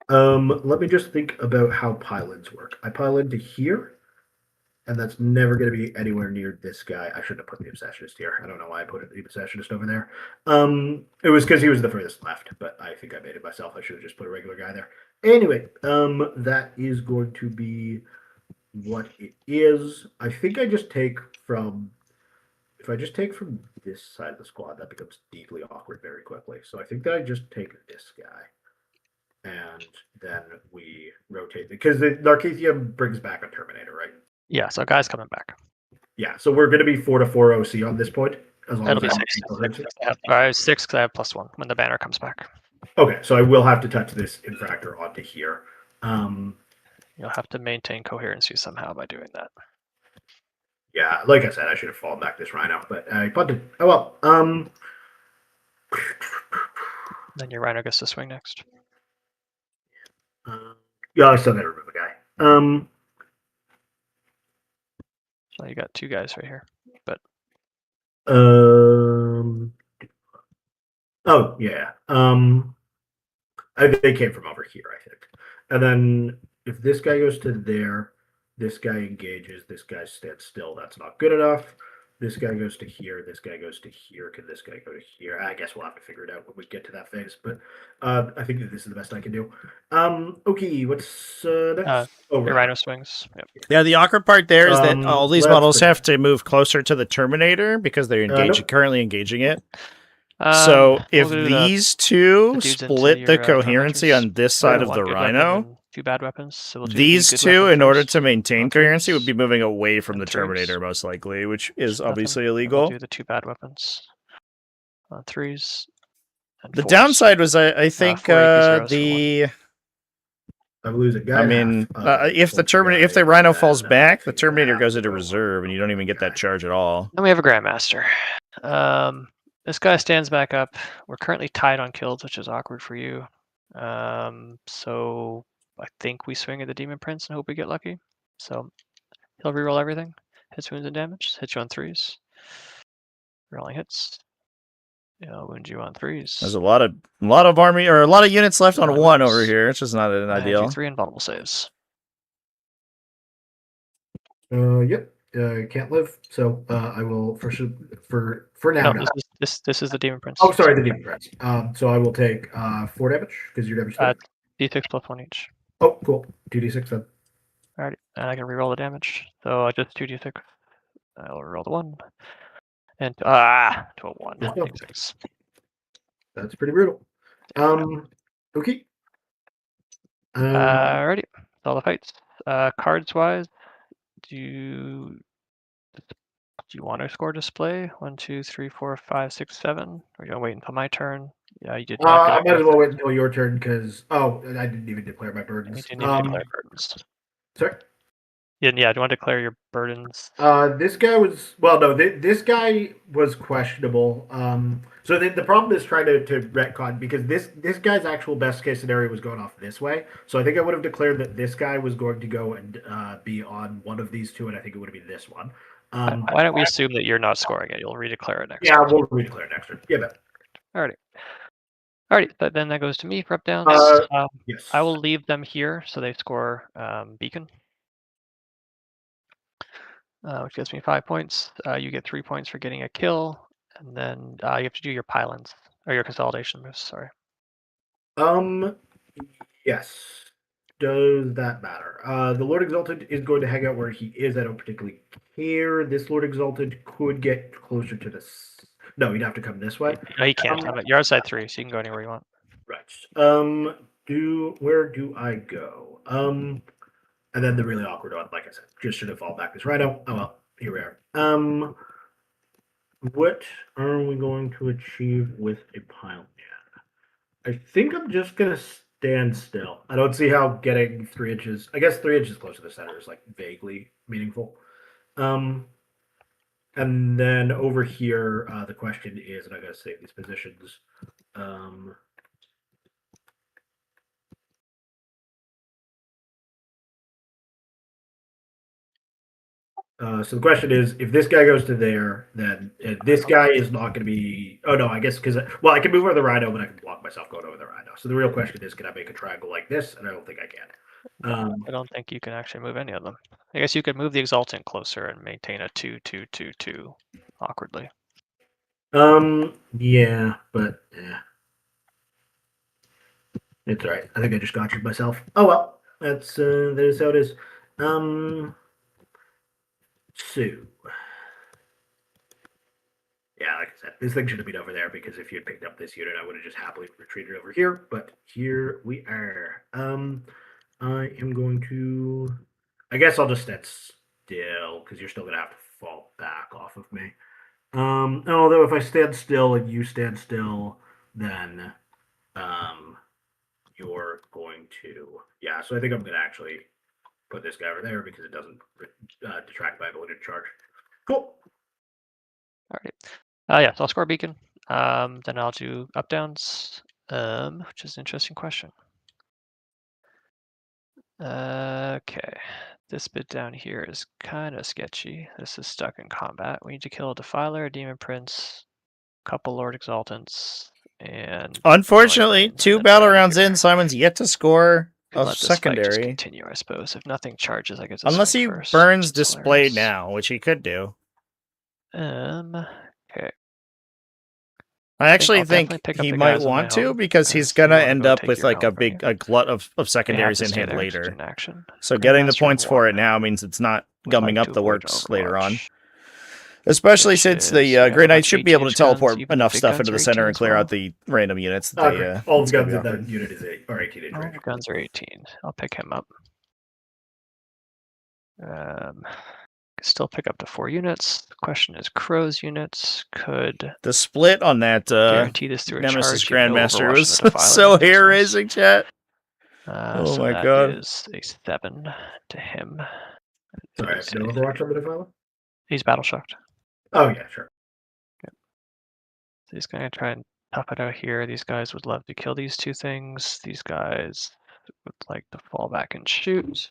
Let me just think about how pylons work. I pile into here, and that's never going to be anywhere near this guy. I shouldn't have put the Obsessionist here. I don't know why I put the Obsessionist over there. It was because he was the furthest left, but I think I made it myself. I should have just put a regular guy there. Anyway, that is going to be what it is. I think I just take from... If I just take from this side of the squad, that becomes deeply awkward very quickly. So I think that I just take this guy. And then we rotate because the Narcathium brings back a Terminator, right? Yeah, so guy's coming back. Yeah, so we're going to be 4-4 OC on this point. As long It'll as be 6 because I have +1 when the banner comes back. Okay, so I will have to touch this infractor onto here. You'll have to maintain coherency somehow by doing that. Yeah, like I said, I should have fallen back this Rhino, but I punted. Oh well. Then your Rhino gets to swing next. Yeah, I still gotta remove a guy. So you got 2 guys right here, but Oh yeah. They came from over here, I think. And then if this guy goes to there, this guy engages, this guy stands still. That's not good enough. This guy goes to here. This guy goes to here. Can this guy go to here? I guess we'll have to figure it out when we get to that phase. But I think that this is the best I can do. Okay, what's next? Oh, Your right. Rhino swings. Yep. Yeah, the awkward part there is that all these let's models bring have it. to move closer to the Terminator because they're engaging, Nope. currently engaging it. So if We'll do these two dudes into split the your, coherency tormentors. on this side of One the good weapon Rhino, and 2 bad weapons. So we'll do these the good two, weapon in order first. to maintain On coherency, would threes. be moving away from the And threes. Terminator, most likely, which is Nothing. obviously And we'll illegal. do the 2 bad weapons. On threes. And The fours. downside was, I think, 4 AP zeros for the. I'm losing guy. I mean, if the Terminator, if the Rhino falls back, the Terminator goes into reserve, and you don't even get that charge at all. Then we have a Grandmaster. This guy stands back up. We're currently tied on kills, which is awkward for you. So I think we swing at the Demon Prince and hope we get lucky. So he'll reroll everything. Hits, wounds, and damage. Hits you on threes. Rolling hits. He'll wound you on threes. There's a lot of army or a lot of units left on Rolling one wounds. over here. It's just not an And ideal. 3 invulnerable saves. Yep. Can't live. So I will for now. No, this is the Demon Prince. Oh, sorry, the Demon Prince. So I will take 4 damage because your damage. D6 plus 1 each. Oh, cool. 2d6 then. Alrighty, and I can reroll the damage. So just 2d6. I'll reroll the 1. And to a 1. Let's go. D6. That's pretty brutal. Okay. Alrighty, that's all the fights. Cards wise, do you want to score display? 1, 2, 3, 4, 5, 6, 7? Or are you gonna wait until my turn? Yeah, you did not. I might as well wait until your turn because I didn't even declare my burdens. You didn't even declare burdens. Sorry. Yeah, do you want to declare your burdens? This guy was this guy was questionable. So the problem is trying to retcon because this guy's actual best case scenario was going off this way. So I think I would have declared that this guy was going to go and be on one of these two, and I think it would have been this one. Why don't we assume that you're not scoring it? You'll redeclare it next. Yeah, we'll redeclare it next turn. Yeah, but. Alrighty, but then that goes to me for up downs. Yes. I will leave them here so they score beacon. Which gets me 5 points. You get 3 points for getting a kill, and then you have to do your pylons or your consolidation moves. Sorry. Yes. Does that matter? The Lord Exalted is going to hang out where he is. I don't particularly care. This Lord Exalted could get closer to this. No, he'd have to come this way. No, he can't. You're outside 3, so you can go anywhere you want. Right. Where do I go? And then the really awkward one, like I said, just should have fall back this Rhino. Oh well, here we are. What are we going to achieve with a pile? I think I'm just gonna stand still. I don't see how getting 3 inches. I guess 3 inches closer to the center is like vaguely meaningful. And then over here, the question is, and I gotta save these positions. So the question is, if this guy goes to there, then this guy is not going to be. Oh no, I guess because I can move over the Rhino, but I can block myself going over the Rhino. So the real question is, can I make a triangle like this? And I don't think I can. I don't think you can actually move any of them. I guess you could move the Exaltant closer and maintain a 2-2-2-2 awkwardly. Yeah, but yeah, it's all right. I think I just gotcha'd myself. Oh well, that is how it is. So, yeah, like I said, this thing should have been over there because if you had picked up this unit, I would have just happily retreated over here. But here we are. I am going to. I guess I'll just stand still because you're still gonna have to fall back off of me. Although if I stand still and you stand still, then you're going to. Yeah, so I think I'm gonna actually put this guy over there because it doesn't detract my ability to charge. Cool. All right. Yeah, so I'll score beacon. Then I'll do up downs, which is an interesting question. Okay. This bit down here is kind of sketchy. This is stuck in combat. We need to kill a Defiler, a Demon Prince, a couple Lord Exaltants, and Unfortunately, Brains, and 2 then battle we're outta rounds here. in, Simon's yet to score Could a let this fight just secondary. continue, I suppose. If nothing charges, I get to Unless swing he first, burns which is display hilarious. now, which he could do. Okay. I actually I'll definitely think pick up he the might guys on my want to home, because he's as gonna you wanna end go up take with your like a home from big here. glut of They have secondaries to in stay hand there, just later. in action. So getting the Grandmaster points for it one now means it's not would gumming like up to the avoid works later on. Overwatch, Especially which since is, the we have a Grey Knight bunch of should be able to 18-inch guns, teleport even enough big stuff guns into are the center 18 and as clear well. out the random units that Okay. All it's the gonna guns be in that offering. unit are 18 inch All range. the guns are 18. I'll pick him up. Still pick up to 4 units. The question is, Crow's units could The split on that guarantee this through a Nemesis charge. You have no Grandmaster Overwatch was on the Defiler, so that was hair nice. raising, chat. Oh So my that god. is a 7 to him. Sorry, I have no Overwatch on the Defiler? He's battle shocked. Oh, yeah, sure. So he's going to try and tough it out here. These guys would love to kill these 2 things. These guys would like to fall back and shoot.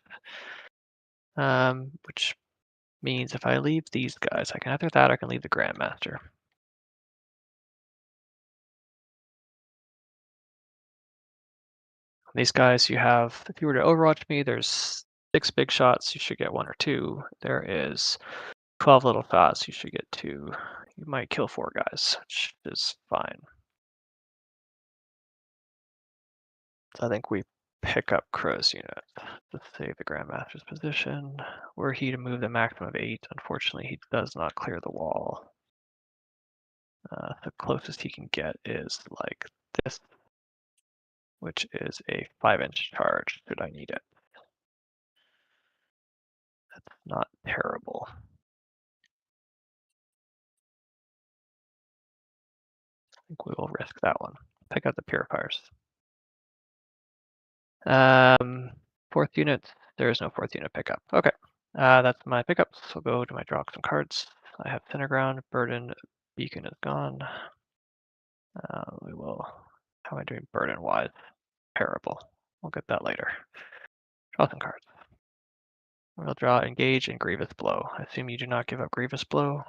Which means if I leave these guys, I can either that or I can leave the Grandmaster. These guys you have, if you were to Overwatch me, there's 6 big shots, you should get 1 or 2. There is 12 little shots, you should get 2. You might kill 4 guys, which is fine. So I think we pick up Crow's unit to save the Grandmaster's position. Were he to move the maximum of 8, unfortunately he does not clear the wall. The closest he can get is like this, which is a 5-inch charge, should I need it. That's not terrible. I think we will risk that one. Pick up the Purifiers. 4th unit, there is no 4th unit pickup. Okay, that's my pickups. I'll go to my draw some cards. I have Thinner Ground, Burden, Beacon is gone. We will, how am I doing burden wise? Terrible. We'll get that later. Draw some cards. We'll draw Engage and Grievous Blow. I assume you do not give up Grievous Blow.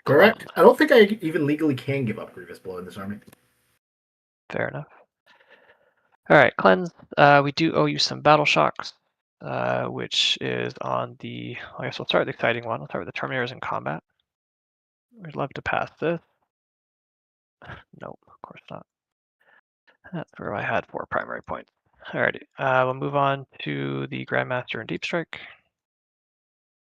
Correct. I don't think I even legally can give up Grievous Blow in this army. Fair enough. All right, Cleanse. We do owe you some Battle Shocks, which is on the, I guess we'll start with the exciting one. We'll start with the Terminators in combat. We'd love to pass this. Nope, of course not. That's where I had 4 primary points. Alrighty, we'll move on to the Grandmaster and Deep Strike.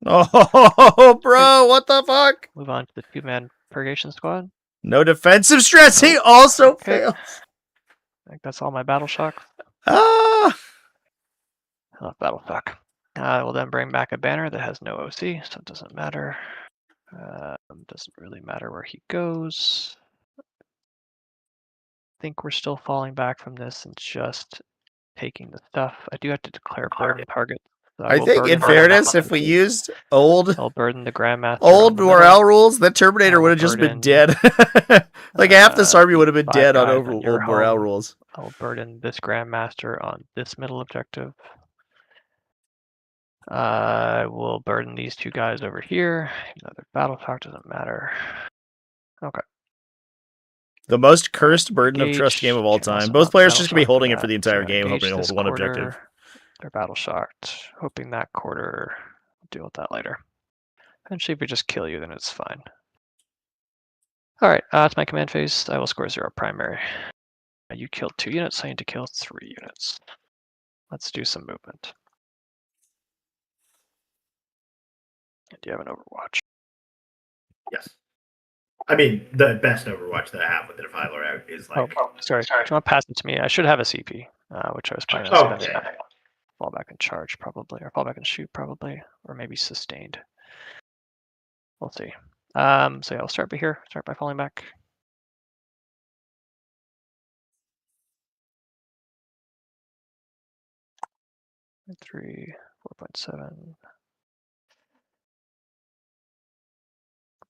Oh, bro, what the fuck? Move on to the 2-man Purgation Squad. No defensive stress. He Nope. also Okay. fails. I think that's all my Battle Shocks. Ah. I love Battle Shock. I will then bring back a banner that has no OC, so it doesn't matter. Doesn't really matter where he goes. I think we're still falling back from this and just taking the stuff. I do have to declare burden target. So I will think, in burden fairness, if we used old I'll burden the Grandmaster on the morale middle. rules, that Terminator would have just been dead. Like half this army would have been 5 dead on guys on your old morale home. rules. I'll burden this Grandmaster on this middle objective. I will burden these 2 guys over here. Another battle talk doesn't matter. Okay. The most cursed burden of Engage. trust game of all Can also time. Both not players battle just gonna be shock for holding it for that. the entire So game, engage hoping to hold this one quarter. objective. They're battle shocked. Hoping that quarter. We'll deal with that later. Eventually, if we just kill you, then it's fine. Alright, it's my command phase. I will score 0 primary. You killed 2 units, I need to kill 3 units. Let's do some movement. Do you have an Overwatch? Yes. I mean, the best Overwatch that I have with the Defiler out is like. Oh, sorry. Do you want to pass it to me? I should have a CP, which I was planning on spending. Fall back and charge, probably, or fall back and shoot, probably, or maybe sustained. We'll see. So yeah, I'll start by here. Start by falling back. Three, 4.7,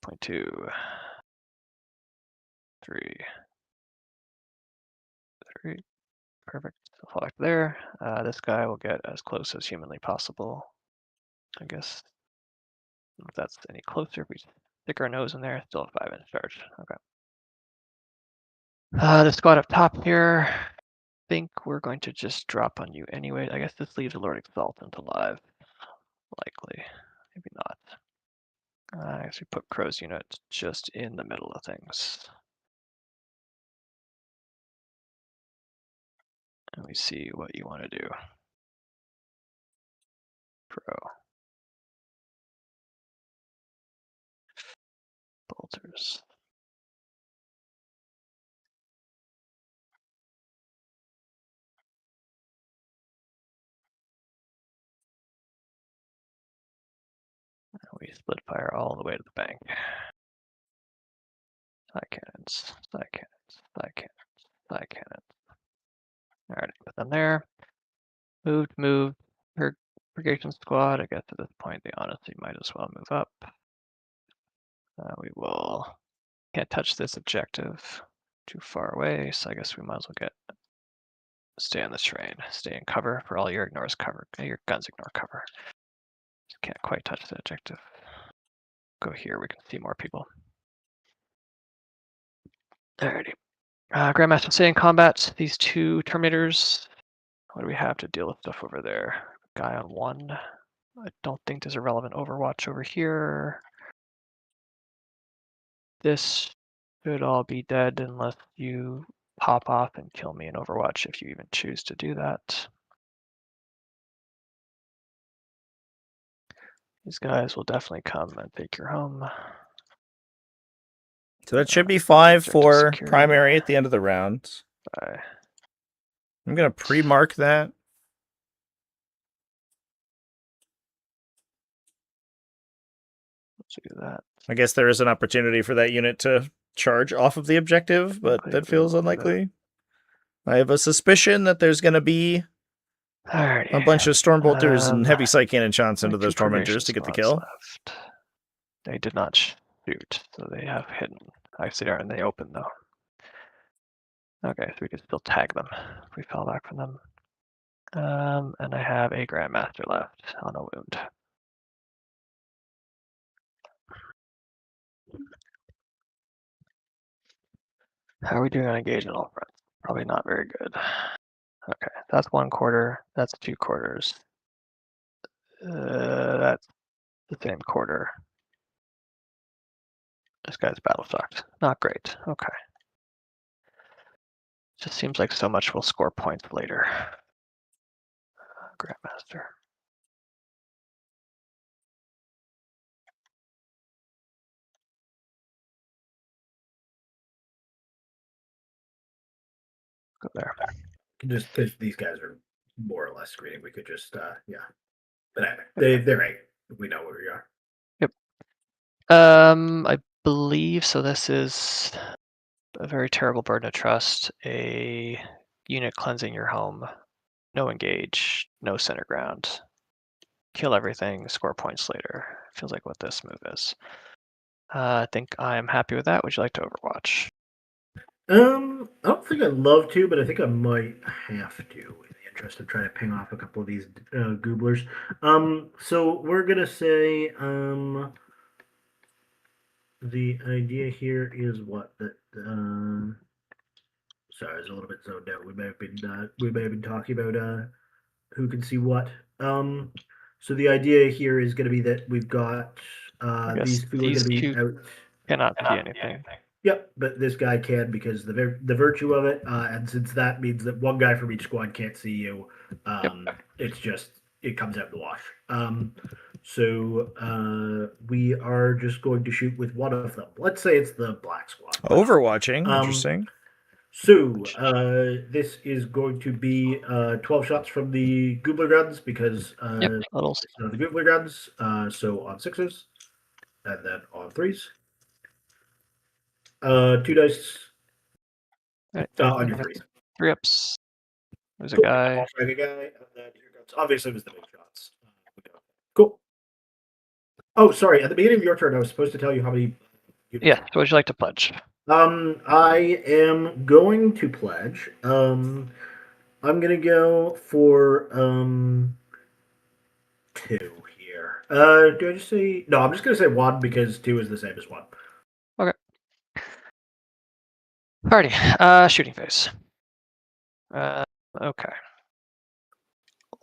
0.2, 3, 3. Perfect. So fall back there. This guy will get as close as humanly possible. I guess if that's any closer, if we stick our nose in there, still a 5-inch charge. Okay. The squad up top here. I think we're going to just drop on you anyway. I guess this leaves a Lord Exaltant alive. Likely. Maybe not. I guess we put Crow's unit just in the middle of things. And we see what you want to do. Pro. Bolters. We split fire all the way to the bank. Side cannons, side cannons, side cannons, side cannons. Alright, put them there. Move. Purgation squad. I guess at this point they honestly might as well move up. We will. Can't touch this objective. Too far away, so I guess we might as well stay on this terrain. Stay in cover for all your ignores cover. Your guns ignore cover. Can't quite touch the objective. Go here, we can see more people. Alrighty. Grandmaster stay in combat. These two Terminators. What do we have to deal with stuff over there? Guy on 1. I don't think there's a relevant Overwatch over here. This should all be dead unless you pop off and kill me in Overwatch if you even choose to do that. These guys will definitely come and take your home. So that should be 5 for security. primary at the end of the round. Bye. I'm going to pre-mark that. Let's do that. I guess there is an opportunity for that unit to charge off of the objective, but that feels unlikely. I have a suspicion that there's going to be Alrighty. a bunch of Stormbolters and heavy sight cannon shots into those Tormentors to get the kill. Left. They did not shoot, so they have hidden. Actually, they are in the open though. Okay, so we can still tag them if we fall back from them. And I have a Grandmaster left on a wound. How are we doing on engagement all fronts? Probably not very good. Okay, that's 1 quarter. That's 2 quarters. That's the same quarter. This guy's battle stocked. Not great. Okay. Just seems like so much will score points later. Grandmaster. Go there. Just because these guys are more or less screening, we could just yeah. But anyway, they're right. We know where we are. Yep. I believe so. This is a very terrible burden of trust. A unit cleansing your home. No engage. No center ground. Kill everything. Score points later. Feels like what this move is. I think I'm happy with that. Would you like to Overwatch? I don't think I'd love to, but I think I might have to in the interest of trying to ping off a couple of these gooblers. So we're gonna say the idea here is what that sorry, I was a little bit zoned out. We may have been talking about who can see what. So the idea here is going to be that we've got these two are going to be out. Cannot see anything. Yep, but this guy can because the virtue of it, and since that means that one guy from each squad can't see you, it's just it comes out in the wash. So we are just going to shoot with one of them. Let's say it's the black squad. Overwatching, interesting. So this is going to be 12 shots from the Goobler guns because the Goobler guns. So on 6s, and then on 3s. 2 dice. Right. On your 3s. 3 ups. There's a guy. And then here comes. Obviously, it was the big shots. Cool. Oh, sorry. At the beginning of your turn, I was supposed to tell you how many. Yeah. So would you like to pledge? I am going to pledge. I'm gonna go for 2 here. Do I just say no? I'm just gonna say 1 because 2 is the same as 1. Alrighty, shooting phase. Okay.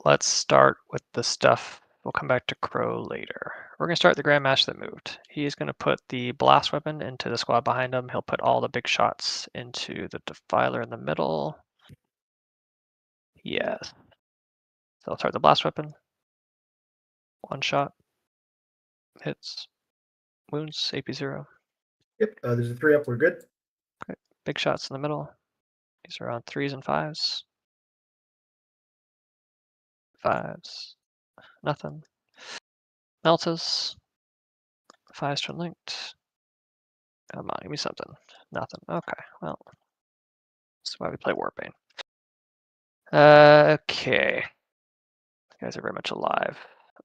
Let's start with the stuff. We'll come back to Crow later. We're going to start the Grandmaster that moved. He's going to put the blast weapon into the squad behind him. He'll put all the big shots into the defiler in the middle. Yes. So I'll start the blast weapon. 1 shot. Hits. Wounds, AP 0. Yep. There's a 3 up. We're good. Okay. Big shots in the middle. These are on 3s and 5s. 5s. Nothing. Meltas. 5s twin linked. Come on, give me something. Nothing. Okay, well. That's why we play Warbane. Okay. You guys are very much alive.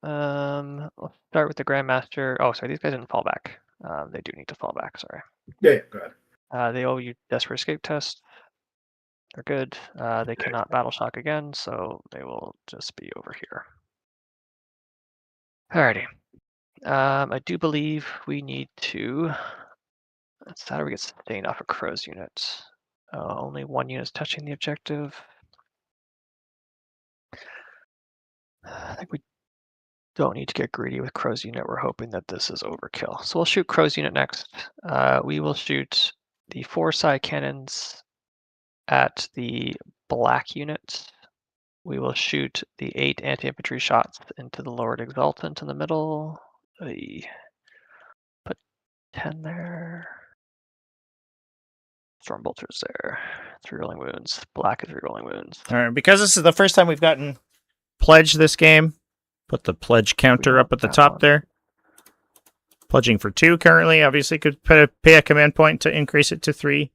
Let's start with the Grandmaster. Oh, sorry, these guys didn't fall back. They do need to fall back, sorry. Yeah, go ahead. They owe you Desperate Escape Test. They're good. They cannot Battle Shock again, so they will just be over here. Alrighty. I do believe we need to... How do we get sustained off of Crow's unit? Only 1 unit is touching the objective. I think we don't need to get greedy with Crow's unit. We're hoping that this is overkill. So we'll shoot Crow's unit next. We will shoot the 4 side cannons at the black unit. We will shoot the 8 anti-infantry shots into the Lord Exultant in the middle. Put 10 there. Stormbolters there. 3 rolling wounds. Black is 3 rolling wounds. All right, because this is the first time we've gotten pledge this game, put the pledge counter up at the top there. Pledging for 2 currently. Obviously, could pay a command point to increase it to 3.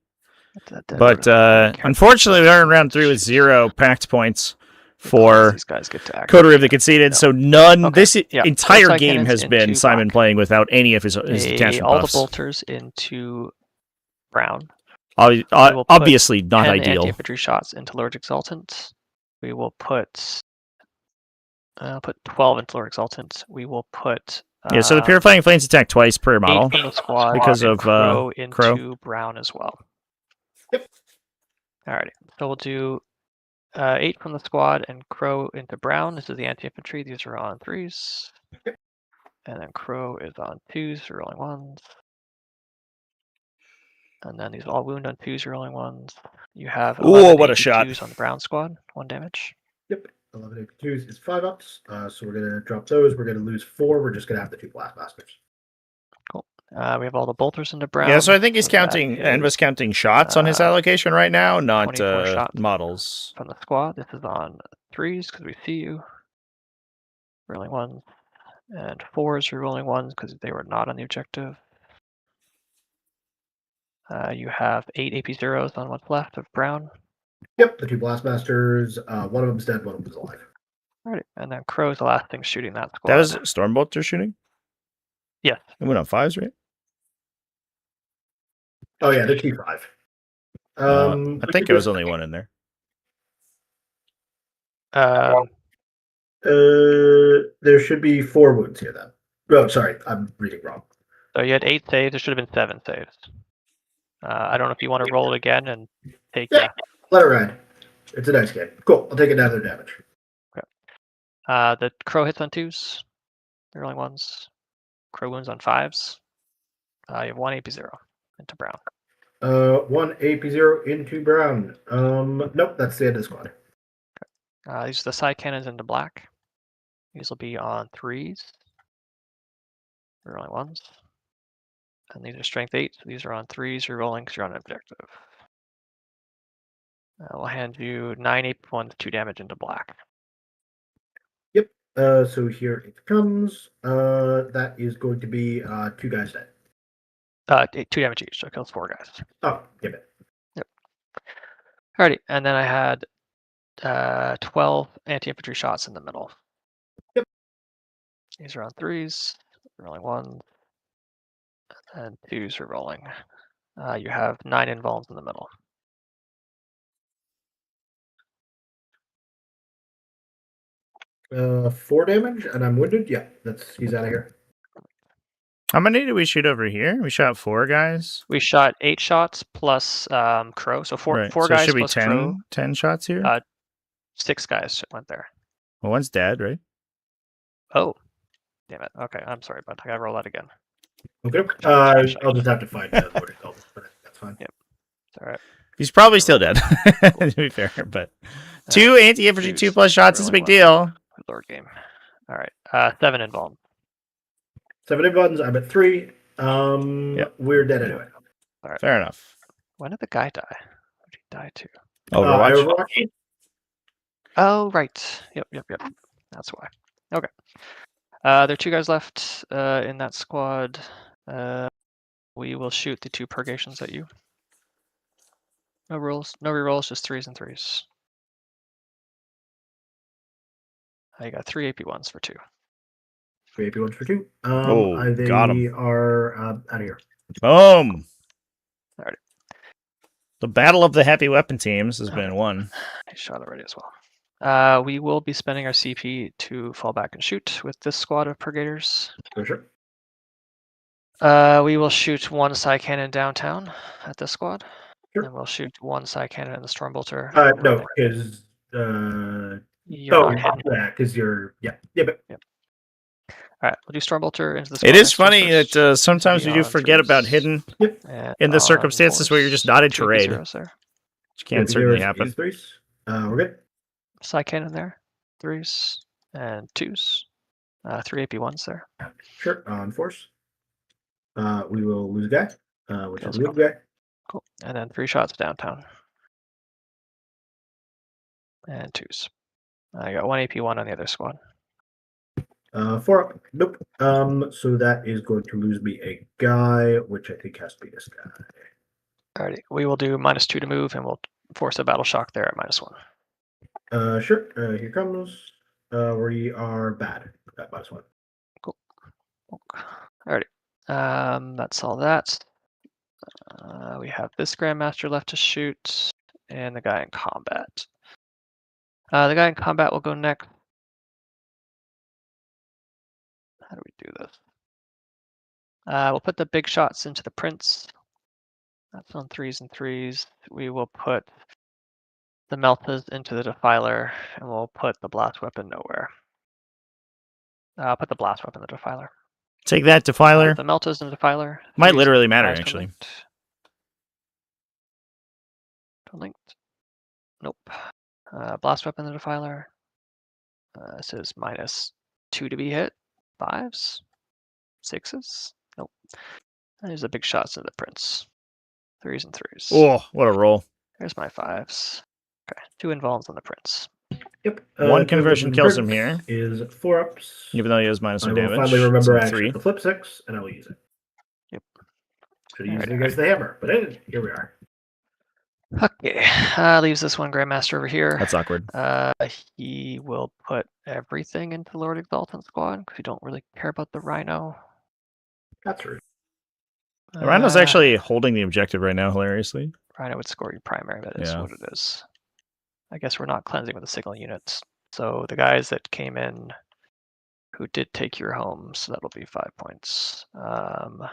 But unfortunately, we are in round 3 with 0 pact points for these guys get to Coterie of the Conceited. No. So none. Okay. This entire game has been Simon black. Playing without any of his attachment all buffs. The bolters into brown. Obviously not 10 ideal. Anti-infantry shots into Lord Exultant. We will put 12 into Lord Exultant. We will put so the Purifying Flames attack twice per model 8 from the squad because of Crow into Crow. brown as well. Yep. Alrighty, so we'll do 8 from the squad and Crow into brown. This is the anti-infantry. These are on 3s. And then Crow is on 2s, rolling 1s. And then these all wound on 2s, rolling 1s. You have 11 what a shot 2s on the brown squad, 1 damage. Yep, 11 2s is 5 ups. So we're gonna drop those. We're gonna lose 4. We're just gonna have the 2 blastmasters. Cool. We have all the bolters into brown. Yeah, so I think he's counting. Enba's counting shots on his allocation right now, not shots models from the squad. This is on 3s because we see you. Rolling 1s and 4s are rolling 1s because they were not on the objective. You have 8 AP 0s on what's left of brown. Yep, the 2 blastmasters. One of them's dead, one of them's alive. Alright, and then Crow's the last thing shooting that squad. That was Stormbolter shooting? Yes. It went on 5s, right? Oh yeah, the T5. I think it was only 1 in there. There should be 4 wounds here then. Oh, sorry, I'm reading wrong. So you had 8 saves. There should have been 7 saves. I don't know if you want to roll it again and take. Yeah, let it ride. It's a nice game. Cool. I'll take another damage. Okay. The Crow hits on 2s. They're rolling 1s. Crow wounds on 5s. You have 1 AP 0 into brown. 1 AP 0 into brown. Nope, that's the end of the squad. Okay. These are the side cannons into black. These will be on 3s. They're rolling 1s. And these are strength 8. So these are on 3s. You're rolling because you're on an objective. We'll hand you 9 AP 1s, 2 damage into black. Yep. So here it comes. That is going to be 2 guys dead. 2 damage each, so it kills 4 guys. Oh, give it. Yep. Alrighty, and then I had 12 anti-infantry shots in the middle. Yep. These are on 3s, rolling 1s, and 2s are rolling. You have 9 invulns in the middle. 4 damage, and I'm wounded. Yeah, he's out of here. How many did we shoot over here? We shot 4 guys. We shot 8 shots plus Crow, so four Right. four So it guys should be plus 10, Crow. 10 shots here. 6 guys went there. Well, one's dead, right? Oh, damn it. Okay, I'm sorry, but I gotta roll that again. Okay. I'll just have to find the Lord Exalted, but that's fine. Yep. It's all right. He's probably still dead, to be fair. But 2 anti-infantry, 2 plus shots is a big deal. Lord game. All right. 7 involved. 7 involved. I'm at 3. Yep. We're dead anyway. All right. Fair enough. When did the guy die? Who did he die to? Overwatch. Oh, right. Yep. That's why. Okay. There are 2 guys left in that squad. We will shoot the 2 purgations at you. No rolls, no rerolls, just 3s and 3s. I got 3 AP1s for 2. 3 AP1s for 2. They got 'em. are out of here. Boom. Alrighty. The battle of the happy weapon teams has been won. I shot already as well. We will be spending our CP to fall back and shoot with this squad of purgators. For sure. We will shoot 1 side cannon downtown at this squad. Sure. And we'll shoot 1 side cannon in the Stormbolter. No, because because you're All right, we'll do Stormbolter into the It squad is next to us funny first. that sometimes we do forget about 3s. hidden And in the on circumstances where you're just not in 2 trade, AP0s there. which can certainly happen. 3s. We're good. Side cannon there. 3s and 2s. 3 AP1s there. Sure. On force. We will lose a guy, which is a good guy. Cool. And then 3 shots downtown. And 2s. I got 1 AP1 on the other squad. 4 up. Nope. So that is going to lose me a guy, which I think has to be this guy. Alrighty. We will do -2 to move, and we'll force a battle shock there at -1. Sure. Here comes. We are bad at -1. Cool. Alrighty. That's all that. We have this Grandmaster left to shoot, and the guy in combat. The guy in combat will go next. How do we do this? We'll put the big shots into the prince. That's on 3s and 3s. We will put the Meltas into the Defiler, and we'll put the blast weapon nowhere. I'll put the blast weapon in the Defiler. Take that, Defiler. The Meltas in the Defiler. Might literally matter, actually. Don't linked. Nope. Blast weapon in the Defiler. This is -2 to be hit. 5s. 6s. Nope. There's the big shots of the prince. 3s and 3s. Oh, what a roll. There's my 5s. Okay, 2 involves on the prince. Yep. 1 conversion kills him here. Is 4 ups. Even though he has -1 I will damage. finally remember So actually the flip 6, and I will use it. Yep. Should have used it against the hammer, but I didn't. Here we are. Okay, leaves this 1 Grandmaster over here. That's awkward. He will put everything into Lord Exaltant squad because we don't really care about the Rhino. That's rude. The Rhino's actually holding the objective right now, hilariously. Rhino would score your primary, that is what it is. I guess we're not cleansing with the signal units. So the guys that came in who did take your homes, so that'll be 5 points. Not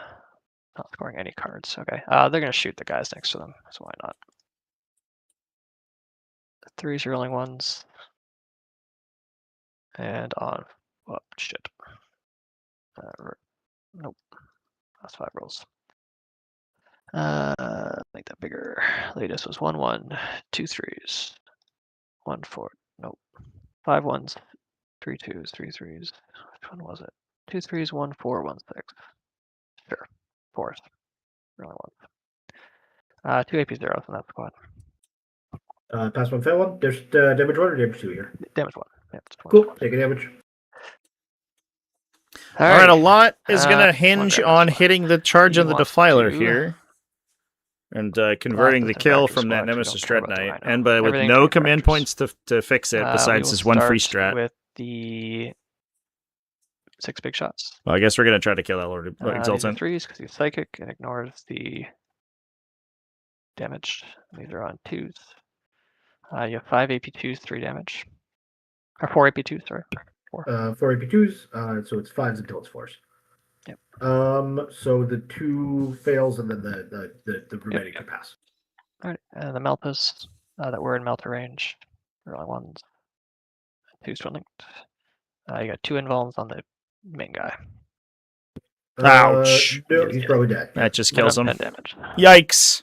scoring any cards. Okay, they're going to shoot the guys next to them, so why not? 3s are rolling 1s. And on. Oh, shit. Nope. That's 5 rolls. Make that bigger. Latest was 1-1, 2 3s, 1 4. Nope. 5 1s, 3 2s, 3 3s. Which one was it? 2 3s, 1 4, 1 6. Sure. 4s. Rolling 1. 2 AP0s in that squad. Pass 1, fail 1. There's damage 1 or damage 2 here? Damage 1. Yep, cool. Take a damage. All right, a lot is going to hinge on hitting the charge on the Defiler here. And converting the kill from that Nemesis Dread Knight. Enba with no command points to fix it besides his 1 free strat. With the 6 big shots. Well, I guess we're going to try to kill that Lord Exaltant. 3s because he's psychic and ignores the damage. These are on 2s. You have 5 AP2s, 3 damage. Or 4 AP2, sorry. 4 AP2s, so it's 5s until it's 4s. Yep. So the 2 fails and then the remaining can pass. Alright, and the Malpas that were in Melta range. The only ones. 2 swing linked. You got 2 invulns on the main guy. Ouch. No, he's probably dead. That just kills him. 10 damage. Yikes.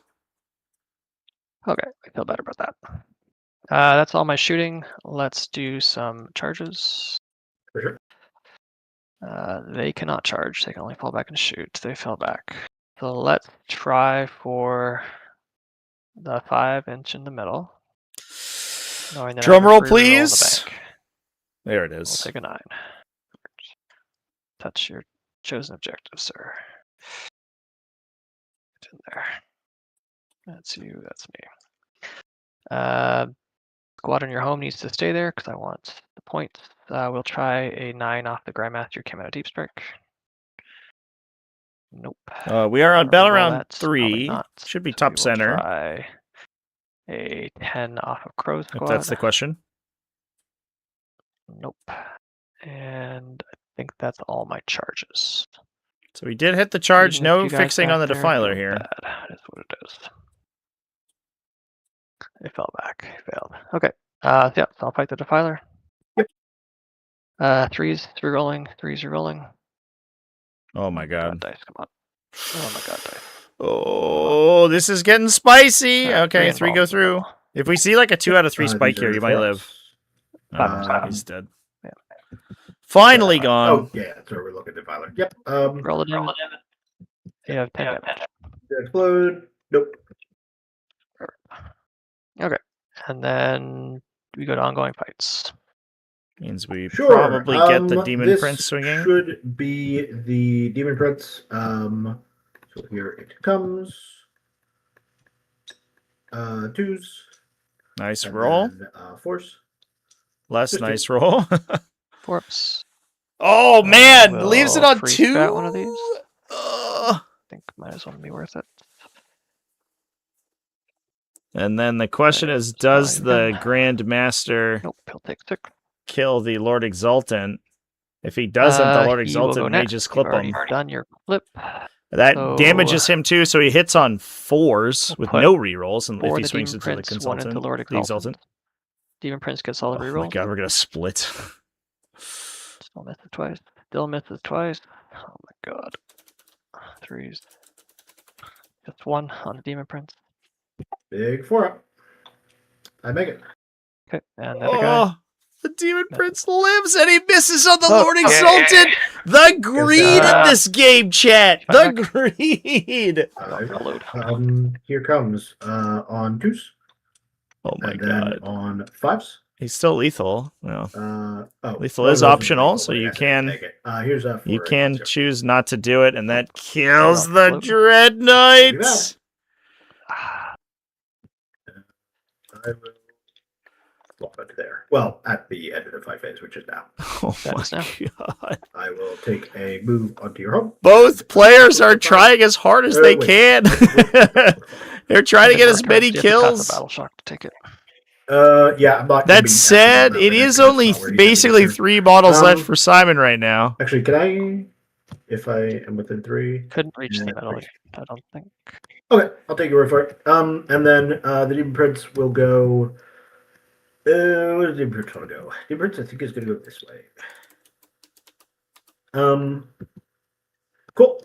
Okay, I feel better about that. That's all my shooting. Let's do some charges. For sure. They cannot charge. They can only fall back and shoot. They fell back. So let's try for the 5-inch in the middle. Knowing that I have Drum a roll, free reroll in the please. bank. There it We'll is. take a 9. Touch your chosen objective, sir. It's in there. That's you, that's me. Squad in your home needs to stay there because I want the points. We'll try a 9 off the Grandmaster. Came out of Deep Strike. Nope. We are on battle Reroll round that, probably 3. not. Should be So top we will center, Try a 10 off of Crow if Squad. that's the question. Nope. And I think that's all my charges. So we did hit the charge. Even if No you guys fixing on the back there defiler feel here. bad, that is what it is. They fell back. Failed. Okay. Yeah, so I'll fight the defiler. Yep. 3s re-rolling. 3s re-rolling. Oh my god. Dice, come on. Oh my god, dice. Oh, this is getting spicy. Alright, Okay, 3 go involved. through. If we see like a 2 out of 3 spike These here, are you might 4s. live. He's dead. Yeah. Finally gone. Oh, yeah, that's where we're looking at Defiler. Yep. Roll it in. You have 10 damage. Explode. Nope. Okay. And then we go to ongoing fights. Means we Sure. probably get the Demon this Prince swinging. Should be the Demon Prince. So here it comes. 2s. Nice and roll. Then, 4s. Less Just nice roll. 4ups. Oh man, We'll leaves it on free 2. strat one of these. Ugh. I think might as well be worth it. And then the question is, does the Grand Master Nope, he'll take 6. kill the Lord Exultant? If he doesn't, the Lord He will go Exultant may next. just You've clip already him. done your clip. That So damages him too, so he hits on 4s we'll with put no rerolls, and if For he the swings Demon into the Prince, 1 Consultant, into Lord the Exultant. Exultant. Demon Prince gets all the Oh my rerolls. god, we're gonna split. Still misses twice. Still misses twice. Oh my god. 3s. Just 1 on the Demon Prince. Big 4-up. I make it. Okay, and the other guy. The Demon Prince lives and he misses on the Oh, Lord okay. Exultant. The greed in this game, chat. The Back. greed. Here comes on 2s. Oh my and god. then on 5s. He's still lethal. No. Lethal well, is it wasn't optional, lethal, so but I you guess I can take it. Here's a you 4 can against choose not to do it, and that kills Oh, the float. Dread Knights. I will swap it there. Well, at the end of the 5 phase, which is now. Oh That my is now. god. I will take a move onto your home. Both players are trying as hard as they wait. can. They're trying to get as many You have to pass kills. the Battle Shock to take it. Yeah, I'm not. That said, it is only basically 3 models left for Simon right now. Actually, can I, if I am within 3? Couldn't reach Yeah, the middle, I don't think. Okay, I'll take your word for it. And then the Demon Prince will go. Where does Demon Prince want to go? Demon Prince, I think, is going to go this way. Cool.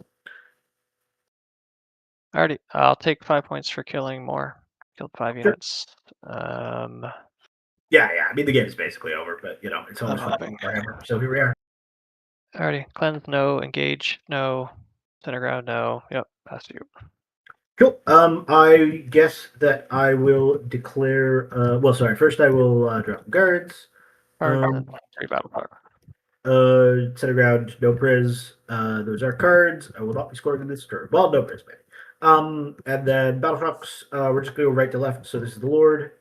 Alrighty, I'll take 5 points for killing more. Killed 5 Sure. units. Yeah. I mean, the game is basically over, but you know, it's always I'm fun. hoping. So here we are. Alrighty, cleanse, no. Engage, no. Center ground, no. Yep, pass you. Cool. I guess that I will declare. Well, sorry. First, I will drop guards. And 3 battle power. Center ground, no priz. Those are cards. I will not be scoring in this turn. Well, no priz, maybe. And then battle shocks. We're just going to go right to left. So this is the Lord.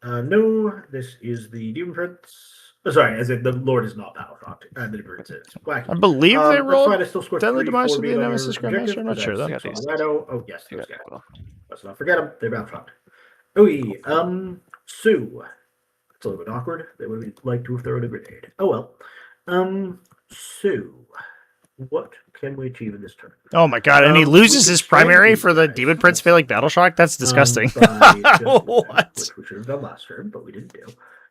No, this is the Demon Prince. Oh, sorry, as in the Lord is not battle shocked. And the Demon Prince is wacky. I believe they That's rolled fine, I still scored Deadly 3 Demise for to be being a on Nemesis your Grandmaster. objective, I'm not sure, so though. that's Yeah, these- Rhino. Oh, yes, You those got guys. it. Let's not forget them. They're battle shocked. Okay, Sue. It's a little bit awkward. They would like to have thrown a grenade. Oh well. So what can we achieve in this turn? Oh my god, and he We loses can his strand primary these for the guys. Demon Prince failing Battle Shock? That's disgusting. By just one, What? which we should have done last turn, but we didn't do.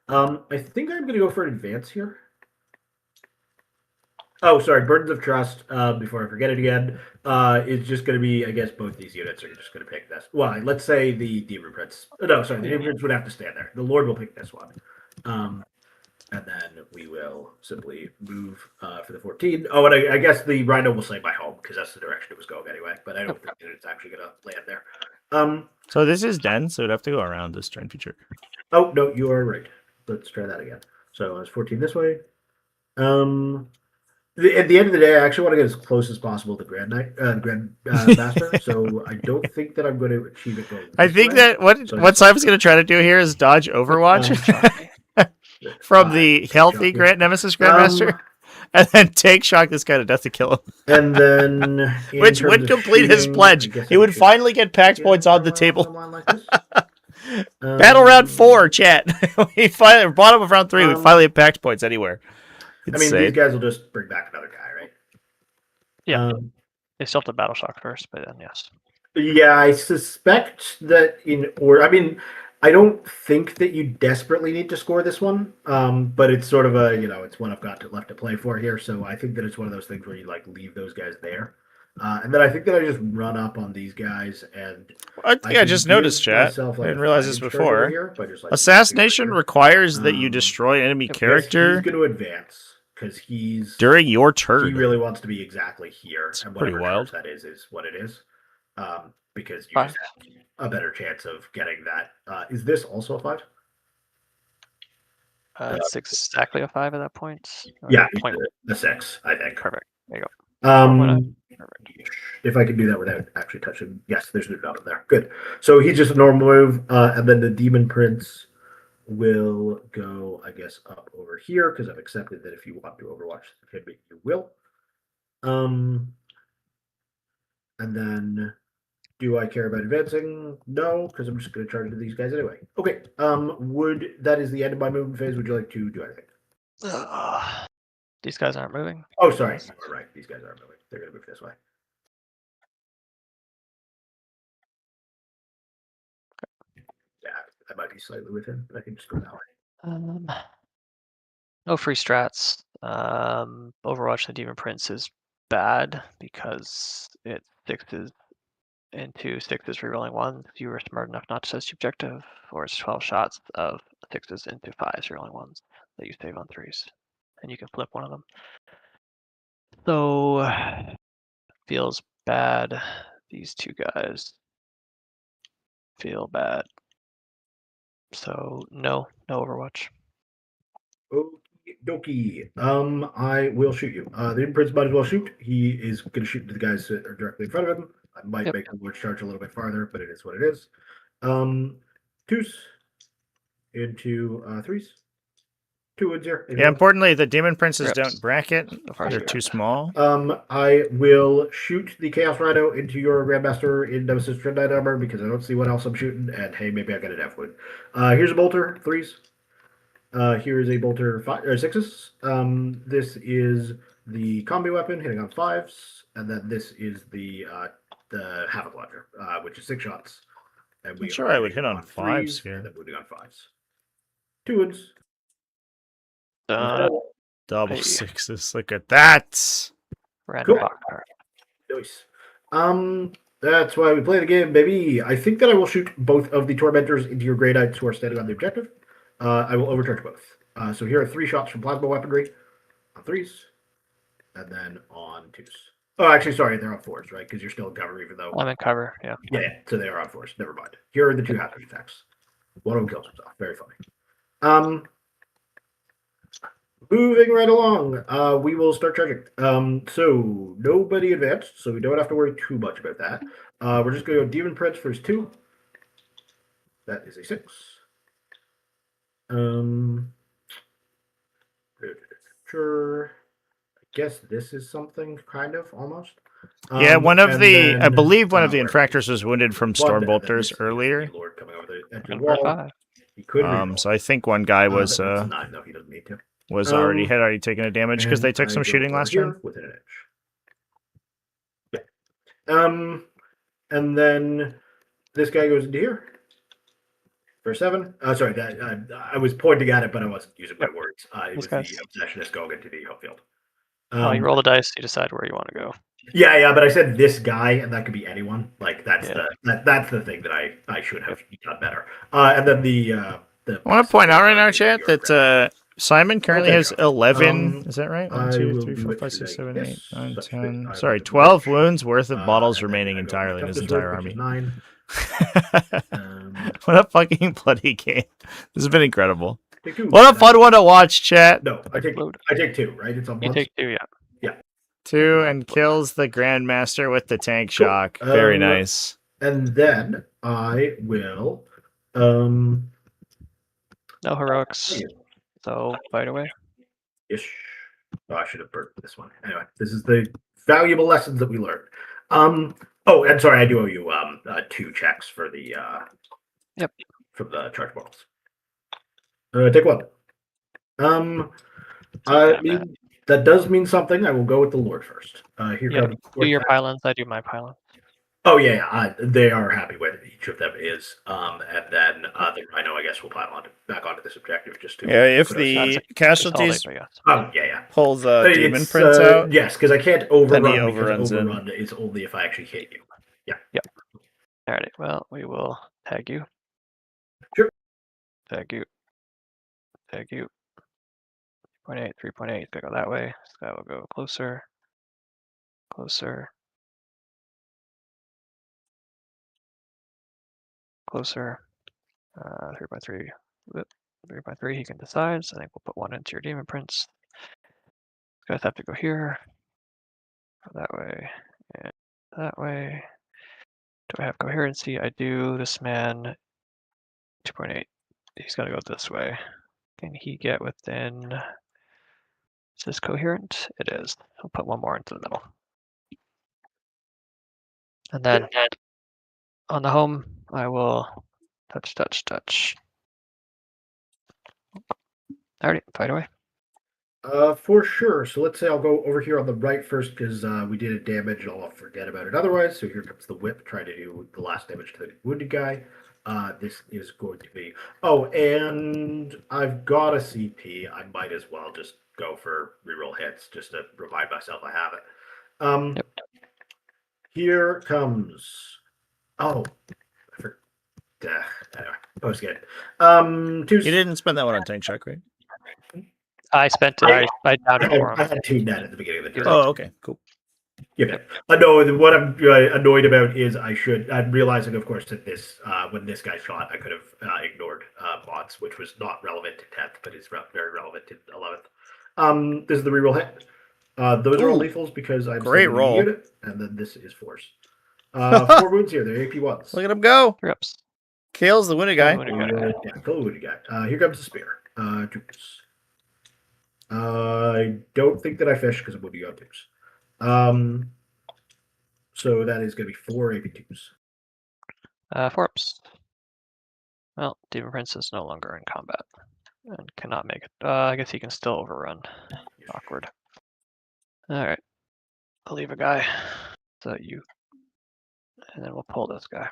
I think I'm going to go for an advance here. Oh, sorry, Burdens of Trust, before I forget it again, is just going to be, I guess both these units are just going to pick this. Well, let's say the Demon Prince. No, sorry, the Demon Prince would have to stand there. The Lord will pick this one. And then we will simply move for the 14. Oh, and I guess the Rhino will save my home, because that's the direction it was going anyway. But I don't think that it's actually going to land there. So this is dense, so it'd have to go around this turn feature. Oh, no, you are right. Let's try that again. So it's 14 this way. At the end of the day, I actually want to get as close as possible to Grand Master. So I don't think that I'm going to achieve it going. I think that what Simon's going to try to do here is dodge Overwatch from the healthy Nemesis Grandmaster, and then take shock this guy to death to kill him. And then, which would complete his pledge. He would finally get pact points on the table. Battle round 4, chat. We finally, bottom of round 3, we finally have pact points anywhere. Insane. I mean, these guys will just bring back another guy, right? Yeah. They still have to Battle Shock first, but then yes. Yeah, I suspect that I mean, I don't think that you desperately need to score this one, but it's sort of a, it's one I've got left to play for here, so I think that it's one of those things where you, leave those guys there. And then I think that I just run up on these guys, and I think I just noticed, chat. I didn't realize this before. Here, Assassination requires that you destroy enemy character. He's going to advance because he's during your turn. He really wants to be exactly here, it's and pretty wild. That is what it is. Because you just have a better chance of getting that. Is this also a 5? It's exactly a 5 at that point. Yeah, the 6, I think. Perfect. There you go. If I can do that without actually touching, yes, there's no doubt in there. Good. So he's just a normal move, and then the Demon Prince will go, I guess, up over here because I've accepted that if you want to Overwatch the Fitbit, you will. And then, do I care about advancing? No, because I'm just going to charge into these guys anyway. Okay. That is the end of my movement phase. Would you like to do anything? These guys aren't moving. Oh, sorry. You're right. These guys aren't moving. They're going to move this way. Yeah, I might be slightly with him, but I can just go that way. No free strats. Overwatch the Demon Prince is bad because it 6s into 6s rerolling 1s. You were smart enough not to set the objective, or it's 12 shots of 6s into 5s rerolling 1s that you save on 3s. And you can flip one of them. So feels bad. These two guys feel bad. So no Overwatch. Okie dokie. I will shoot you. The Prince might as well shoot. He is going to shoot into the guys that are directly in front of him. I might make the Lord charge a little bit farther, but it is what it is. 2s into 3s. 2 woods here. Yeah, importantly, the Demon Princes don't bracket. They're too small. I will shoot the Chaos Rhino into your Grandmaster in Nemesis Trinidad armor because I don't see what else I'm shooting. And hey, maybe I got an F wood. Here's a bolter, 3s. Here is a bolter, 6s. This is the combi weapon hitting on 5s, and then this is the Havoc Launcher, which is 6 shots. And I'm sure I would hit on 5s here. And then moving on 5s. 2 woods. Double 6s. Look at that. Random cool. Nice. That's why we play the game, baby. I think that I will shoot both of the Tormentors into your Grey Knights who are standing on the objective. I will overcharge both. So here are 3 shots from plasma weaponry on 3s, and then on 2s. Oh, actually, sorry, they're on 4s, right? Because you're still in cover, even though I'm in cover. Yeah. Yeah. So they are on 4s. Never mind. Here are the 2 hazard attacks. One of them kills himself. Very funny. Moving right along, we will start charging. So nobody advanced, so we don't have to worry too much about that. We're just going to go Demon Prince first 2. That is a 6. Sure. I guess this is something kind of almost. Yeah, I believe one of the infractors was wounded from storm bolters earlier. Lord coming over the edge of the wall. He could reroll. So I think one guy was that's 9, though. He doesn't need to. had already taken a damage because they took some shooting last turn. Within an inch. Yeah. And then this guy goes into here for 7. Sorry, that I was pointing at it, but I wasn't using my words. It was the Obsessionist going into the home field. You roll the dice, you decide where you want to go. Yeah, but I said this guy, and that could be anyone. Like that's that's the thing that I should have done better. And then the I want to point out right now, chat, that Simon currently has 11. Is that right? 1, 2, 3, 4, 5, 6, 7, 8, 9, 10. Sorry, 12 wounds worth of bottles remaining entirely in his entire army. 9. What a fucking bloody game! This has been incredible. What a fun one to watch, chat. No, I take 2, right? It's on. You take 2, yeah. 2 and kills the Grandmaster with the tank shock. Very nice. And then I will. No heroics. So fight away. Ish. Oh, I should have burnt this one. Anyway, this is the valuable lessons that we learned. Oh, and sorry, I do owe you 2 checks for the from the charge bottles. Take 1. That does mean something. I will go with the Lord first. Here comes. Do your pylons. I do my pylons. Oh yeah, they are happy with each of them is, and then I guess we'll pile back onto this objective just to. Yeah, if the casualties. Pull the demon prince out. Yes, because I can't overrun. Then he because overruns overrun is only if I actually hit you. Yeah. Yep. All right. Well, we will tag you. Sure. Tag you. 3.8, 3.8. He's gonna go that way. This guy will go closer. 3.3. 3.3. He can decide. So I think we'll put 1 into your demon prince. These guys have to go here. Go that way and that way. Do I have coherency? I do. This man 2.8. He's gonna go this way. Can he get within? Is this coherent? It is. I'll put 1 more into the middle. And then on the home, I will touch. Alrighty, fight away. For sure. So let's say I'll go over here on the right first because we did a damage. I'll forget about it otherwise. So here comes the whip. Try to do the last damage to the wounded guy. This is going to be. Oh, and I've got a CP. I might as well just go for reroll hits just to remind myself I have it. Here comes. Oh, anyway, post game. You didn't spend that one on tank shock, right? I spent it. I downed it for him. I had 2 net at the beginning of the turn. Oh, okay, cool. Yeah, no. What I'm annoyed about is I'm realizing, of course, that this when this guy shot, I could have ignored bots, which was not relevant to 10th, but is very relevant to 11th. This is the reroll hit. Those are all lethals because I'm great roll. Unit, and then this is force. 4 wounds here. They're AP ones. Look at him go. 3 ups. Kills the wounded guy. Kill the wounded guy. Here comes the spear. 2s. I don't think that I fish because I'm wounding on 2s. So that is going to be 4 AP2s. 4 ups. Well, Demon Prince is no longer in combat and cannot make it. I guess he can still overrun. Awkward. All right, I'll leave a guy. So you, and then we'll pull this guy.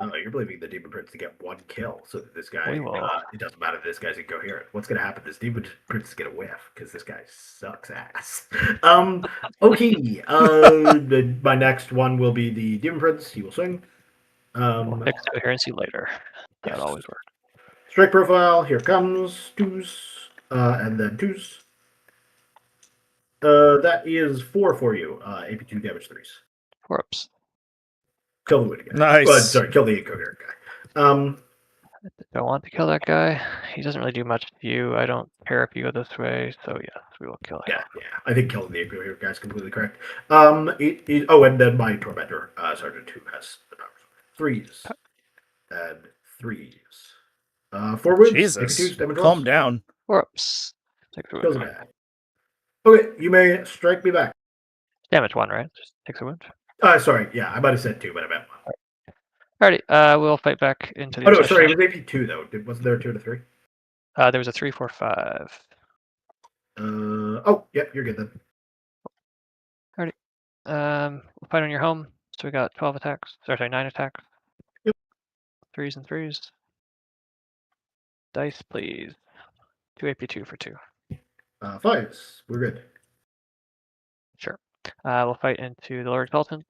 Oh, you're believing the Demon Prince to get 1 kill, so that this guy, it doesn't matter if this guy's incoherent. What's going to happen? This Demon Prince is going to whiff, because this guy sucks ass. Okay, my next one will be the Demon Prince. He will swing. We'll fix coherency later. That always works. Strike profile, here comes 2s, and then 2s. That is 4 for you. AP2 damage 3s. 4 ups. Kill the wounded guy. Nice. Kill the incoherent guy. Don't want to kill that guy. He doesn't really do much to you. I don't care if you go this way, so yes, we will kill him. Yeah. I think killing the incoherent guy is completely correct. And then my tormentor, Sergeant 2, has the powers. 3s and 3s. 4 wounds. Jesus, calm down. 4 ups. Kills a guy. Okay, you may strike me back. Damage 1, right? Just takes a wound. Sorry, yeah, I might have said 2, but I meant 1. Alrighty, we'll fight back into the Oh no, sorry, it obsession. was AP2 though. Wasn't there a 2 to 3? There was a 3, 4, 5. Oh, yep, you're good then. We'll fight on your home. So we got 12 attacks. Sorry, 9 attacks. Yep. 3s and 3s. Dice, please. 2 AP2 for 2. 5s. We're good. Sure. We'll fight into the Lord Exultant.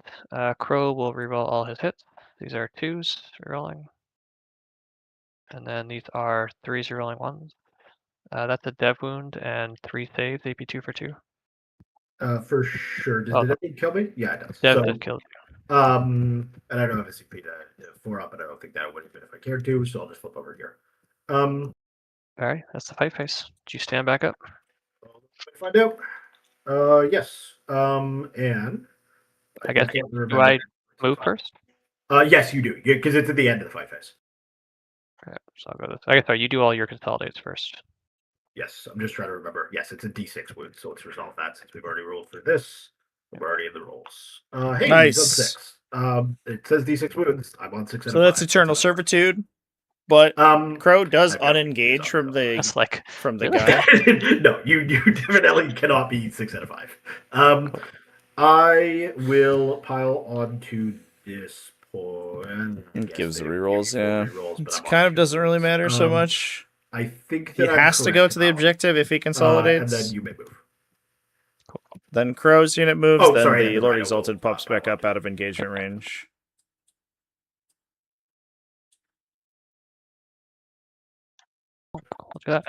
Crow will reroll all his hits. These are 2s rerolling. And then these are 3s rerolling 1s. That's a dev wound and 3 saves, AP2 for 2. For sure. Did it kill me? Yeah, it does. Dev So, just killed and I don't have a CP to 4 up, but I don't think that would have been if I cared to, so I'll just flip over here. Alright, that's the fight phase. Do you stand back up? Find out. Yes. And I guess, can't do remember. I move first? Yes, you do, because it's at the end of the fight phase. Okay, so I'll go this. I guess sorry, you do all your consolidates first. Yes, I'm just trying to remember. Yes, it's a D6 wound, so let's resolve that since we've already rolled for this. We're already in the rolls. Hey, Nice. he's on 6. It says D6 wounds. I'm on 6 out So of that's 5. Eternal Servitude, but Crow does I've got unengage from the That's like really? guy. No, you definitely cannot be 6 out of 5. I will pile onto this point. It gives the rerolls, yeah. Rerolls, It kind of doesn't really matter so much. I think He that has to go to the objective if he consolidates. and then you may move. Then Crow's unit moves, Oh, then sorry, the never Lord mind, I Exalted will pops back pile up out of engagement range. We'll do that.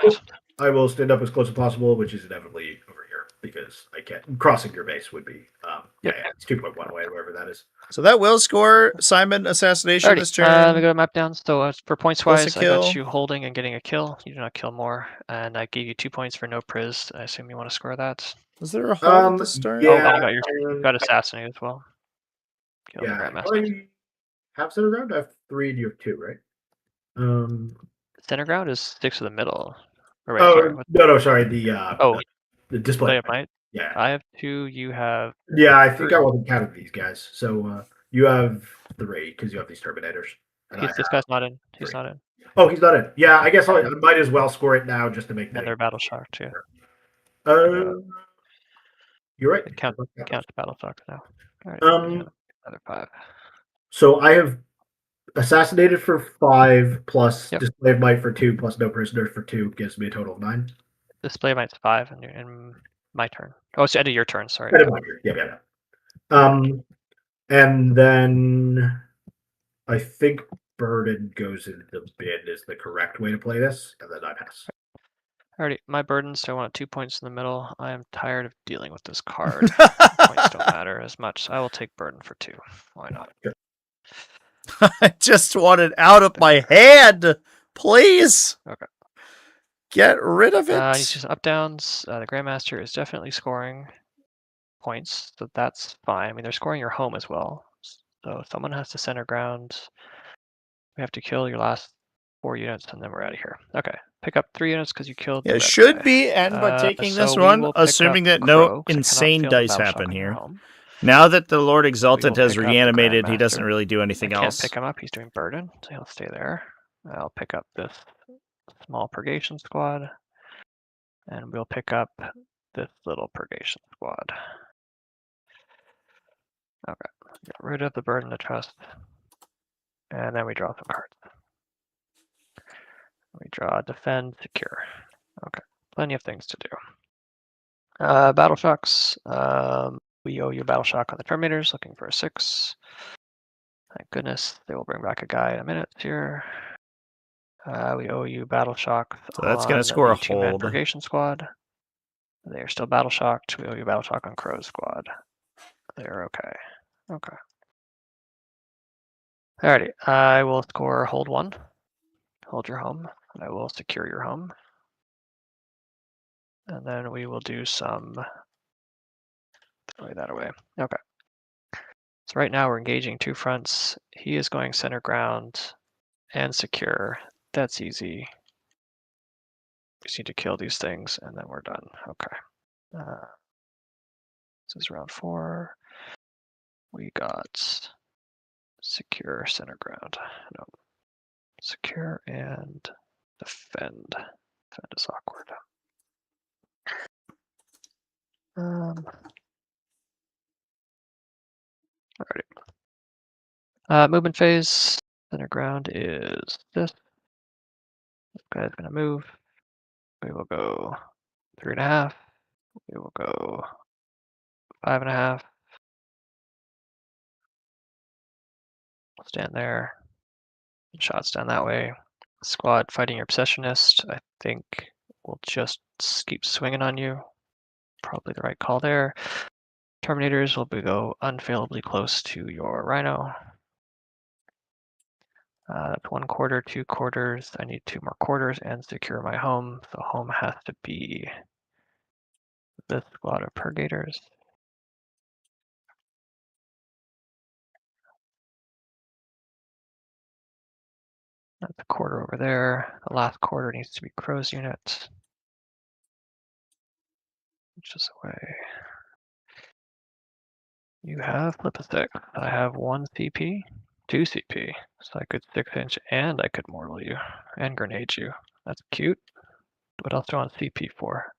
I will stand up as close as possible, which is inevitably over here because I can't. Crossing your base would be, Yep. yeah, it's 2.1 away, wherever that is. So that will score Simon assassination this turn. Let me go to map down. So for points Plus a wise, I got kill. you holding and getting a kill. You do not kill more, and I gave you 2 points for no priz. I assume you want to score that. Was there a hold at the start? Yeah, Oh, you got assassinate as well. Kill the yeah. Grandmaster. I have center ground. I have 3, and you have 2, right? Center ground is 6 to the middle. Or wait, Oh sorry. no, sorry. The display. Display of might. Yeah. I have 2. You have. Yeah, I think 3. I wasn't counting these guys. So you have 3 because you have these Terminators. And This guy's not in. He's 3. not in. Oh, he's not in. Yeah, I guess I might as well score it now just to make And that. they're battle shocked too. You're right. Count the battle shocked now. All right, another 5. So I have assassinated for 5 plus Yep. display of might for 2 plus no prisoners for 2 gives me a total of 9. Display of might's 5 in my turn. Oh, it's the end of your turn. Sorry. Yeah. And then I think Burden goes into the bin is the correct way to play this, and then I pass. Alrighty, my burden, so I want 2 points in the middle. I am tired of dealing with this card. Points don't matter as much. I will take burden for 2. Why not? Sure. I just want it out of my hand, please. Okay. Get rid of it. He's just up downs. The Grandmaster is definitely scoring points, so that's fine. I mean, they're scoring your home as well. So someone has to center ground. We have to kill your last 4 units, and then we're out of here. Okay. Pick up 3 units because you killed. Yeah, should be Enba taking this one, assuming that no insane dice happen here. Now that the Lord Exalted has reanimated, he doesn't really do anything else. I can't pick him up. He's doing burden, so he'll stay there. I'll pick up this small purgation squad, and we'll pick up this little purgation squad. Okay, get rid of the burden of trust, and then we draw some cards. We draw defend, secure. Okay, plenty of things to do. Battle shocks. We owe you a battle shock on the Terminators, looking for a 6. Thank goodness, they will bring back a guy in a minute here. We owe you battle shock. So that's going to score a two-man hold. Purgation squad. They are still battle shocked. We owe you battle shock on Crow's squad. They're okay. Okay. Alrighty, I will score hold 1. Hold your home. I will secure your home. And then we will do some. Throw that away. Okay. So right now we're engaging 2 fronts. He is going center ground and secure. That's easy. We just need to kill these things and then we're done. Okay. This is round 4. We got secure center ground. No. Secure and defend. Defend is awkward. Alrighty. Movement phase. Center ground is this. This guy's gonna move. We will go 3.5. We will go 5.5. Stand there. Shots down that way. Squad fighting your obsessionist. I think we'll just keep swinging on you. Probably the right call there. Terminators will go unfailably close to your rhino. That's 1 quarter, 2 quarters. I need 2 more quarters and secure my home. The home has to be this squad of purgators. That's a quarter over there. The last quarter needs to be Crow's unit. Which is away. You have flip a stick. I have 1 CP, 2 CP. So I could 6-inch and I could mortal you and grenade you. That's cute. What else do I want CP for?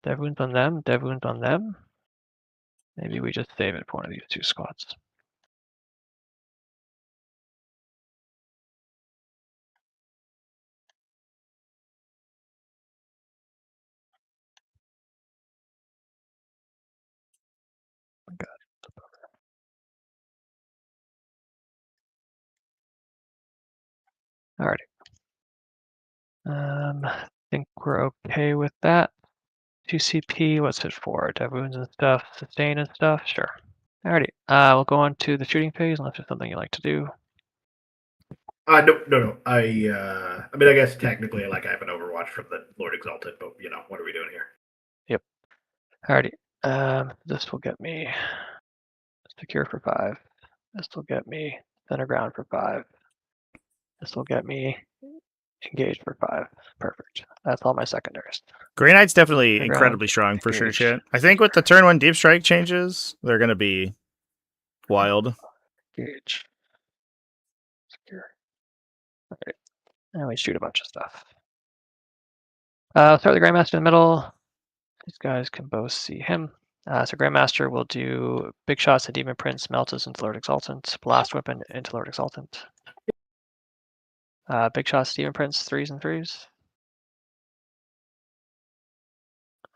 Dev wounds on them, dev wounds on them. Maybe we just save it for one of these 2 squads. Alrighty. I think we're okay with that. 2 CP, what's it for? Dev wounds and stuff, sustain and stuff? Sure. Alrighty. We'll go on to the shooting phase unless there's something you like to do. No. I mean, I guess technically, like, I have an Overwatch from the Lord Exalted, but you know, what are we doing here? Yep. Alrighty. This will get me secure for 5. This will get me center ground for 5. This will get me engaged for 5. Perfect. That's all my secondaries. Grey Knight's definitely Center incredibly ground, strong for sure, engaged. chat. I think with the turn 1 deep strike changes, they're going to be wild. Engage. Secure. Alright. And we shoot a bunch of stuff. Start with the Grandmaster in the middle. These guys can both see him. So Grandmaster will do big shots at Demon Prince, Meltas into Lord Exultant, Blast Weapon into Lord Exultant. Big shots, Demon Prince, 3s and 3s.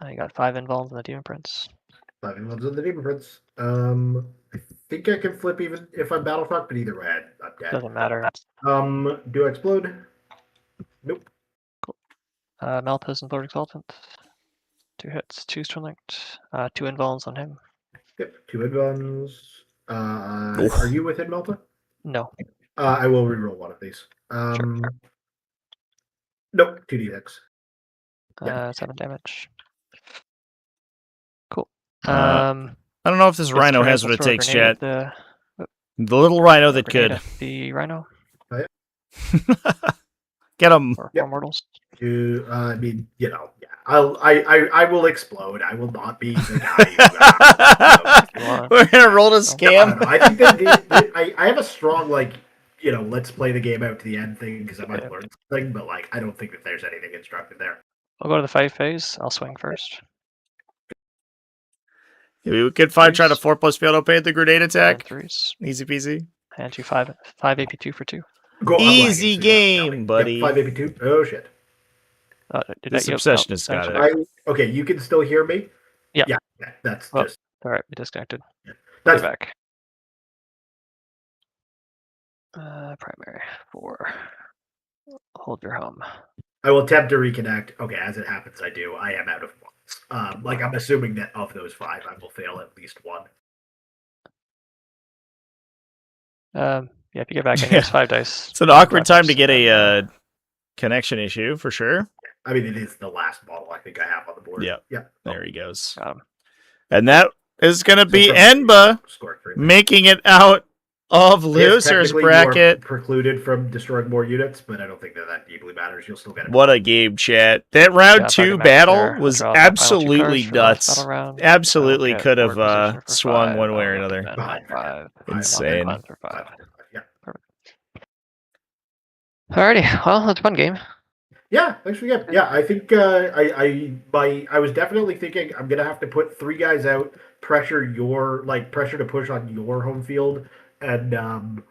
You got 5 invulns in the Demon Prince. 5 invulns on the Demon Prince. I think I can flip even if I'm Battlefront, but either way, I'm dead. Doesn't matter. Do I explode? Nope. Cool. Meltas and Lord Exultant. 2 hits, 2 stun linked, 2 invulns on him. Yep, 2 invulns. Are you within Melta? No. I will reroll one of these. Sure. Nope, 2d6. 7 damage. Cool. I don't know if this rhino has what it takes, chat. The little rhino that could. The rhino. Oh, yeah. Get him. Or 4 mortals. I mean, you know, yeah. I will explode. I will not be the guy. We're gonna roll to scam. I think that I have a strong, like, you know, let's play the game out to the end thing because I might learn something, but like I don't think that there's anything instructive there. I'll go to the fight phase. I'll swing first. Yeah, we could try to 4+ fail to pay the grenade attack. 3s. Easy peasy. And 5 AP2 for 2. Easy game, buddy. Yep, 5 AP2. Oh shit. This obsessionist got it. Okay, you can still hear me? Yeah. Yeah, that's well, just... Alright, we disconnected. Yeah. That's back. Primary 4. Hold your home. I will attempt to reconnect. Okay, as it happens, I do. I am out of ones. Like, I'm assuming that of those 5, I will fail at least 1. Yeah, if you get back in, it's 5 dice. It's an awkward time to get a connection issue, for sure. I mean, it is the last model I think I have on the board. Yeah. Yeah. There he goes. And that is going to be Enba scoring 3. making it out of Yes, losers technically you are bracket. precluded from destroying more units, but I don't think that deeply matters. You'll still get it. What a game, chat. That round 2 battle was absolutely nuts. Absolutely could have swung one way or another. Insane. Yeah. Alrighty, well, that's a fun game. Yeah, thanks for the game. Yeah, I think I was definitely thinking I'm gonna have to put 3 guys out, pressure to push on your home field, and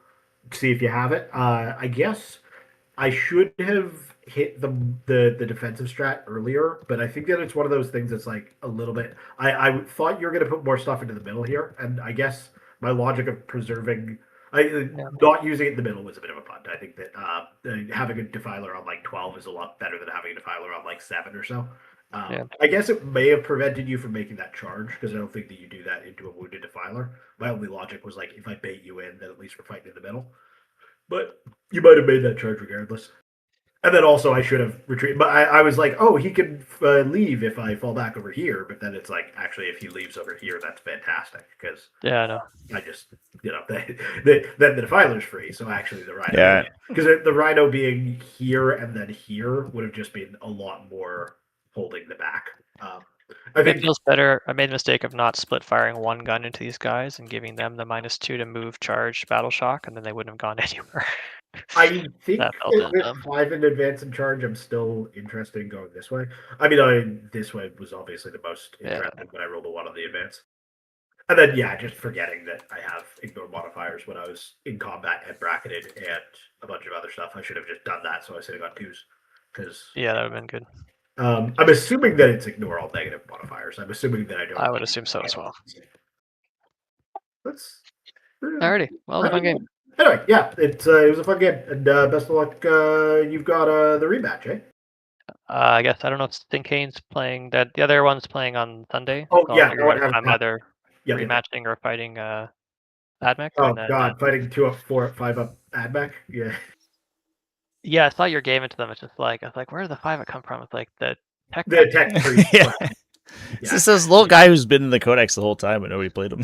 see if you have it. I guess I should have hit the defensive strat earlier, but I think that it's one of those things that's like a little bit. I thought you were gonna put more stuff into the middle here, and I guess my logic of preserving. Not using it in the middle was a bit of a punt. I think that having a defiler on like 12 is a lot better than having a defiler on like 7 or so. I guess it may have prevented you from making that charge because I don't think that you do that into a wounded defiler. My only logic was like, if I bait you in, then at least we're fighting in the middle. But you might have made that charge regardless. And then also I should have retreated. But I was like, oh, he can leave if I fall back over here. But then it's like, actually, if he leaves over here, that's fantastic because I know. I just, then the defiler's free. So actually, the rhino, because the rhino being here and then here would have just been a lot more holding the back. I think it feels better. I made the mistake of not split firing one gun into these guys and giving them the -2 to move, charge, battle shock, and then they wouldn't have gone anywhere. I think with 5 in advance and charge, I'm still interested in going this way. I mean, this way was obviously the most interesting when I rolled a 1 on the advance. And then, just forgetting that I have ignore modifiers when I was in combat and bracketed and a bunch of other stuff. I should have just done that, so I was sitting on 2s. Yeah, that would have been good. I'm assuming that it's ignore all negative modifiers. I'm assuming that I don't. I would assume so as well. Alrighty. Well, it was a fun game. Anyway, it was a fun game, and best of luck. You've got the rematch, eh? I guess I don't know if Stinkane's playing. That the other one's playing on Sunday. Oh yeah, I'm either rematching or fighting Admech. Oh god, fighting 2 up, 4 up, 5 up Admech. Yeah. Yeah, I saw your game into them. It's just like I was like, where did the 5 come from? It's like the tech. Tree. It's just this little guy who's been in the codex the whole time, but nobody played him.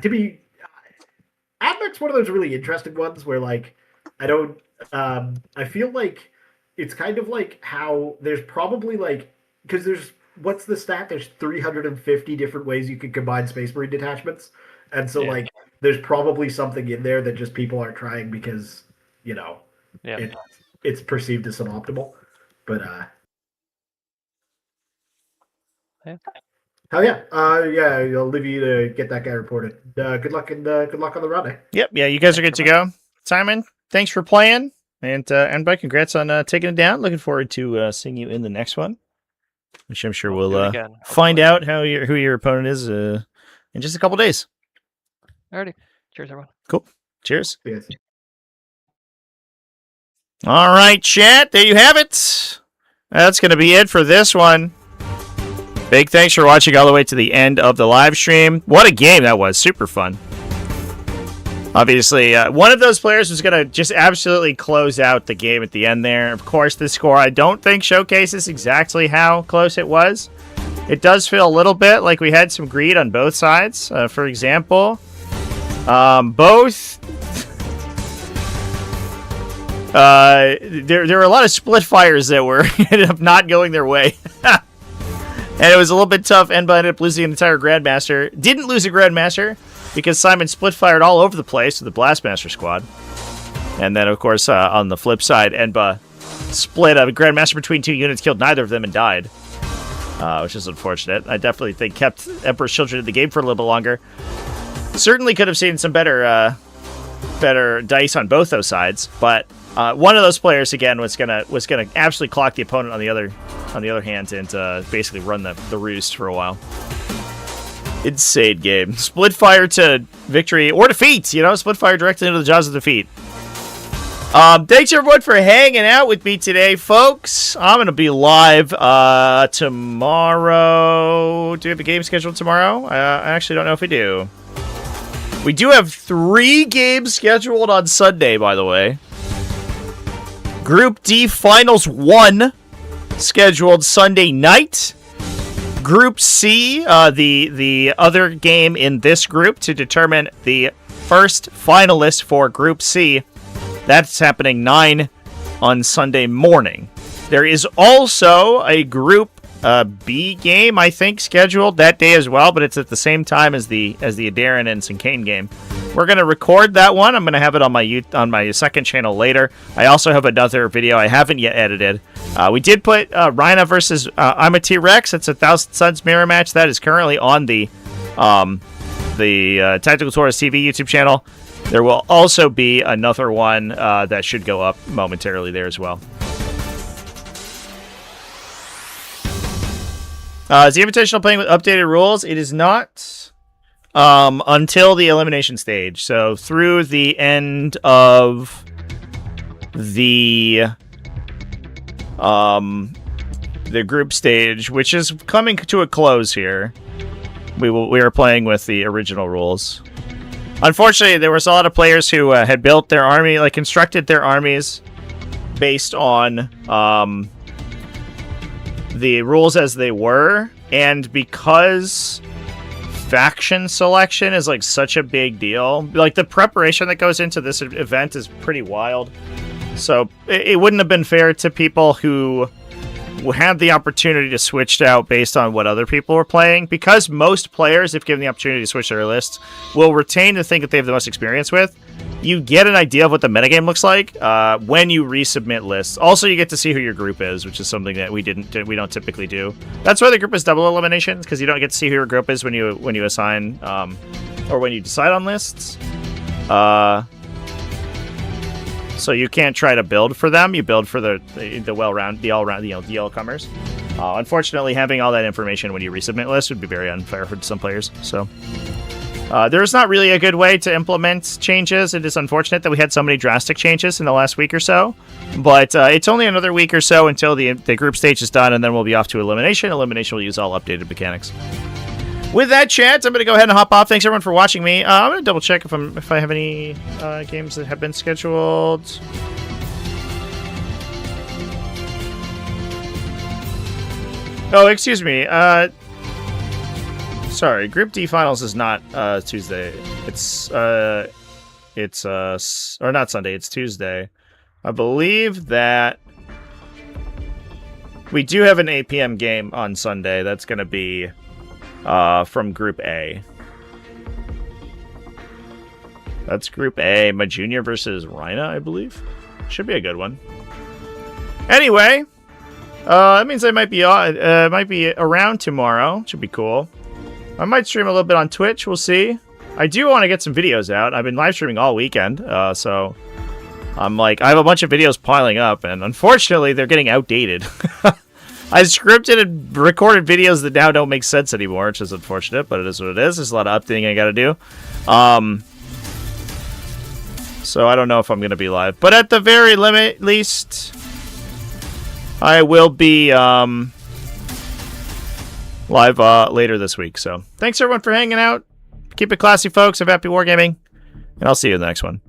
To be Admech's one of those really interesting ones where like I don't I feel like it's kind of like how there's probably like because there's what's the stat? There's 350 different ways you can combine Space Marine detachments. And so like there's probably something in there that just people aren't trying because, it's perceived as suboptimal. But hell yeah. I'll leave you to get that guy reported. Good luck on the run. Eh? Yep, you guys are good to go. Simon, thanks for playing. And Enba, congrats on taking it down. Looking forward to seeing you in the next one. Which I'm sure we'll find out who your opponent is in just a couple days. Alrighty. Cheers, everyone. Cool. Cheers. Yes. All right, chat. There you have it. That's going to be it for this one. Big thanks for watching all the way to the end of the live stream. What a game that was. Super fun. Obviously, one of those players was going to just absolutely close out the game at the end there. Of course, the score I don't think showcases exactly how close it was. It does feel a little bit like we had some greed on both sides. For example, both... there were a lot of split fires that were ended up not going their way. And it was a little bit tough. Enba ended up losing an entire Grandmaster. Didn't lose a Grandmaster because Simon split fired all over the place with the Blastmaster squad. And then, of course, on the flip side, Enba split a Grandmaster between 2 units, killed neither of them, and died. Which is unfortunate. I definitely think kept Emperor's Children in the game for a little bit longer. Certainly could have seen some better dice on both those sides, but one of those players again was gonna absolutely clock the opponent on the other hand and basically run the roost for a while. Insane game. Split fire to victory or defeat. Split fire directly into the jaws of defeat. Thanks everyone for hanging out with me today, folks. I'm gonna be live tomorrow. Do we have a game scheduled tomorrow? I actually don't know if we do. We do have 3 games scheduled on Sunday, by the way. Group D Finals 1 scheduled Sunday night. Group C, the other game in this group to determine the first finalist for Group C. That's happening 9 on Sunday morning. There is also a Group B game, I think, scheduled that day as well, but it's at the same time as the Adarin and Sinkane game. We're gonna record that one. I'm gonna have it on my second channel later. I also have another video I haven't yet edited. We did put Rhina versus I'm a T-Rex. It's a 1,000 Suns mirror match that is currently on the TacticalTortoise TV YouTube channel. There will also be another one that should go up momentarily there as well. Is the Invitational playing with updated rules? It is not until the elimination stage. So through the end of the group stage, which is coming to a close here, we are playing with the original rules. Unfortunately, there was a lot of players who had built their army, like constructed their armies based on the rules as they were, and because faction selection is like such a big deal, like the preparation that goes into this event is pretty wild. So it wouldn't have been fair to people who had the opportunity to switch out based on what other people were playing, because most players, if given the opportunity to switch their lists, will retain the thing that they have the most experience with. You get an idea of what the metagame looks like when you resubmit lists. Also, you get to see who your group is, which is something that we don't typically do. That's why the group is double elimination, because you don't get to see who your group is when you assign or when you decide on lists. So you can't try to build for them. You build for the all-round, the all-comers. Unfortunately, having all that information when you resubmit lists would be very unfair for some players. So there's not really a good way to implement changes. It is unfortunate that we had so many drastic changes in the last week or so. But it's only another week or so until the group stage is done, and then we'll be off to elimination. Elimination will use all updated mechanics. With that, chat, I'm going to go ahead and hop off. Thanks, everyone, for watching me. I'm going to double check if I have any games that have been scheduled. Oh, excuse me. Sorry, Group D Finals is not Tuesday. It's or not Sunday. It's Tuesday. I believe that we do have an 8 p.m. game on Sunday. That's going to be from Group A. That's Group A. My Junior versus Rhina, I believe. Should be a good one. Anyway, that means I might be around tomorrow. Should be cool. I might stream a little bit on Twitch. We'll see. I do want to get some videos out. I've been live streaming all weekend, so I'm like, I have a bunch of videos piling up, and unfortunately, they're getting outdated. I scripted and recorded videos that now don't make sense anymore, which is unfortunate, but it is what it is. There's a lot of updating I gotta do. So I don't know if I'm gonna be live. But at the very least, I will be live later this week. So thanks everyone for hanging out. Keep it classy, folks. Have happy wargaming, and I'll see you in the next one.